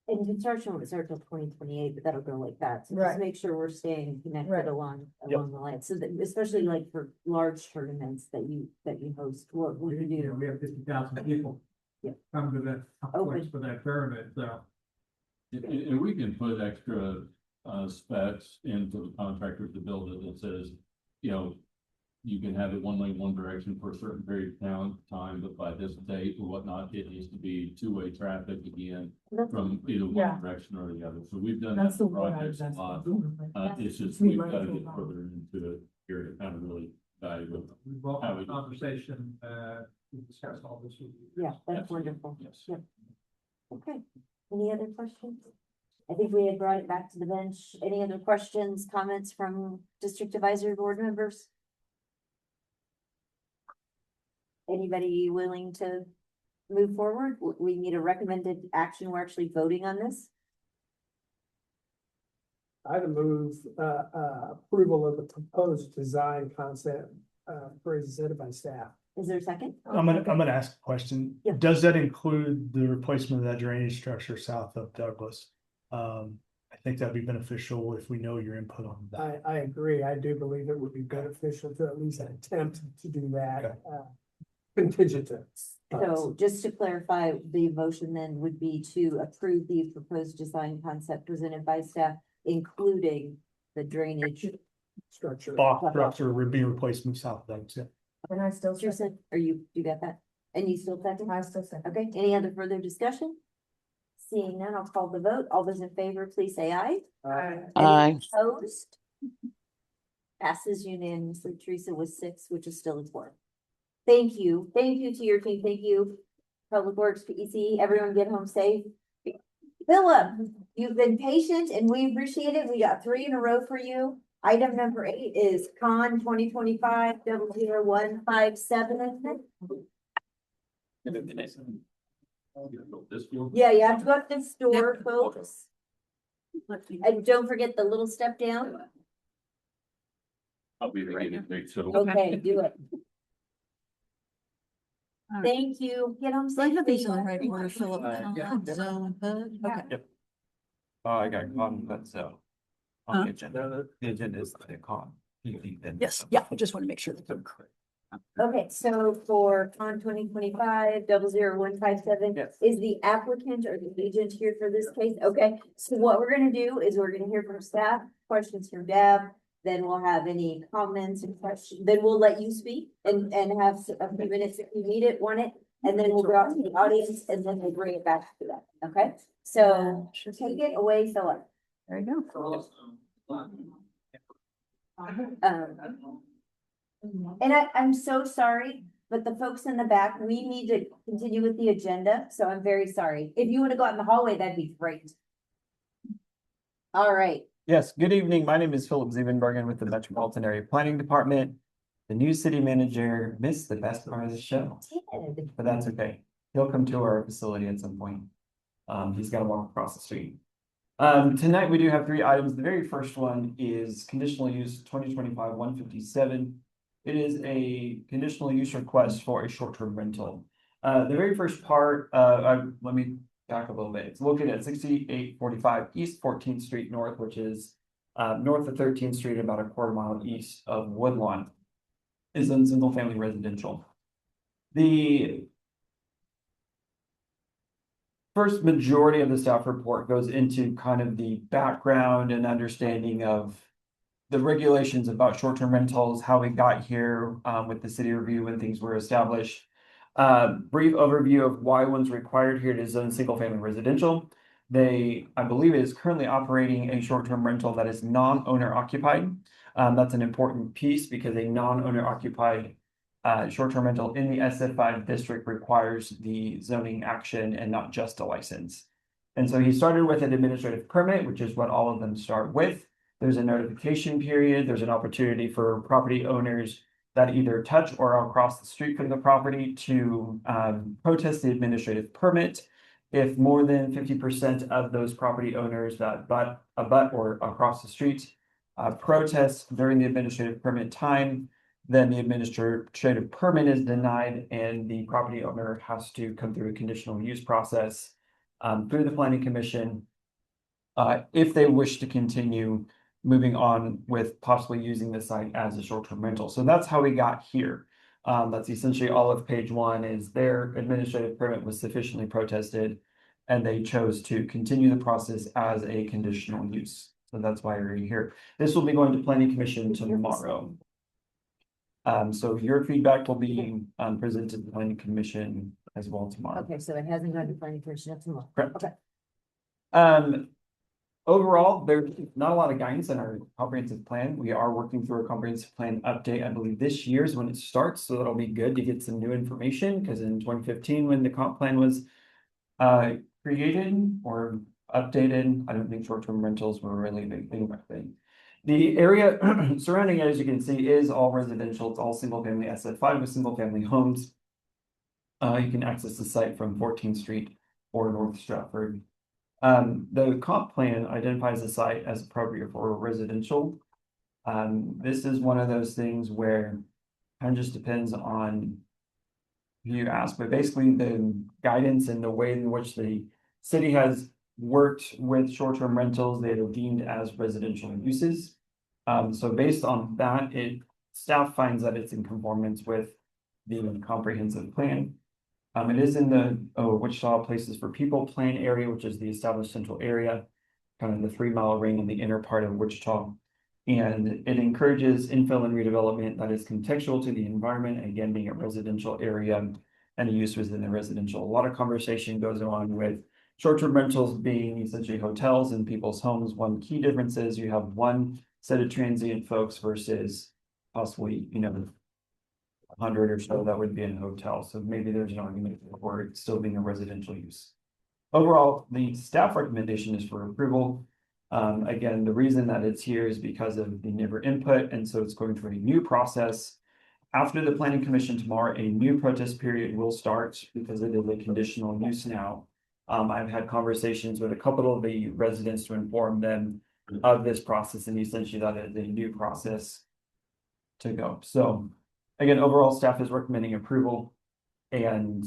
and construction won't start till 2028, but that'll go like that. So Right. just make sure we're staying connected Right. along Yep. the line. So that, especially like for large tournaments that you host, what we can You know, do. we have 50,000 people. Yeah. Come to that place for that tournament, so. And we can put extra specs into the contractor to build it that says, you know, you can have it one lane, one direction for a certain period of time, but by this date or whatnot, it needs to be two-way traffic again from either Yeah. one direction or the other. So we've done That's that the in one I projects was a lot. asking. It's just, Be we've got to mindful get of. further into it here to kind of really evaluate. We brought How the we- conversation, we discussed all this with you. Yeah, that's Absolutely. wonderful. Yes. Yep. Okay, any other questions? I think we had brought it back to the bench. Any other questions, comments from district advisory board members? Anybody willing to move forward? We need a recommended action. We're actually voting on this. I'd move, approval of the proposed design concept, presented by staff. Is there a second? I'm gonna ask a question. Yeah. Does that include the replacement of that drainage structure south of Douglas? I think that'd be beneficial if we know your input on that. I agree. I do believe it would be beneficial to at least attempt to do that, contingent to. So just to clarify, the motion then would be to approve the proposed design concept presented by staff, including the drainage. Structure. Box structure would be replacement south of Douglas, yeah. And I still Tristan, are you got that? And you still second? I still second. Okay, any other further discussion? Seeing none, I'll call the vote. All those in favor, please say aye. Any opposed? Passes unanimously. Teresa was 6, which is still a quorum. Thank you to your team. Thank you, Public Works, PEC, everyone get home safe. Philip, you've been patient and we appreciate it. We got 3 in a row for you. Item number 8 is Con 2025-00157. Yeah, you have to go up this door, folks. And don't forget the little step down. I'll be the guinea pig, so. Okay, do it. Thank you. Get home Do I have these safely. on right order, Philip? Zone, okay. Oh, I got caught in that zone. Huh? On the agenda, the agenda is like caught. Yes, yeah, I just want to make sure that they're correct. Okay, so for con 2025-00157, Yes. is the applicant or the agent here for this case? Okay, so what we're gonna do is we're gonna hear from staff, questions from Deb, then we'll have any comments and questions, then we'll let you speak and have a few minutes if you need it, want it, and then we'll go out to the audience and then we'll bring it back to that, okay? So take it away, Philip. There you go. And I'm so sorry, but the folks in the back, we need to continue with the agenda, so I'm very sorry. If you want to go out in the hallway, that'd be great. All right. Yes, good evening. My name is Philip Ziebenbergen with the Metropolitan Area Planning Department. The new city manager missed the best part of the show, but that's okay. He'll come to our facility at some point. He's got to walk across the street. Tonight we do have 3 items. The very first one is conditional use 2025-157. It is a conditional use request for a short-term rental. The very first part, let me back up a little bit. It's located at 6845 East 14th Street North, which is north of 13th Street, about a quarter mile east of Woodlawn. Is in single-family residential. The first majority of the staff report goes into kind of the background and understanding of the regulations about short-term rentals, how we got here with the city review when things were established. Brief overview of why one's required here to zone single-family residential. I believe it is currently operating a short-term rental that is non-owner occupied. That's an important piece because a non-owner occupied short-term rental in the SF5 district requires the zoning action and not just a license. And so he started with an administrative permit, which is what all of them start with. There's a notification period. There's an opportunity for property owners that either touch or are across the street from the property to protest the administrative permit. If more than 50% of those property owners that abut or across the street protest during the administrative permit time, then the administrative permit is denied and the property owner has to come through a conditional use process through the planning commission if they wish to continue moving on with possibly using the site as a short-term rental. So that's how we got here. That's essentially all of page 1 is their administrative permit was sufficiently protested and they chose to continue the process as a conditional use. So that's why we're here. This will be going to planning commission tomorrow. So your feedback will be presented to the planning commission as well tomorrow. Okay, so it hasn't gone to planning commission up tomorrow. Correct. Okay. Overall, there's not a lot of guidance in our comprehensive plan. We are working through a comprehensive plan update. I believe this year is when it starts, so that'll be good to get some new information because in 2015, when the comp plan was created or updated, I don't think short-term rentals were really a big thing back then. The area surrounding it, as you can see, is all residential. It's all single-family SF5 with single-family homes. You can access the site from 14th Street or North Stratford. The comp plan identifies the site as appropriate for residential. This is one of those things where it kind of just depends on who you ask, but basically the guidance and the way in which the city has worked with short-term rentals, they are deemed as residential uses. So based on that, staff finds that it's in conformance with the comprehensive plan. It is in the Wichita Places for People plan area, which is the established central area, kind of the 3-mile ring in the inner part of Wichita. And it encourages infill and redevelopment that is contextual to the environment, again, being a residential area and a use within the residential. A lot of conversation goes on with short-term rentals being essentially hotels in people's homes. One key difference is you have one set of transient folks versus possibly, 100 or so that would be in a hotel. So maybe there's an argument for it still being a residential use. Overall, the staff recommendation is for approval. Again, the reason that it's here is because of the neighbor input, and so it's going through a new process. After the planning commission tomorrow, a new protest period will start because it is a conditional use now. I've had conversations with a couple of the residents to inform them of this process, and essentially that is a new process to go. So again, overall staff is recommending approval. And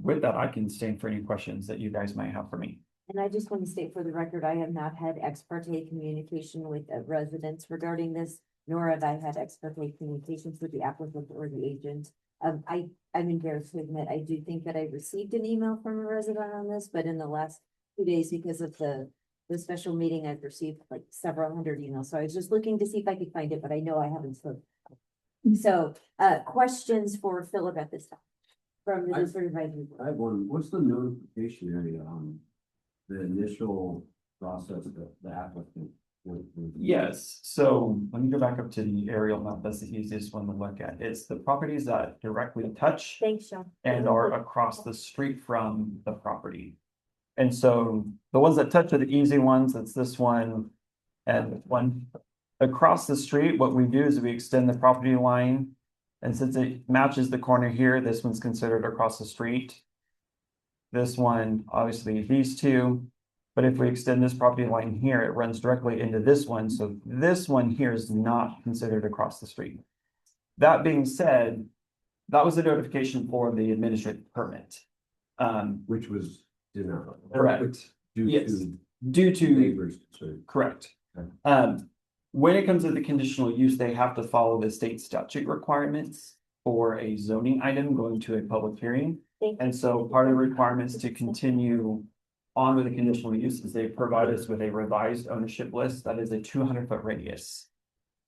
with that, I can stand for any questions that you guys might have for me. And I just want to state for the record, I have not had ex parte communication with residents regarding this, nor have I had ex parte communications with the applicant or the agent. I'm embarrassed to admit, I do think that I received an email from a resident on this, but in the last 2 days, because of the special meeting, I've received like several hundred emails. So I was just looking to see if I could find it, but I know I haven't spoken. So, questions for Philip at this time from the district advisory board? I have one, what's the notification area on the initial process that the applicant? Yes, so let me go back up to the aerial map. That's the easiest one to look at. It's the properties that directly touch Thanks, Sean. and are across the street from the property. And so the ones that touch are the easy ones. That's this one and one. Across the street, what we do is we extend the property line. And since it matches the corner here, this one's considered across the street. This one, obviously these two. But if we extend this property line here, it runs directly into this one. So this one here is not considered across the street. That being said, that was a notification for the administrative permit. Which was denied. Correct. Due Due to neighbors. concern. correct. Okay. When it comes to the conditional use, they have to follow the state statute requirements for a zoning item going to a public hearing. And so part of the requirements to continue on with the conditional use is they provide us with a revised ownership list that is a 200-foot radius.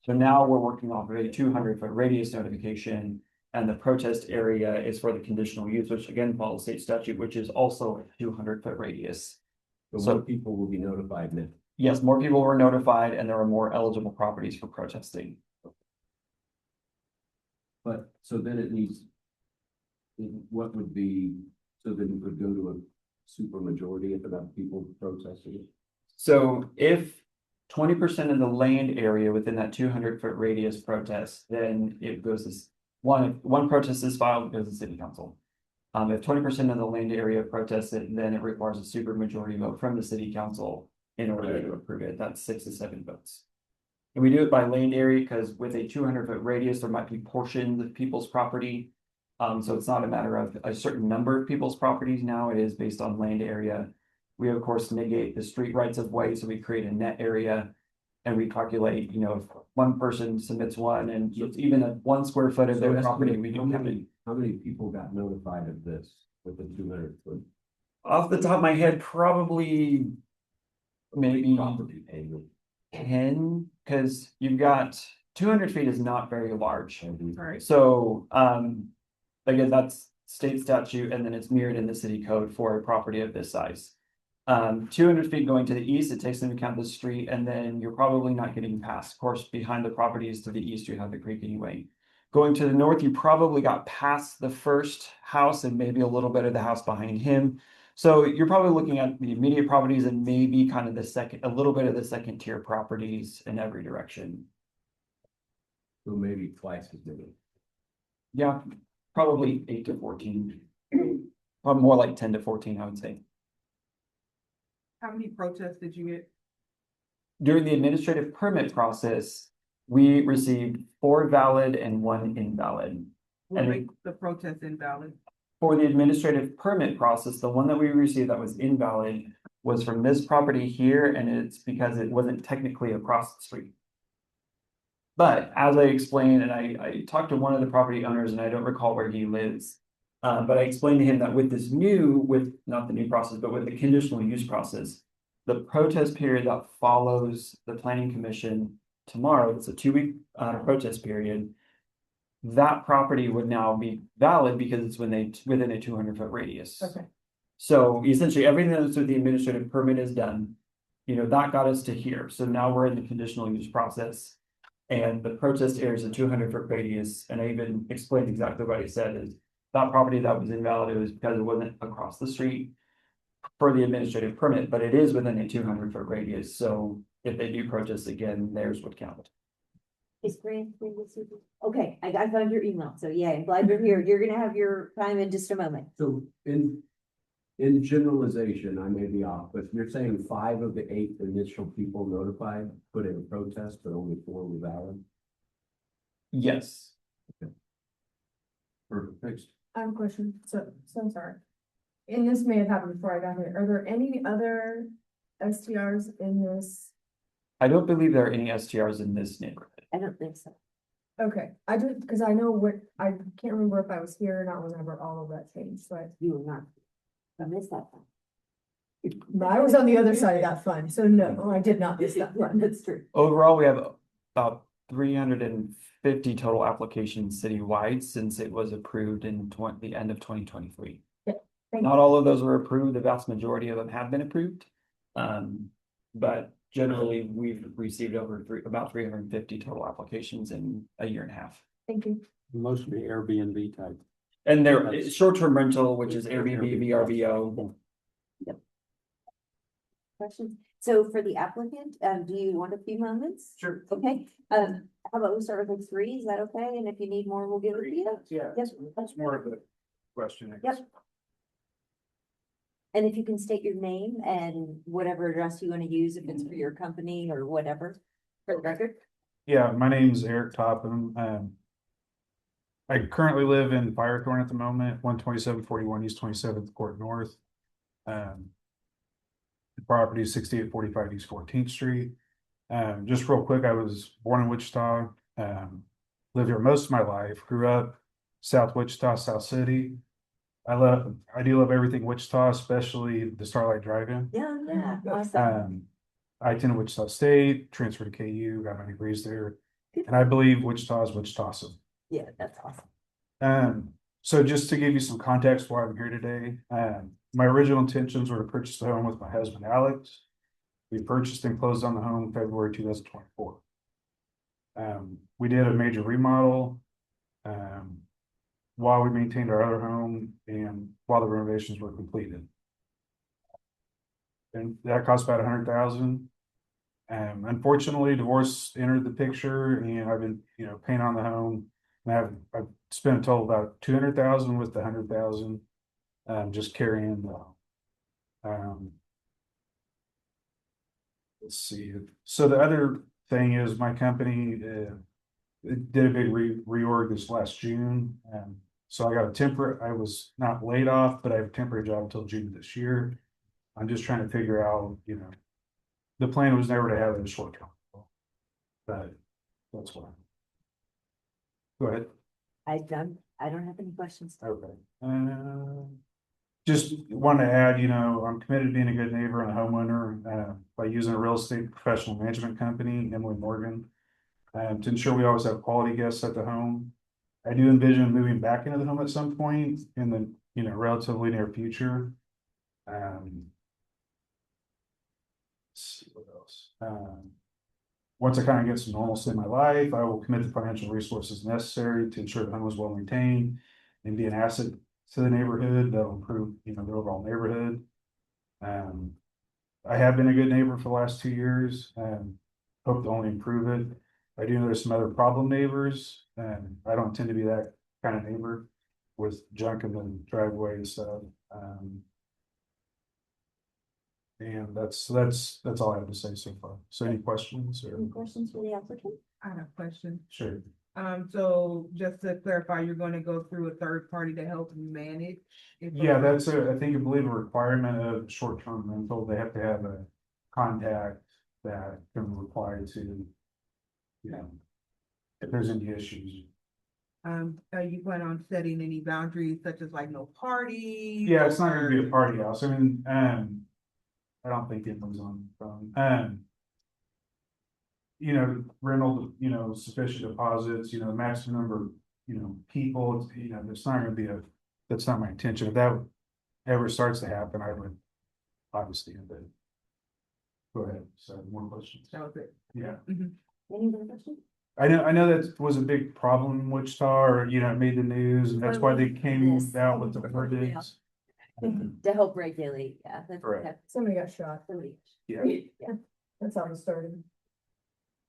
So now we're working off of a 200-foot radius notification, and the protest area is for the conditional use, which again follows state statute, which is also a 200-foot radius. So more people will be notified now. Yes, more people were notified and there are more eligible properties for protesting. But, so then it needs, what would be, so then it would go to a super majority if enough people protested it? So if 20% of the land area within that 200-foot radius protest, then it goes as one protest is filed, goes to city council. If 20% of the land area protests it, then it requires a super majority vote from the city council in order to approve it. That's 6 to 7 votes. And we do it by land area because with a 200-foot radius, there might be portions of people's property. So it's not a matter of a certain number of people's properties now, it is based on land area. We of course negate the street rights of way, so we create a net area and we calculate, you know, if one person submits one and it's even a 1 square foot of their property, we don't have any. How many people got notified of this with the 200-foot? Off the top of my head, probably maybe Property payment. 10, because you've got 200 feet is not very large. Right. So, again, that's state statute, and then it's mirrored in the city code for a property of this size. 200 feet going to the east, it takes into account the street, and then you're probably not getting past. Of course, behind the properties to the east, you have the creek anyway. Going to the north, you probably got past the first house and maybe a little bit of the house behind him. So you're probably looking at the immediate properties and maybe kind of a little bit of the second tier properties in every direction. So maybe twice as many. Yeah, probably 8 to 14. Probably more like 10 to 14, I would say. How many protests did you get? During the administrative permit process, we received 4 valid and 1 invalid. What And makes the protest invalid? for the administrative permit process, the one that we received that was invalid was from this property here, and it's because it wasn't technically across the street. But as I explained, and I talked to one of the property owners, and I don't recall where he lives, but I explained to him that with this not the new process, but with the conditional use process, the protest period that follows the planning commission tomorrow, it's a 2-week protest period. That property would now be valid because it's within a 200-foot radius. Okay. So essentially everything that's with the administrative permit is done. You know, that got us to here. So now we're in the conditional use process. And the protest area is a 200-foot radius. And I even explained exactly what I said is that property that was invalid, it was because it wasn't across the street for the administrative permit, but it is within a 200-foot radius. So if they do protest again, theirs would count. Is Grant free this evening? Okay, I found your email, so yeah, I'm glad you're here. You're gonna have your time in just a moment. So in generalization, I may be off, but you're saying 5 of the 8 initial people notified put in a protest, but only 4 were valid? Yes. Okay. Perfect, thanks. I have a question, so I'm sorry. And this may have happened before I got here, are there any other STRs in this? I don't believe there are any STRs in this neighborhood. I don't think so. Okay, I just, because I know what, I can't remember if I was here or not whenever all of that changed, so You were not. I missed that one. I was on the other side of that fund, so no, I did not miss that one. That's true. Overall, we have about 350 total applications citywide since it was approved in the end of 2023. Thank Not you. all of those were approved. The vast majority of them have been approved. But generally, we've received about 350 total applications in a year and a half. Thank you. Mostly Airbnb type. And there is short-term rental, which is Airbnb, VRBO. Questions? So for the applicant, do you want a few moments? Sure. Okay, how about we start with like 3? Is that okay? And if you need more, we'll give it to you. Yeah, Yep. that's more of a question. I Yep. guess. And if you can state your name and whatever address you want to use, if it's for your company or whatever, for the record. Yeah, my name's Eric Topham. I currently live in Firethorn at the moment, 12741 East 27th Court North. The property is 6845 East 14th Street. Just real quick, I was born in Wichita, lived here most of my life, grew up South Wichita, South City. I do love everything Wichita, especially the Starlight Drive-In. Yeah, awesome. I attended Wichita State, transferred to KU, got my degrees there, and I believe Wichita is Wichita. Yeah, that's awesome. So just to give you some context why I'm here today, my original intentions were to purchase the home with my husband, Alex. We purchased and closed on the home February 2024. We did a major remodel, while we maintained our other home and while the renovations were completed. And that cost about $100,000. Unfortunately, divorce entered the picture and I've been, paying on the home. And I've spent a total about $200,000 with the $100,000, just carrying the, let's see. So the other thing is my company, it did a big reorg this last June. So I got I was not laid off, but I have a temporary job until June of this year. I'm just trying to figure out, the plan was never to have it in short term. But that's why. Go ahead. I don't have any questions. Okay. Just want to add, I'm committed to being a good neighbor and a homeowner, by using a real estate professional management company, Emily Morgan, to ensure we always have quality guests at the home. I do envision moving back into the home at some point in the, relatively near future. Let's see what else. Once I kind of get some normalcy in my life, I will commit the financial resources necessary to ensure the home is well maintained and be an asset to the neighborhood that'll improve, the overall neighborhood. I have been a good neighbor for the last 2 years and hope to only improve it. I do know there's some other problem neighbors, and I don't tend to be that kind of neighbor with junk in the driveway and stuff. And that's all I have to say so far. So any questions or? Any questions for the applicant? I have a question. Sure. So just to clarify, you're gonna go through a third party to help you manage? Yeah, that's I believe a requirement of short-term rental. They have to have a contact that can reply to, if there's any issues. Are you plan on setting any boundaries such as like no parties? Yeah, it's not gonna be a party house. I mean, I don't think it was on the phone. Rental, sufficient deposits, maximum number of, people, there's not gonna be that's not my intention. If that ever starts to happen, I would obviously end it. Go ahead. So more questions? That was it. Yeah. Any other questions? I know that was a big problem in Wichita, or, it made the news, and that's why they came out with the ordinance. To help regulate, yeah. Correct. Somebody got shot. Yeah. Yeah. That's how it started.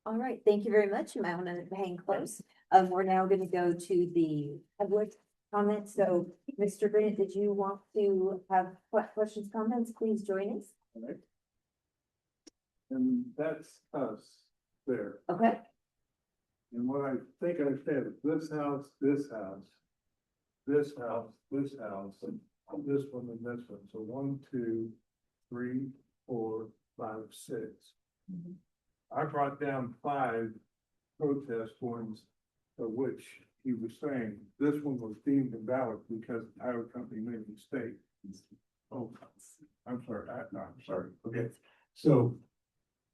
All right, thank you very much. You might want to hang close. We're now going to go to the public comments. So, Mr. Bennett, did you want to have questions, comments? Please join us. All right. And that's us there. Okay. And what I think I said is this house, this house, this house, this one and this one. So 1, 2, 3, 4, 5, 6. I brought down 5 protest ones, of which he was saying this one was deemed invalid because the title company made a mistake. Oh, I'm sorry, no, I'm sorry, okay, so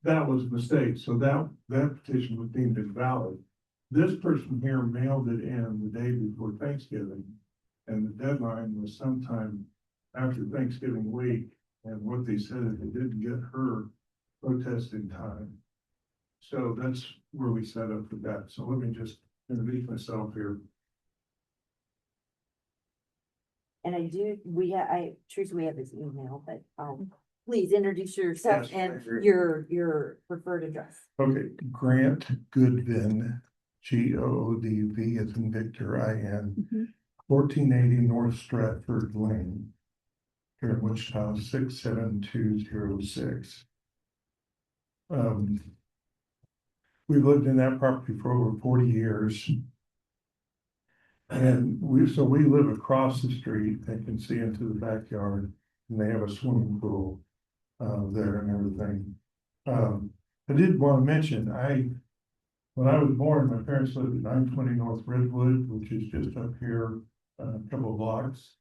that was a mistake, so that petition was deemed invalid. This person here mailed it in the day before Thanksgiving, and the deadline was sometime after Thanksgiving week, and what they said is they didn't get her protest in time. So that's where we set up for that, so let me just introduce myself here. And Teresa, we have his email, but, please introduce yourself Yes, and I agree. your preferred address. Okay, Grant Goodvin, Goodv as in Victor, IN, 1480 North Stratford Lane, here in Wichita, 67206. We've lived in that property for over 40 years. And we live across the street and can see into the backyard, and they have a swimming pool there and everything. I did want to mention, when I was born, my parents lived at 920 North Redwood, which is just up here a couple of blocks.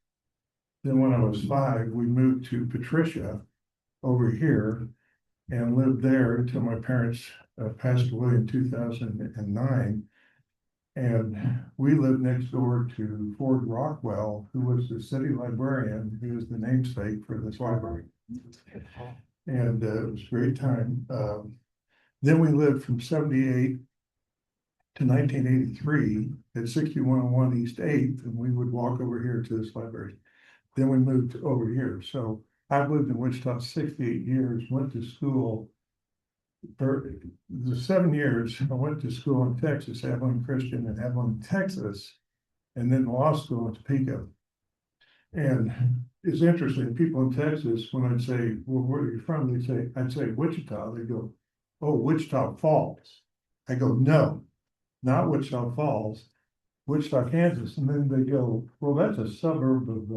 Then when I was 5, we moved to Patricia over here and lived there until my parents passed away in 2009. And we lived next door to Ford Rockwell, who was the city librarian, who is the namesake for this library. And it was a great time. Then we lived from 78 to 1983 at 6101 East 8th, and we would walk over here to this library. Then we moved over here. So I've lived in Wichita 68 years, went to school. For the 7 years, I went to school in Texas, Abilene Christian in Abilene, Texas, and then law school in Topeka. And it's interesting, people in Texas, when I'd say, well, where are you from? I'd say Wichita. They go, oh, Wichita Falls. I go, no, not Wichita Falls, Wichita, Kansas. And then they go, well, that's a suburb of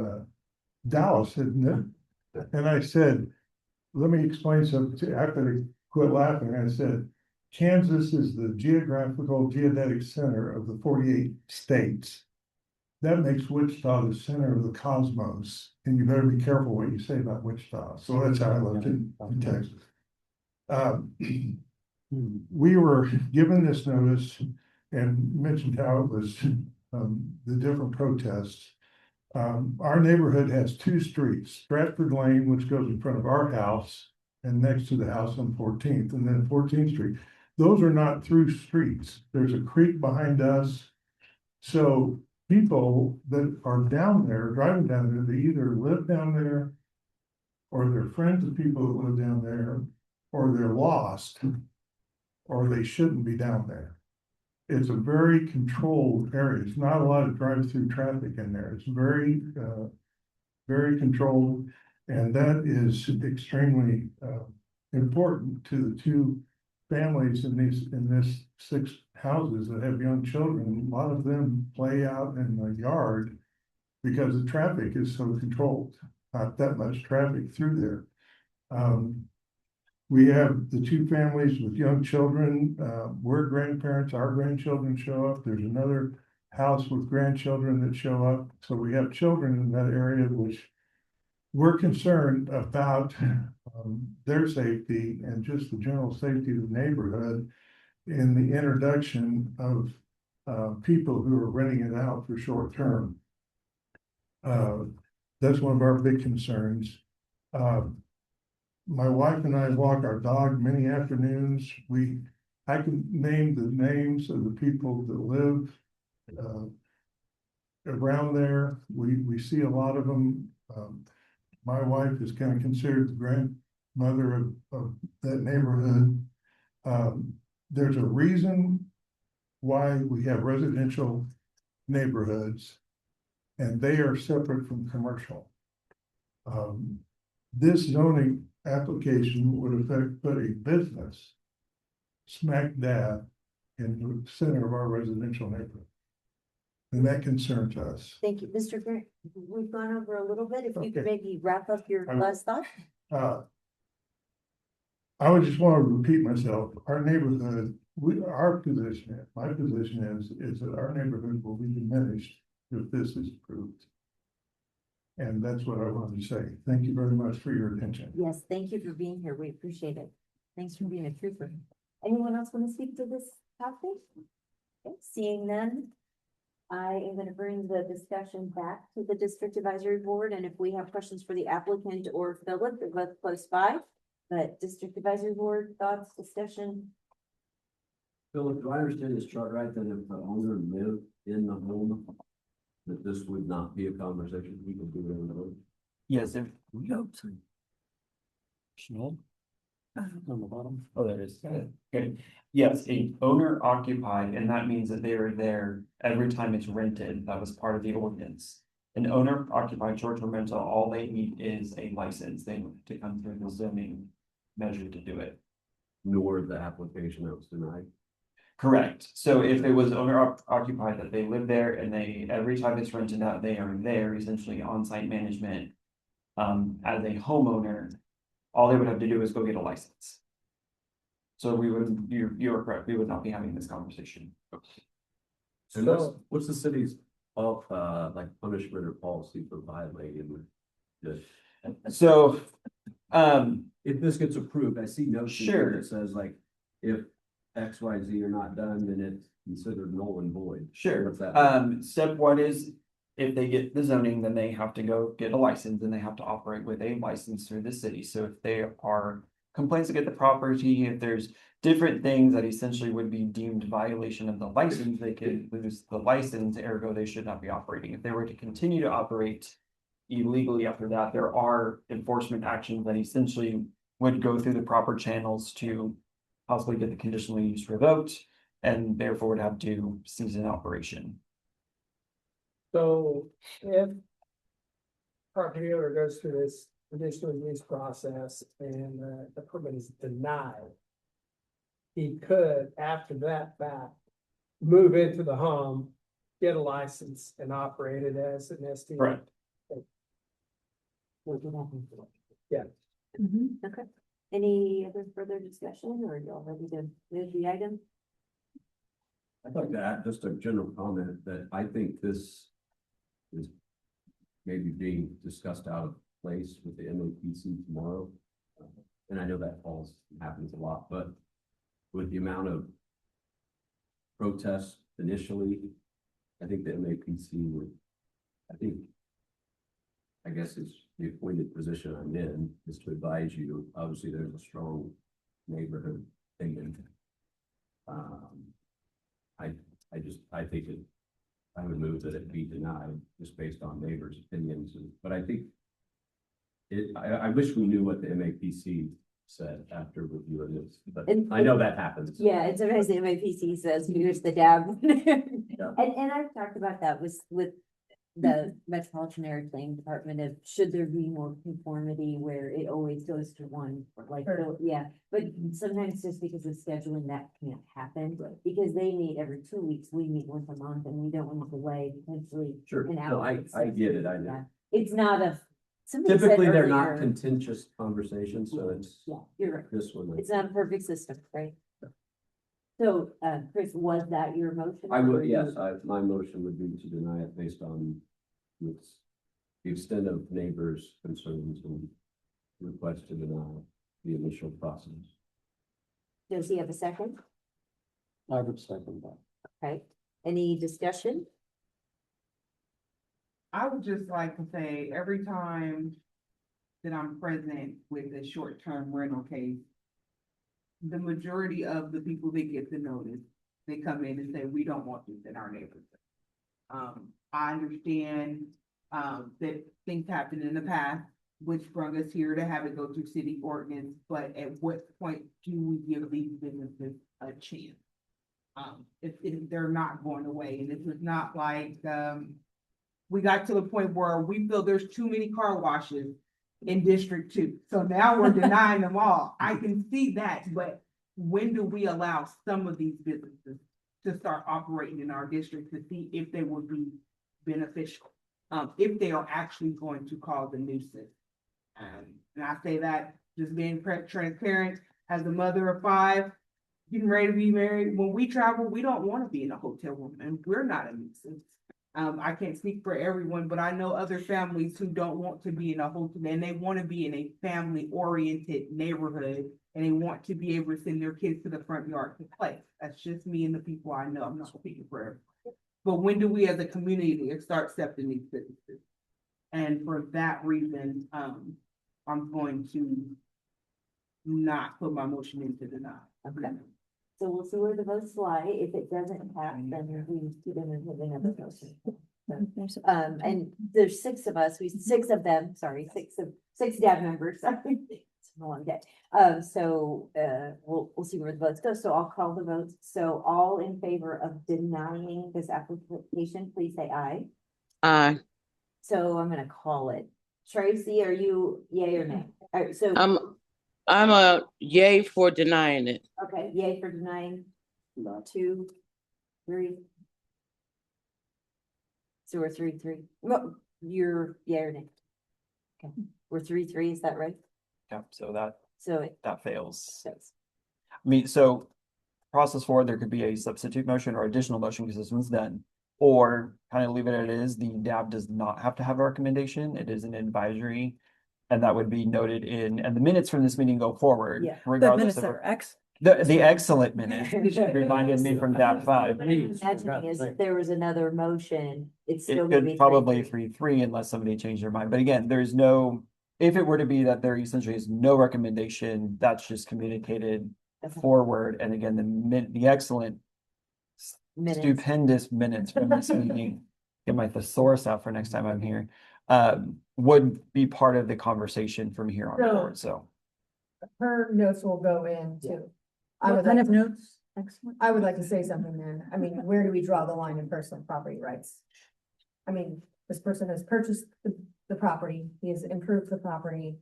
Dallas, isn't it? And I said, let me explain something. After they quit laughing, I said, Kansas is the geodetic center of the 48 states. That makes Wichita the center of the cosmos, and you better be careful what you say about Wichita. So that's how I lived in Texas. We were given this notice and mentioned how it was the different protests. Our neighborhood has 2 streets, Stratford Lane, which goes in front of our house, and next to the house on 14th, and then 14th Street. Those are not through streets. There's a creek behind us. So people that are down there, driving down there, they either live down there, or they're friends of people that live down there, or they're lost, or they shouldn't be down there. It's a very controlled area. It's not a lot of drive-through traffic in there. It's very, very controlled. And that is extremely important to the 2 families in this 6 houses that have young children. A lot of them play out in the yard because the traffic is so controlled. Not that much traffic through there. We have the 2 families with young children. We're grandparents, our grandchildren show up. There's another house with grandchildren that show up. So we have children in that area, which we're concerned about their safety and just the general safety of the neighborhood in the introduction of people who are renting it out for short term. That's one of our big concerns. My wife and I walk our dog many afternoons. I can name the names of the people that live around there. We see a lot of them. My wife is kind of considered the grandmother of that neighborhood. There's a reason why we have residential neighborhoods, and they are separate from commercial. This zoning application would put a business smack dab in the center of our residential neighborhood. and that concerns us. Thank you, Mr. Grant. We've gone over a little bit. If you could Okay. maybe wrap up your I will. last thought. I would just want to repeat myself, our neighborhood, our position, my position is that our neighborhood will be diminished if this is approved. And that's what I wanted to say. Thank you very much for your attention. Yes, thank you for being here. We appreciate it. Thanks for being a trooper. Anyone else want to speak to this topic? Okay, seeing none, I am going to bring the discussion back to the district advisory board, and if we have questions for the applicant or Philip, they're both close by. But district advisory board, thoughts, discussion? Philip, do I understand this chart right, that if the owner lived in the home, that this would not be a conversation, we could do it in the home? Yes, if, On the bottom. oh, there it is. Okay. Yes, a owner occupied, and that means that they are there every time it's rented. That was part of the ordinance. An owner occupied short-term rental, all they need is a license. They need to come through the zoning measure to do it. Nor the application that was denied. Correct. So if it was owner occupied, that they live there and they, every time it's rented out, they are there, essentially on-site management. As a homeowner, all they would have to do is go get a license. So we would, you're correct, we would not be having this conversation. So what's the city's like punishment or policy for violating this? So, if this gets approved, I see notes Sure. that says like, if X, Y, Z are not done, then it's considered null and void. Sure. What's that? Step one is if they get the zoning, then they have to go get a license and they have to operate with a license through the city. So if there are complaints against the property, if there's different things that essentially would be deemed violation of the license, they could lose the license, ergo they should not be operating. If they were to continue to operate illegally after that, there are enforcement actions that essentially would go through the proper channels to possibly get the conditional use revoked and therefore would have to cease an operation. So if property owner goes through this conditional use process and the permit is denied, he could, after that fact, move into the home, get a license and operate it as an STD. Correct. Yeah. Okay. Any other further discussion, or are y'all ready to move the item? I'd like to add just a general comment that I think this is maybe being discussed out of place with the MOPC tomorrow. And I know that happens a lot, but with the amount of protests initially, I think the MAPC would, I guess it's the appointed position I'm in is to advise you. Obviously, there's a strong neighborhood thing. I think I would move that it be denied just based on neighbors' opinions. But I think I wish we knew what the MAPC said after reviewing this, but I know that happens. Yeah, it's sometimes the MIPC says, here's the dab. And I've talked about that with the Metropolitan Area Planning Department of, should there be more conformity where it always goes to one, like, yeah. But sometimes just because of scheduling, that can't happen, because they meet every 2 weeks, we meet once a month, and we don't want to delay potentially Sure, an no, hour. I get it, I know. Yeah. It's not a. somebody said Typically, they're not earlier- contentious conversations, so it's Yeah, you're right. this one. It's not a perfect system, right? So, Chris, was that your motion? I or would, you- yes, my motion would be to deny it based on the extent of neighbors' concerns and request to deny the initial process. Does he have a second? I would second that. Okay, any discussion? I would just like to say, every time that I'm present with a short-term rental case, the majority of the people that get the notice, they come in and say, we don't want this in our neighborhood. I understand, that things happened in the past, which brought us here to have it go through city ordinance, but at what point do we give these businesses a chance? If they're not going away, and this is not like, we got to the point where we feel there's too many car washes in District 2. So now we're denying them all. I can see that, but when do we allow some of these businesses to start operating in our district to see if they would be beneficial. If they are actually going to cause a nuisance. And I say that just being transparent, as a mother of 5, getting ready to be married, when we travel, we don't want to be in a hotel room, and we're not a nuisance. I can't speak for everyone, but I know other families who don't want to be in a hotel, and they want to be in a family-oriented neighborhood, and they want to be able to send their kids to the front yard to play. That's just me and the people I know. I'm not speaking for everyone. But when do we as a community start accepting these businesses? And for that reason, I'm going to not put my motion into deny. Okay. So we'll see where the votes lie. If it doesn't pass, then we do them in another motion. And there's 6 of us, six of them, sorry, 6 DAB members. Sorry. It's a long day. We'll see where the votes go. So I'll call the votes. So all in favor of denying this application, please say aye. Aye. So I'm gonna call it. Tracy, are you yay or nay? All right, so. I'm a yay for denying it. Okay, yay for denying. 2, 3. So we're 3-3. Well, you're yay or nay? Okay, we're 3-3, is that right? Yeah, so that fails. I mean, so process forward, there could be a substitute motion or additional motion because this one's done. Or kind of leave it as it is. The DAB does not have to have a recommendation. It is an advisory. And that would be noted and the minutes from this meeting go forward. Yeah. Regardless of the excellent minutes reminded me from DAB 5. Imagining is if there was another motion, it's still It gonna be could probably 3-3. 3-3 unless somebody changed their mind. But again, there's no, if it were to be that there essentially is no recommendation, that's just communicated Okay. forward. And again, the excellent, Minutes. stupendous minutes from this meeting, get my thesaurus out for next time I'm here, would be part of the conversation from here on forward. So Her notes will go in too. What kind of notes? Excellent. I would like to say something then. I mean, where do we draw the line in personal property rights? I mean, this person has purchased the property, he has improved the property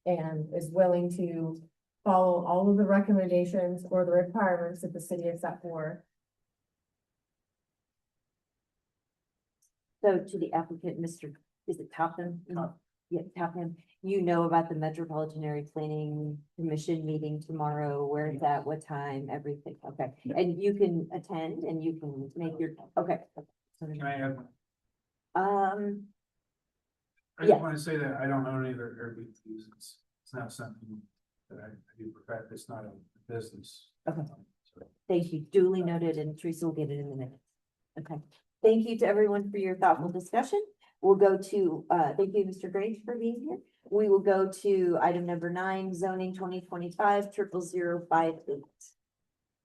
and is willing to follow all of the recommendations or the requirements that the city has set for. So to the applicant, is it Topham? Yeah, Topham, you know about the Metropolitan Area Planning Commission meeting tomorrow, where it's at, what time, everything, okay. And you can attend and you can make your, okay. Can I have? I yeah. just want to say that I don't own any of their Airbnbs. It's not something that I do perfect. It's not a business. Okay. Thank you, duly noted, and Teresa will get it in the minutes. Okay, thank you to everyone for your thoughtful discussion. We'll go to, thank you, Mr. Graves, for being here. We will go to item number 9, zoning 2025-00058.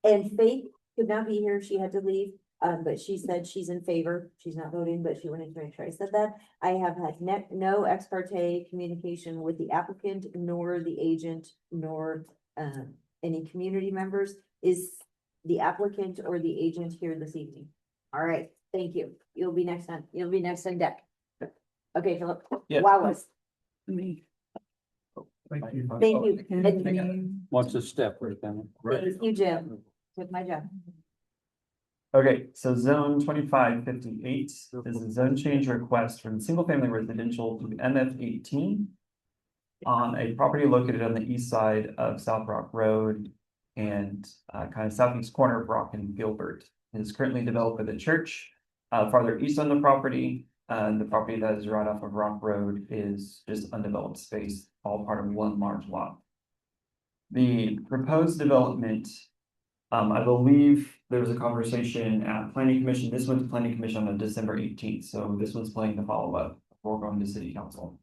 And Faith could not be here, she had to leave, but she said she's in favor. She's not voting, but she wanted to make sure I said that. I have had no ex parte communication with the applicant, nor the agent, nor any community members. Is the applicant or the agent here this evening? All right, thank you. You'll be next on deck. Okay, Philip. Yes. Wallace. Me. Thank you. Thank you. And What's the step right then? thank you, Jim. Took my job. okay, so zone 2558 is a zone change request from single family residential to MF 18 on a property located on the east side of South Rock Road and kind of southeast corner of Rock and Gilbert. It is currently developed with a church farther east on the property. The property that is right off of Rock Road is just undeveloped space, all part of one large lot. The proposed development, I believe there was a conversation at Planning Commission. This went to Planning Commission on December 18th, so this one's playing the follow-up before going to City Council.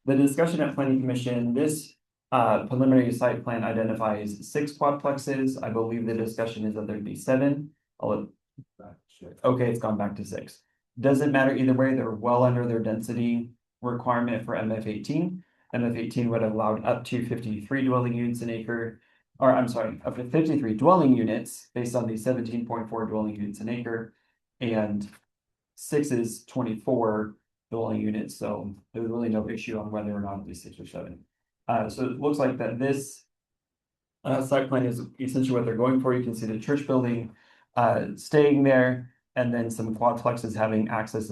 The discussion at Planning Commission, this preliminary site plan identifies 6 quadplexes. I believe the discussion is that there'd be 7. Okay, it's gone back to 6. Doesn't matter either way, they're well under their density requirement for MF 18. MF 18 would have allowed up to 53 dwelling units an acre, or I'm sorry, up to 53 dwelling units based on the 17.4 dwelling units an acre, and 6 is 24 dwelling units. So there's really no issue on whether or not it is 6 or 7. So it looks like that this site plan is essentially what they're going for. You can see the church building staying there, and then some quadplexes having access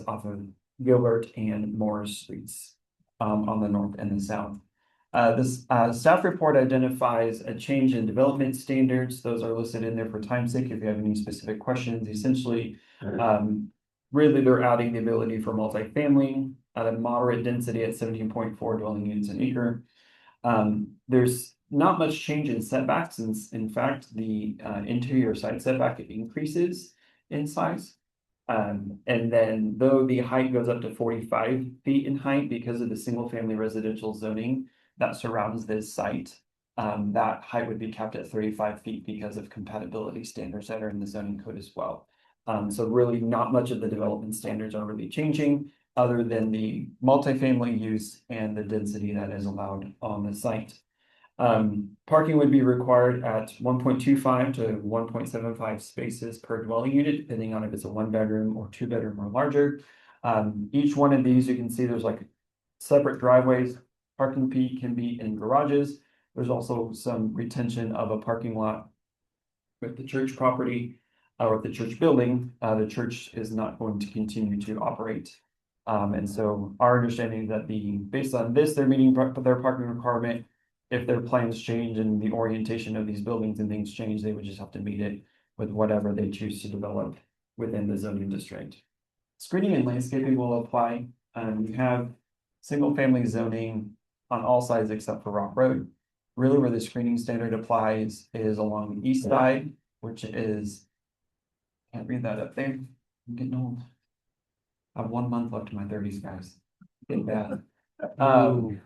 off of Gilbert and Morris Streets on the north and the south. This staff report identifies a change in development standards. Those are listed in there for time's sake if you have any specific questions. Essentially, really they're adding the ability for multifamily at a moderate density at 17.4 dwelling units an acre. There's not much change in setbacks, and in fact, the interior side setback increases in size. And then though the height goes up to 45 feet in height because of the single family residential zoning that surrounds this site, that height would be capped at 35 feet because of compatibility standards that are in the zoning code as well. So really not much of the development standards are really changing other than the multifamily use and the density that is allowed on the site. Parking would be required at 1.25 to 1.75 spaces per dwelling unit, depending on if it's a 1-bedroom or 2-bedroom or larger. Each one of these, you can see there's like separate driveways. Parking P can be in garages. There's also some retention of a parking lot with the church property or the church building. The church is not going to continue to operate. And so our understanding is that based on this, they're meeting their parking requirement. If their plans change and the orientation of these buildings and things change, they would just have to meet it with whatever they choose to develop within the zoning district. Screening and landscaping will apply. You have single family zoning on all sides except for Rock Road. Really where the screening standard applies is along the east side, which is, can't read that up there. I'm getting old. I have 1 month left in my 30s, guys. Getting bad. 1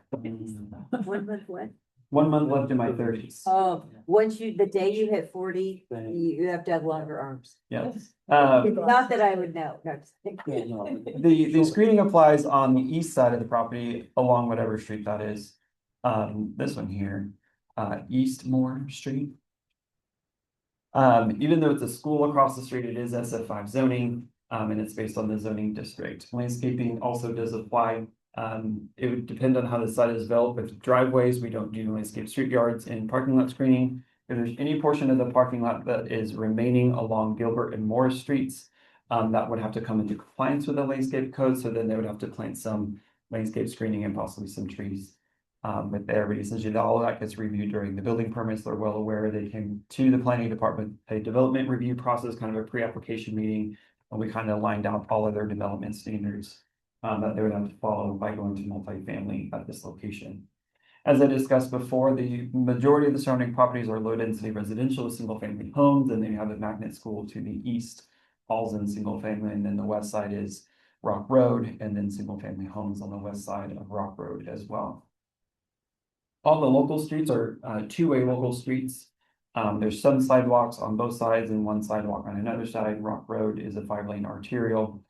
month what? 1 month left in my 30s. Oh, the day you hit 40, you have to have longer arms. Yes. Not that I would know. No, just kidding. The screening applies on the east side of the property along whatever street that is. This one here, Eastmore Street. Even though it's a school across the street, it is SF5 zoning, and it's based on the zoning district. Landscaping also does apply. It would depend on how the site is developed. With driveways, we don't do landscape street yards and parking lot screening. If there's any portion of the parking lot that is remaining along Gilbert and Morris Streets, that would have to come into compliance with the landscape code. So then they would have to plant some landscape screening and possibly some trees with there. But essentially all of that gets reviewed during the building permits. They're well aware. They came to the planning department, a development review process, kind of a pre-application meeting, and we kind of lined out all of their development standards that they would have to follow by going to multifamily at this location. As I discussed before, the majority of the surrounding properties are low density residential with single family homes, and then you have a magnet school to the east, all's in single family, and then the west side is Rock Road, and then single family homes on the west side of Rock Road as well. All the local streets are two-way local streets. There's some sidewalks on both sides and one sidewalk on another side. Rock Road is a 5-lane arterial.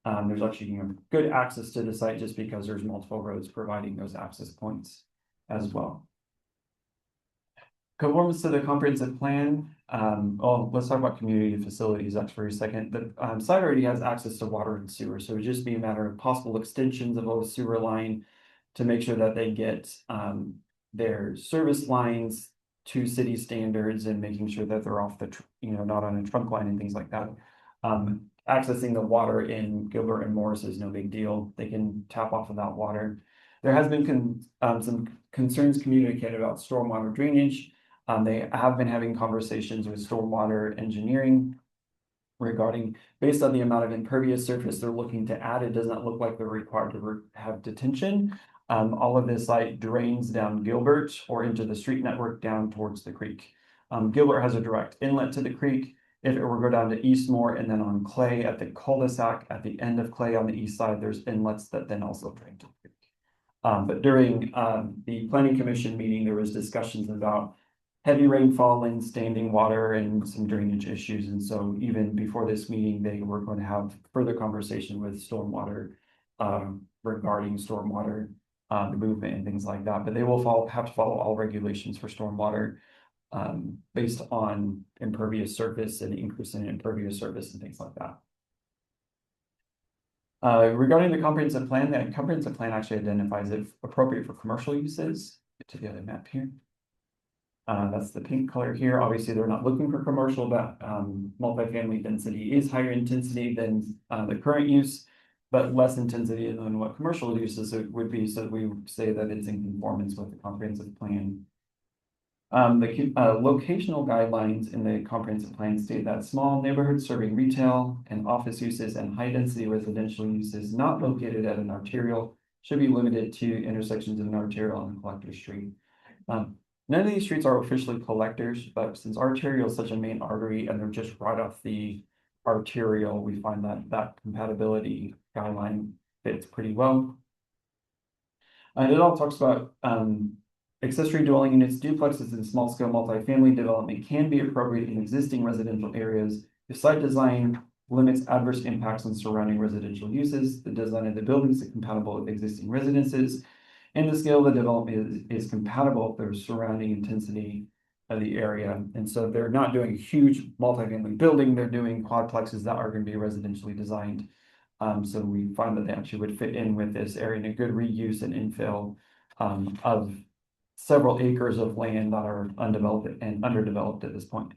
There's actually good access to the site just because there's multiple roads providing those access points as well. Conformance to the comprehensive plan. Let's talk about community facilities actually for a second. The site already has access to water and sewer, so it would just be a matter of possible extensions of a sewer line to make sure that they get their service lines to city standards and making sure that they're off the, not on a trunk line and things like that. Accessing the water in Gilbert and Morris is no big deal. They can tap off of that water. There has been some concerns communicated about stormwater drainage. They have been having conversations with stormwater engineering regarding, based on the amount of impervious surface they're looking to add, it does not look like they're required to have detention. All of this site drains down Gilbert or into the street network down towards the creek. Gilbert has a direct inlet to the creek. If it were to go down to Eastmore and then on Clay at the cul-de-sac at the end of Clay on the east side, there's inlets that then also drain to the creek. But during the planning commission meeting, there was discussions about heavy rainfall and standing water and some drainage issues. And so even before this meeting, they were going to have further conversation with stormwater regarding stormwater movement and things like that. But they will have to follow all regulations for stormwater based on impervious surface and increase in impervious surface and things like that. Regarding the comprehensive plan actually identifies it appropriate for commercial uses. Get to the other map here. That's the pink color here. Obviously, they're not looking for commercial, but multifamily density is higher intensity than the current use, but less intensity than what commercial uses it would be. So we would say that it's in conformance with the comprehensive plan. The locational guidelines in the comprehensive plan state that small neighborhoods serving retail and office uses and high density residential uses not located at an arterial should be limited to intersections of an arterial and collector street. None of these streets are officially collectors, but since arterial is such a main artery and they're just right off the arterial, we find that that compatibility guideline fits pretty well. And it all talks about accessory dwelling units, duplexes, and small-scale multifamily development can be appropriate in existing residential areas if site design limits adverse impacts on surrounding residential uses, the design of the buildings is compatible with existing residences, and the scale of the development is compatible with the surrounding intensity of the area. And so they're not doing a huge multifamily building, they're doing quadplexes that are going to be residentially designed. So we find that they actually would fit in with this area and a good reuse and infill of several acres of land that are undeveloped and underdeveloped at this point.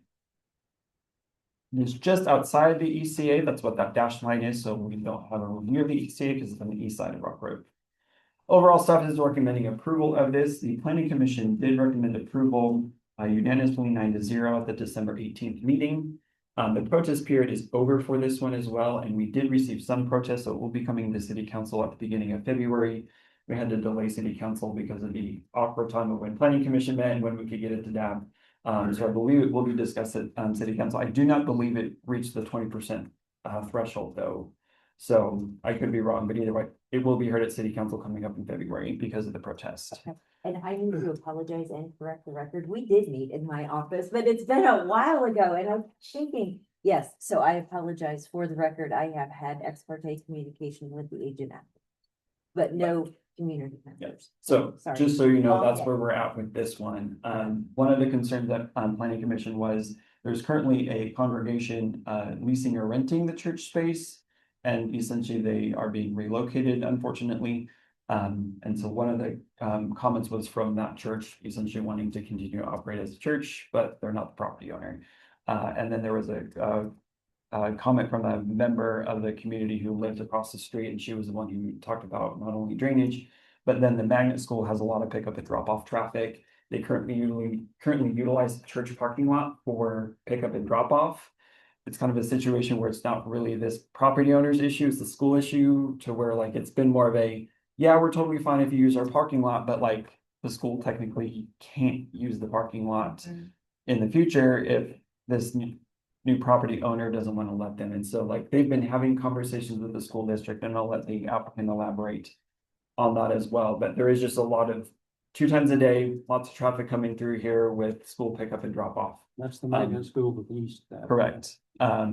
It's just outside the ECA, that's what that dashed line is, so we don't have a near the ECA because it's on the east side of Rock Road. Overall, staff is recommending approval of this. The Planning Commission did recommend approval unanimously 9-0 at the December 18th meeting. The protest period is over for this one as well, and we did receive some protests, so it will be coming to City Council at the beginning of February. We had to delay City Council because of the awkward time of when Planning Commission met and when we could get it to DAB. So I believe it will be discussed at City Council. I do not believe it reached the 20% threshold though. So I could be wrong, but either way, it will be heard at City Council coming up in February because of the protest. Okay. And I need to apologize and correct the record. We did meet in my office, but it's been a while ago and I'm shaking. Yes, so I apologize for the record. I have had ex parte communication with the agent, but no community members. So Sorry. just so you know, that's Okay. where we're at with this one. One of the concerns that Planning Commission was there's currently a congregation leasing or renting the church space. And essentially they are being relocated, unfortunately. And so one of the comments was from that church essentially wanting to continue to operate as a church, but they're not the property owner. And then there was a comment from a member of the community who lived across the street, and she was the one who talked about not only drainage, but then the magnet school has a lot of pickup and drop off traffic. They currently utilize the church parking lot for pickup and drop off. It's kind of a situation where it's not really this property owner's issue, it's the school issue, to where like it's been more of a, yeah, we're totally fine if you use our parking lot, but like the school technically can't use the parking lot in the future if this new property owner doesn't want to let them. And so like they've been having conversations with the school district, and I'll let the applicant elaborate on that as well. But there is just a lot of 2 times a day, lots of traffic coming through here with school pickup and drop off. That's the magnet school with the east. Correct.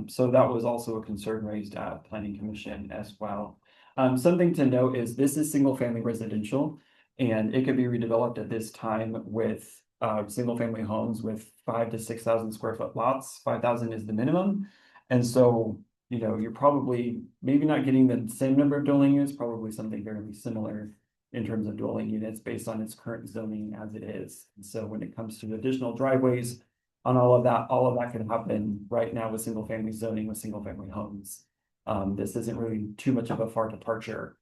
So that was also a concern raised at Planning Commission as well. Something to note is this is single family residential, and it could be redeveloped at this time with single family homes with 5,000 to 6,000 square foot lots. 5,000 is the minimum. And so, you know, you're probably maybe not getting the same number of dwelling units, probably something very similar in terms of dwelling units based on its current zoning as it is. And so when it comes to additional driveways on all of that can happen right now with single family zoning with single family homes. This isn't really too much of a far departure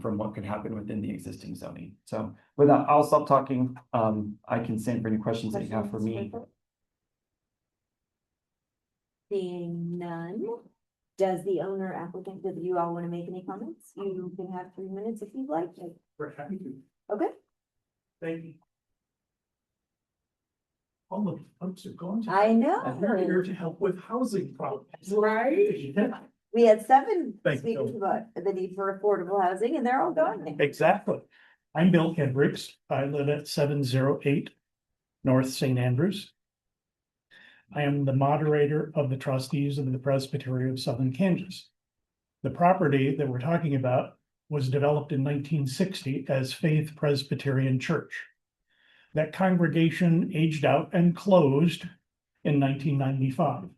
from what could happen within the existing zoning. So with that, I'll stop talking. I can stand for any questions that you have for me. Seeing none, does the owner applicant, do you all want to make any comments? You can have 3 minutes if you'd like. We're happy to. Okay. Thank you. All the folks are going to. I know. We're here to help with housing problems. Right. We had 7 Thank you. speakers about the need for affordable housing and they're all gone. Exactly. I'm Bill Kendricks. I live at 708 North St. Andrews. I am the moderator of the trustees of the Presbytery of Southern Kansas. The property that we're talking about was developed in 1960 as Faith Presbyterian Church. That congregation aged out and closed in 1995.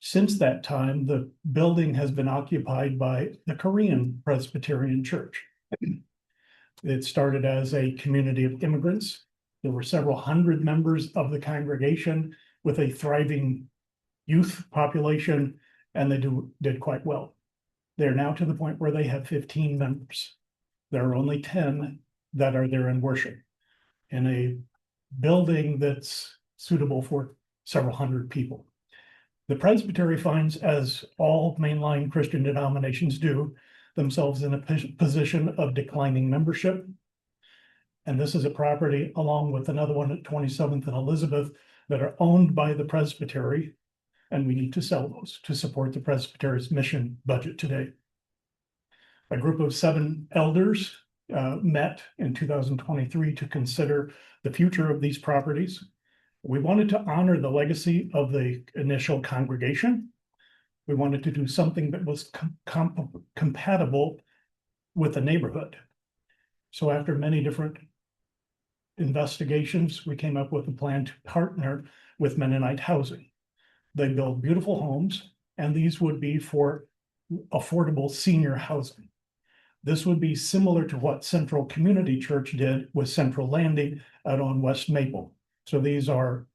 Since that time, the building has been occupied by the Korean Presbyterian Church. It started as a community of immigrants There were several hundred members of the congregation with a thriving youth population, and they did quite well. They're now to the point where they have 15 members. There are only 10 that are there in worship in a building that's suitable for several hundred people. The presbytery finds, as all mainline Christian denominations do, themselves in a position of declining membership. And this is a property along with another one at 27th and Elizabeth that are owned by the presbytery. And we need to sell those to support the presbytery's mission budget today. A group of 7 elders met in 2023 to consider the future of these properties. We wanted to honor the legacy of the initial congregation. We wanted to do something that was compatible with the neighborhood. So after many different investigations, we came up with a plan to partner with Mennonite Housing. They build beautiful homes, and these would be for affordable senior housing. This would be similar to what Central Community Church did with Central Landing out on West Maple. So these are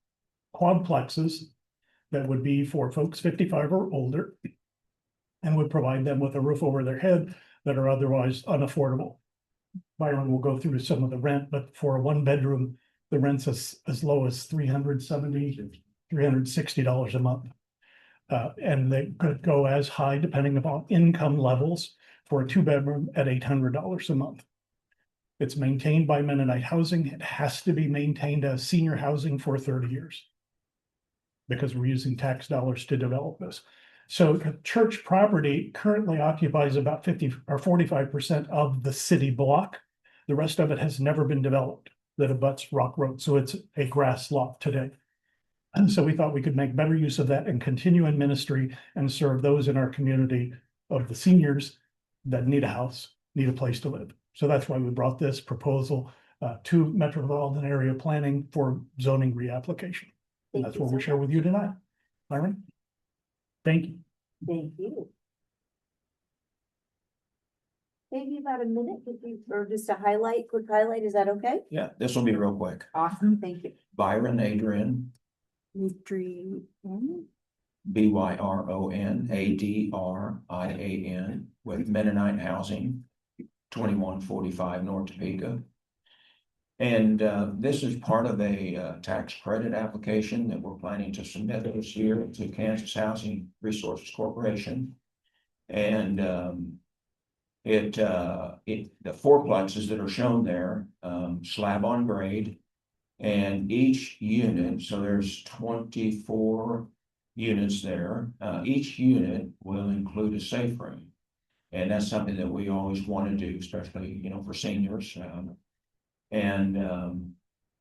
quadplexes that would be for folks 55 or older and would provide them with a roof over their head that are otherwise unaffordable. Byron will go through some of the rent, but for a 1-bedroom, the rent's as low as $370, $360 a month. And they could go as high depending upon income levels for a 2-bedroom at $800 a month. It's maintained by Mennonite Housing. It has to be maintained as senior housing for 30 years because we're using tax dollars to develop this. So church property currently occupies about 50 or 45% of the city block. The rest of it has never been developed that abuts Rock Road. So it's a grass lot today. And so we thought we could make better use of that and continue in ministry and serve those in our community of the seniors that need a house, need a place to live. So that's why we brought this proposal to Metropolitan Area Planning for zoning reapplication. And that's what we'll share with you tonight. Byron? Thank you. Thank you. Maybe about a minute, or just a quick highlight, is that okay? Yeah, this will be real quick. Awesome, thank you. Byron Adrian, BYRON with Mennonite Housing, 2145 North Topeka. And this is part of a tax credit application that we're planning to submit this year to Kansas Housing Resources Corporation. And the fourplexes that are shown there, slab on grade, and each unit, so there's 24 units there. Each unit will include a safe room. And that's something that we always want to do, especially, for seniors.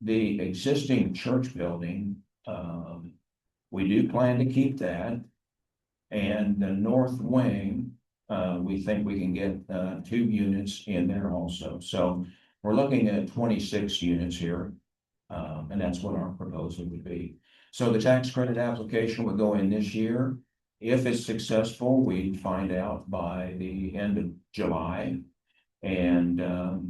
The existing church building, we do plan to keep that. And the north wing, we think we can get 2 units in there also. So we're looking at 26 units here. And that's what our proposal would be. So the tax credit application would go in this year. If it's successful, we'd find out by the end of July. And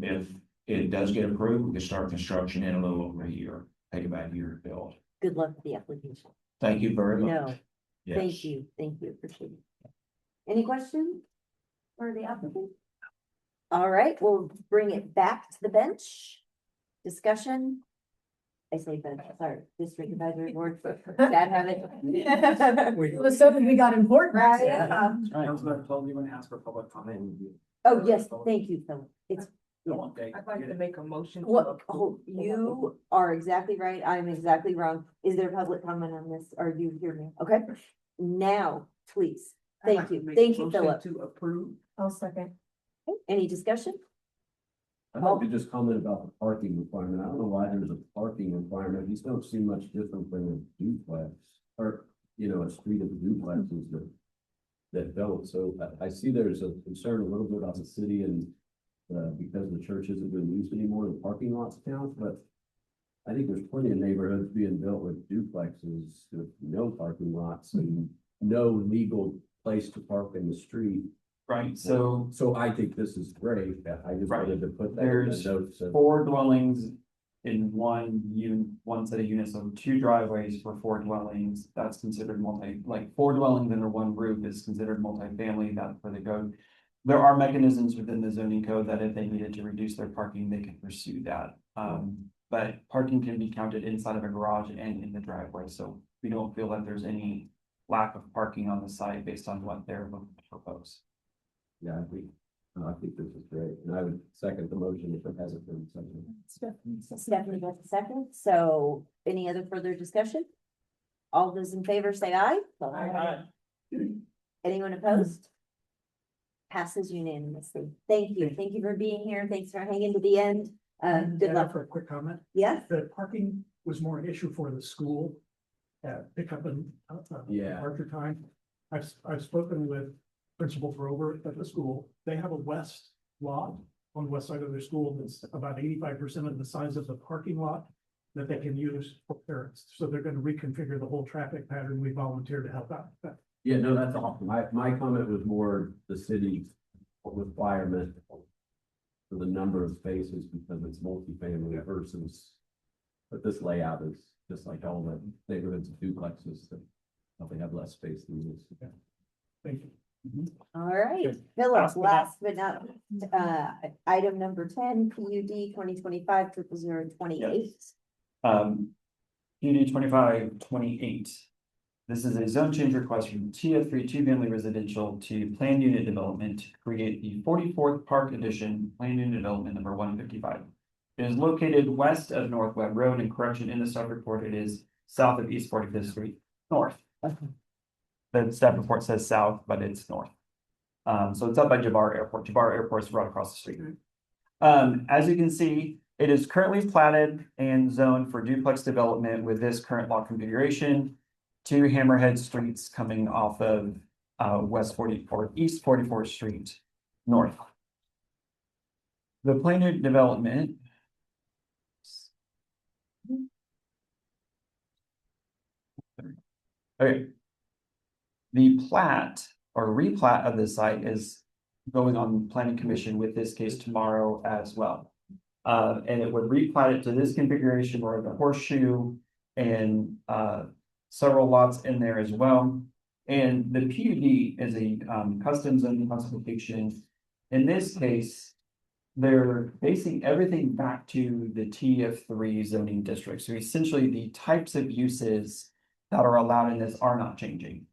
if it does get approved, we can start construction in a little over a year. Take about a year to build. Good luck with the application. Thank you very much. No, Yes. thank you, appreciate it. Any questions for the applicant? All right, we'll bring it back to the bench. Discussion. I say bench, sorry, district advisory board, bad habit. Let's hope we got important. Right, I was going to tell you when to ask for public comment. Oh, yes, thank you, Philip. It's, I'd like to make a motion. what, you are exactly right. I'm exactly wrong. Is there public comment on this? Or do you hear me? Okay, now, please. Thank you, Philip. To approve. I'll second. Any discussion? I'd like to just comment about the parking requirement. I don't know why there's a parking requirement. These don't seem much different than a duplex or, a street of duplexes that don't. So I see there's a concern a little bit about the city and because the church isn't being used anymore, the parking lots count, but I think there's plenty of neighborhoods being built with duplexes with no parking lots and no legal place to park in the street. Right, so I think this is great. I just wanted to put that in the there's notes. 4 dwellings in one set of units, so 2 driveways for 4 dwellings, that's considered like 4 dwellings under 1 roof is considered multifamily, that's for the code. There are mechanisms within the zoning code that if they needed to reduce their parking, they can pursue that. But parking can be counted inside of a garage and in the driveway, so we don't feel that there's any lack of parking on the site based on what they're looking to propose. Yeah, I think this is great, and I would second the motion if it hasn't been seconded. Stephanie got the second, so any other further discussion? All those in favor say aye. Aye. Anyone opposed? Passes unanimously. Thank you for being here, thanks for hanging to the end, good luck. For a quick comment, Yes, the parking was more an issue for the school. Pick up and Yeah. departure time. I've spoken with Principal Grover at the school. They have a west lot on the west side of their school that's about 85% of the size of the parking lot that they can use for parents. So they're going to reconfigure the whole traffic pattern. We volunteer to help out. Yeah, no, that's awesome. My comment was more the city's requirement for the number of spaces because it's multifamily versus, but this layout is just like all the neighborhoods of duplexes that probably have less space than this. Thank you. all right, Philip, last but not, item number 10, PUD 2025-0028. PUD 2528. This is a zone change request from TF3 2-family residential to planned unit development to create the 44th Park Edition planned unit development number 155. It is located west of North Webb Road, and correction in the staff report, it is south of East 45th Street, north. The staff report says south, but it's north. So it's up by Jabbar Airport. Jabbar Airport is right across the street. As you can see, it is currently platted and zoned for duplex development with this current lot configuration. 2 hammerhead streets coming off of East 44th Street north. The planned development. Okay. The plat or replat of the site is going on planning commission with this case tomorrow as well. And it would replat it to this configuration or the horseshoe and several lots in there as well. And the PUD is a custom zoning classification. In this case, they're basing everything back to the TF3 zoning district. So essentially the types of uses that are allowed in this are not changing.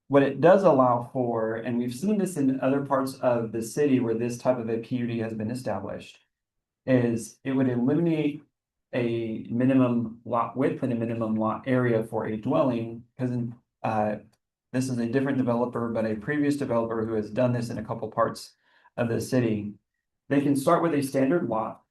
What it does allow for, and we've seen this in other parts of the city where this type of a PUD has been established, is it would eliminate a minimum lot width and a minimum lot area for a dwelling, because this is a different developer, but a previous developer who has done this in a couple parts of the city. They can start with a standard lot,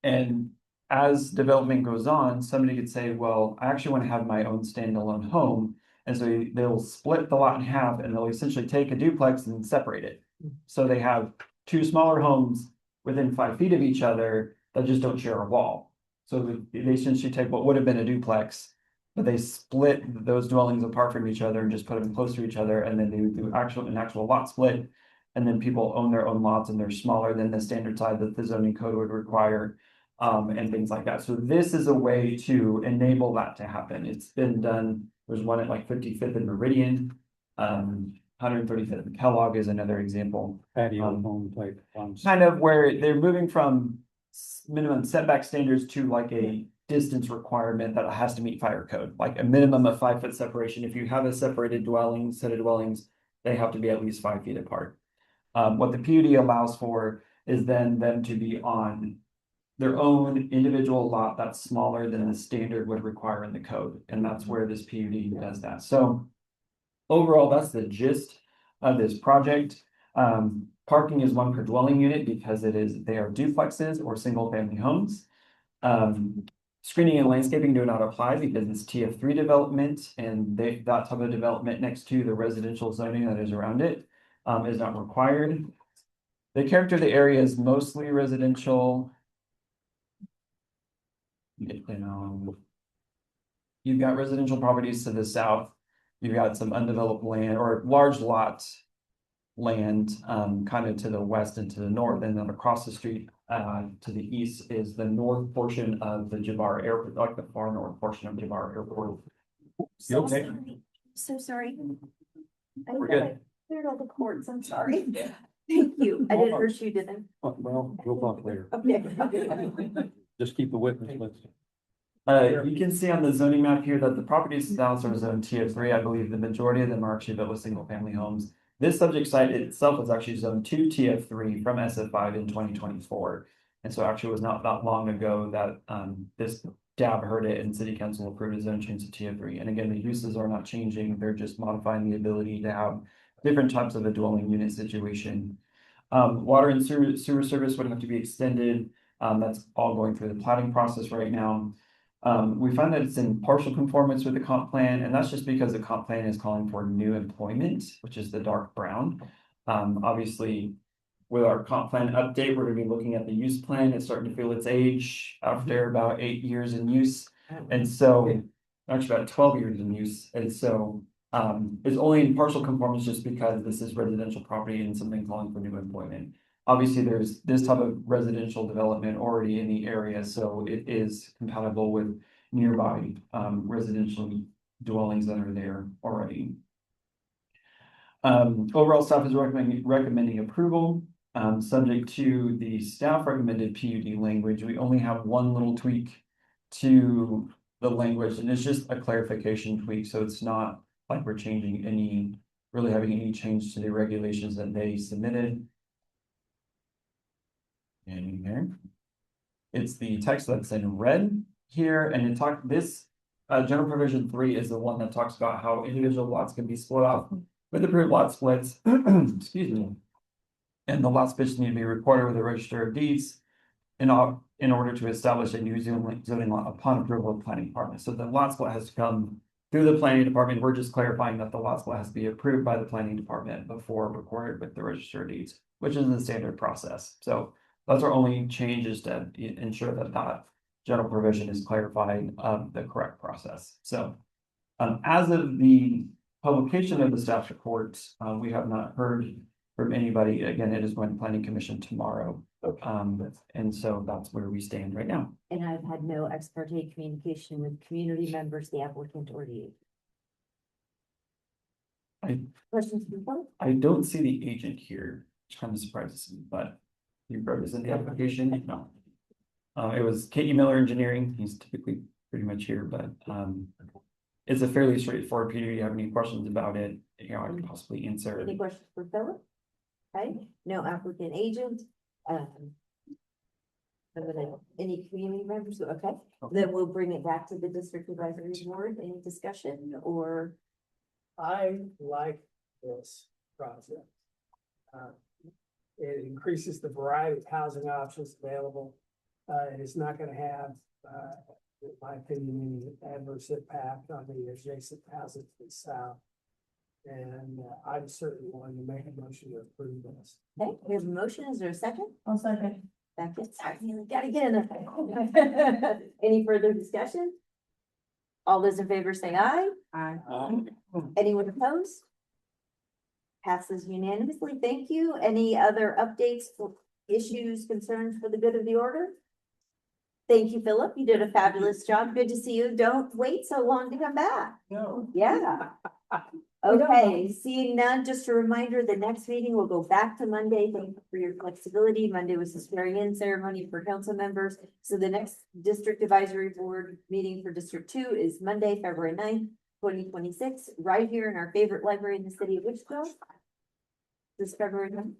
and as development goes on, somebody could say, well, I actually want to have my own standalone home. And so they'll split the lot in half and they'll essentially take a duplex and separate it. So they have 2 smaller homes within 5 feet of each other that just don't share a wall. So they essentially take what would have been a duplex, but they split those dwellings apart from each other and just put them close to each other. And then they would do an actual lot split. And then people own their own lots and they're smaller than the standard size that the zoning code would require. And things like that. So this is a way to enable that to happen. It's been done. There's one at like 55th and Meridian, 135th and Kellogg is another example. Patio home type ones. Kind of where they're moving from minimum setback standards to like a distance requirement that has to meet fire code, like a minimum of 5 foot separation. If you have a separated dwelling, set of dwellings, they have to be at least 5 feet apart. What the PUD allows for is then them to be on their own individual lot that's smaller than the standard would require in the code. And that's where this PUD does that. So overall, that's the gist of this project. Parking is 1 per dwelling unit because they are duplexes or single family homes. Screening and landscaping do not apply because it's TF3 development and that type of development next to the residential zoning that is around it is not required. The character of the area is mostly residential. You've got residential properties to the south. You've got some undeveloped land or large lot land kind of to the west and to the north, and then across the street To the east is the north portion of the Jabbar Airport, like the far north portion of Jabbar Airport. So sorry. So sorry. I We're feel good. like cleared all the courts. I'm sorry. Thank you. I didn't hurt you, did I? Well, we'll talk later. Okay. Just keep the witness list. You can see on the zoning map here that the properties now are zone TF3. I believe the majority of them are actually built with single family homes. This subject site itself was actually zone 2 TF3 from SF5 in 2024. And so actually it was not that long ago that this DAB heard it and city council approved a zone change to TF3. And again, the uses are not changing. They're just modifying the ability to have different types of a dwelling unit situation. Water and sewer service would have to be extended. That's all going through the planning process right now. We find that it's in partial conformance with the comp plan, and that's just because the comp plan is calling for new employment, which is the dark brown. Obviously, with our comp plan update, we're gonna be looking at the use plan. It's starting to feel its age after about 8 years in use. And so, actually about 12 years in use. And so, it's only in partial conformance just because this is residential property and something calling for new employment. Obviously, there's this type of residential development already in the area, so it is compatible with nearby residential dwellings that are there already. Overall, staff is recommending approval, subject to the staff recommended PUD language. We only have one little tweak to the language, and it's just a clarification tweak, so it's not like we're changing really having any change to the regulations that they submitted. And here, it's the text that's in red here, and this general provision 3 is the one that talks about how individual lots can be split off with approved lot splits. Excuse me. And the lot splits need to be recorded with the Register of Deeds in order to establish a new zoning lot upon approval of the planning department. So the lot split has to come through the planning department. We're just clarifying that the lot split has to be approved by the planning department before recorded with the Register of Deeds, which is the standard process. So those are only changes to ensure that that general provision is clarified the correct process. So as of the publication of the staff report, we have not heard from anybody. Again, it is going to planning commission tomorrow. And so that's where we stand right now. And I've had no ex parte communication with community members, the applicant or the agent. Questions from both? I don't see the agent here, which kind of surprises me, but he represents the application. No. It was Katie Miller Engineering. He's typically pretty much here, but it's a fairly straightforward PUD. You have any questions about it, I can possibly answer. Any questions for Philip? Okay, no applicant agent. Any community members? Okay, then we'll bring it back to the district advisory board. Any discussion or? I like this project. It increases the variety of housing options available. It's not gonna have, in my opinion, any adverse impact on the adjacent houses to the south. And I'm certainly willing to make a motion to approve this. Okay, we have a motion. Is there a second? I'll second. Second, sorry, you gotta get in there. Any further discussion? All those in favor say aye. Aye. Anyone opposed? Passes unanimously. Thank you. Any other updates, issues, concerns for the good of the order? Thank you, Philip. You did a fabulous job. Good to see you. Don't wait so long to come back. No. Yeah. Okay, seeing none, just a reminder, the next meeting will go back to Monday. Thank you for your flexibility. Monday was the swearing-in ceremony for council members. So the next district advisory board meeting for District 2 is Monday, February 9th, 2026, right here in our favorite library in the city of Wichita. This February 9th,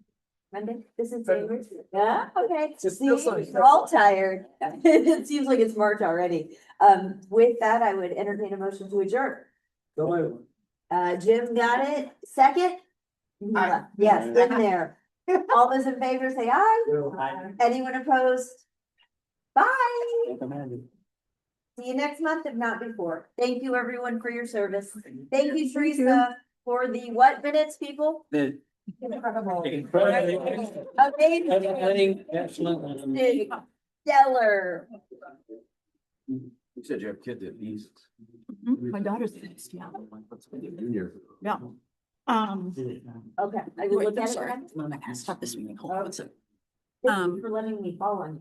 Monday, this is February. Yeah, okay. See, we're all tired. It seems like it's March already. With that, I would entertain a motion to adjourn. Jim got it. Second? Aye. Yes, in there. All those in favor say aye. Anyone opposed? Bye. See you next month, if not before. Thank you, everyone, for your service. Thank you, Teresa, for the what minutes, people? Incredible. Amazing. Excellent. Stellar. You said you have kids at least. My daughter's next, yeah. Junior. Yeah. Okay, I will look at it. I'm gonna stop this meeting. Hold on one second. Thank you for letting me fall on you.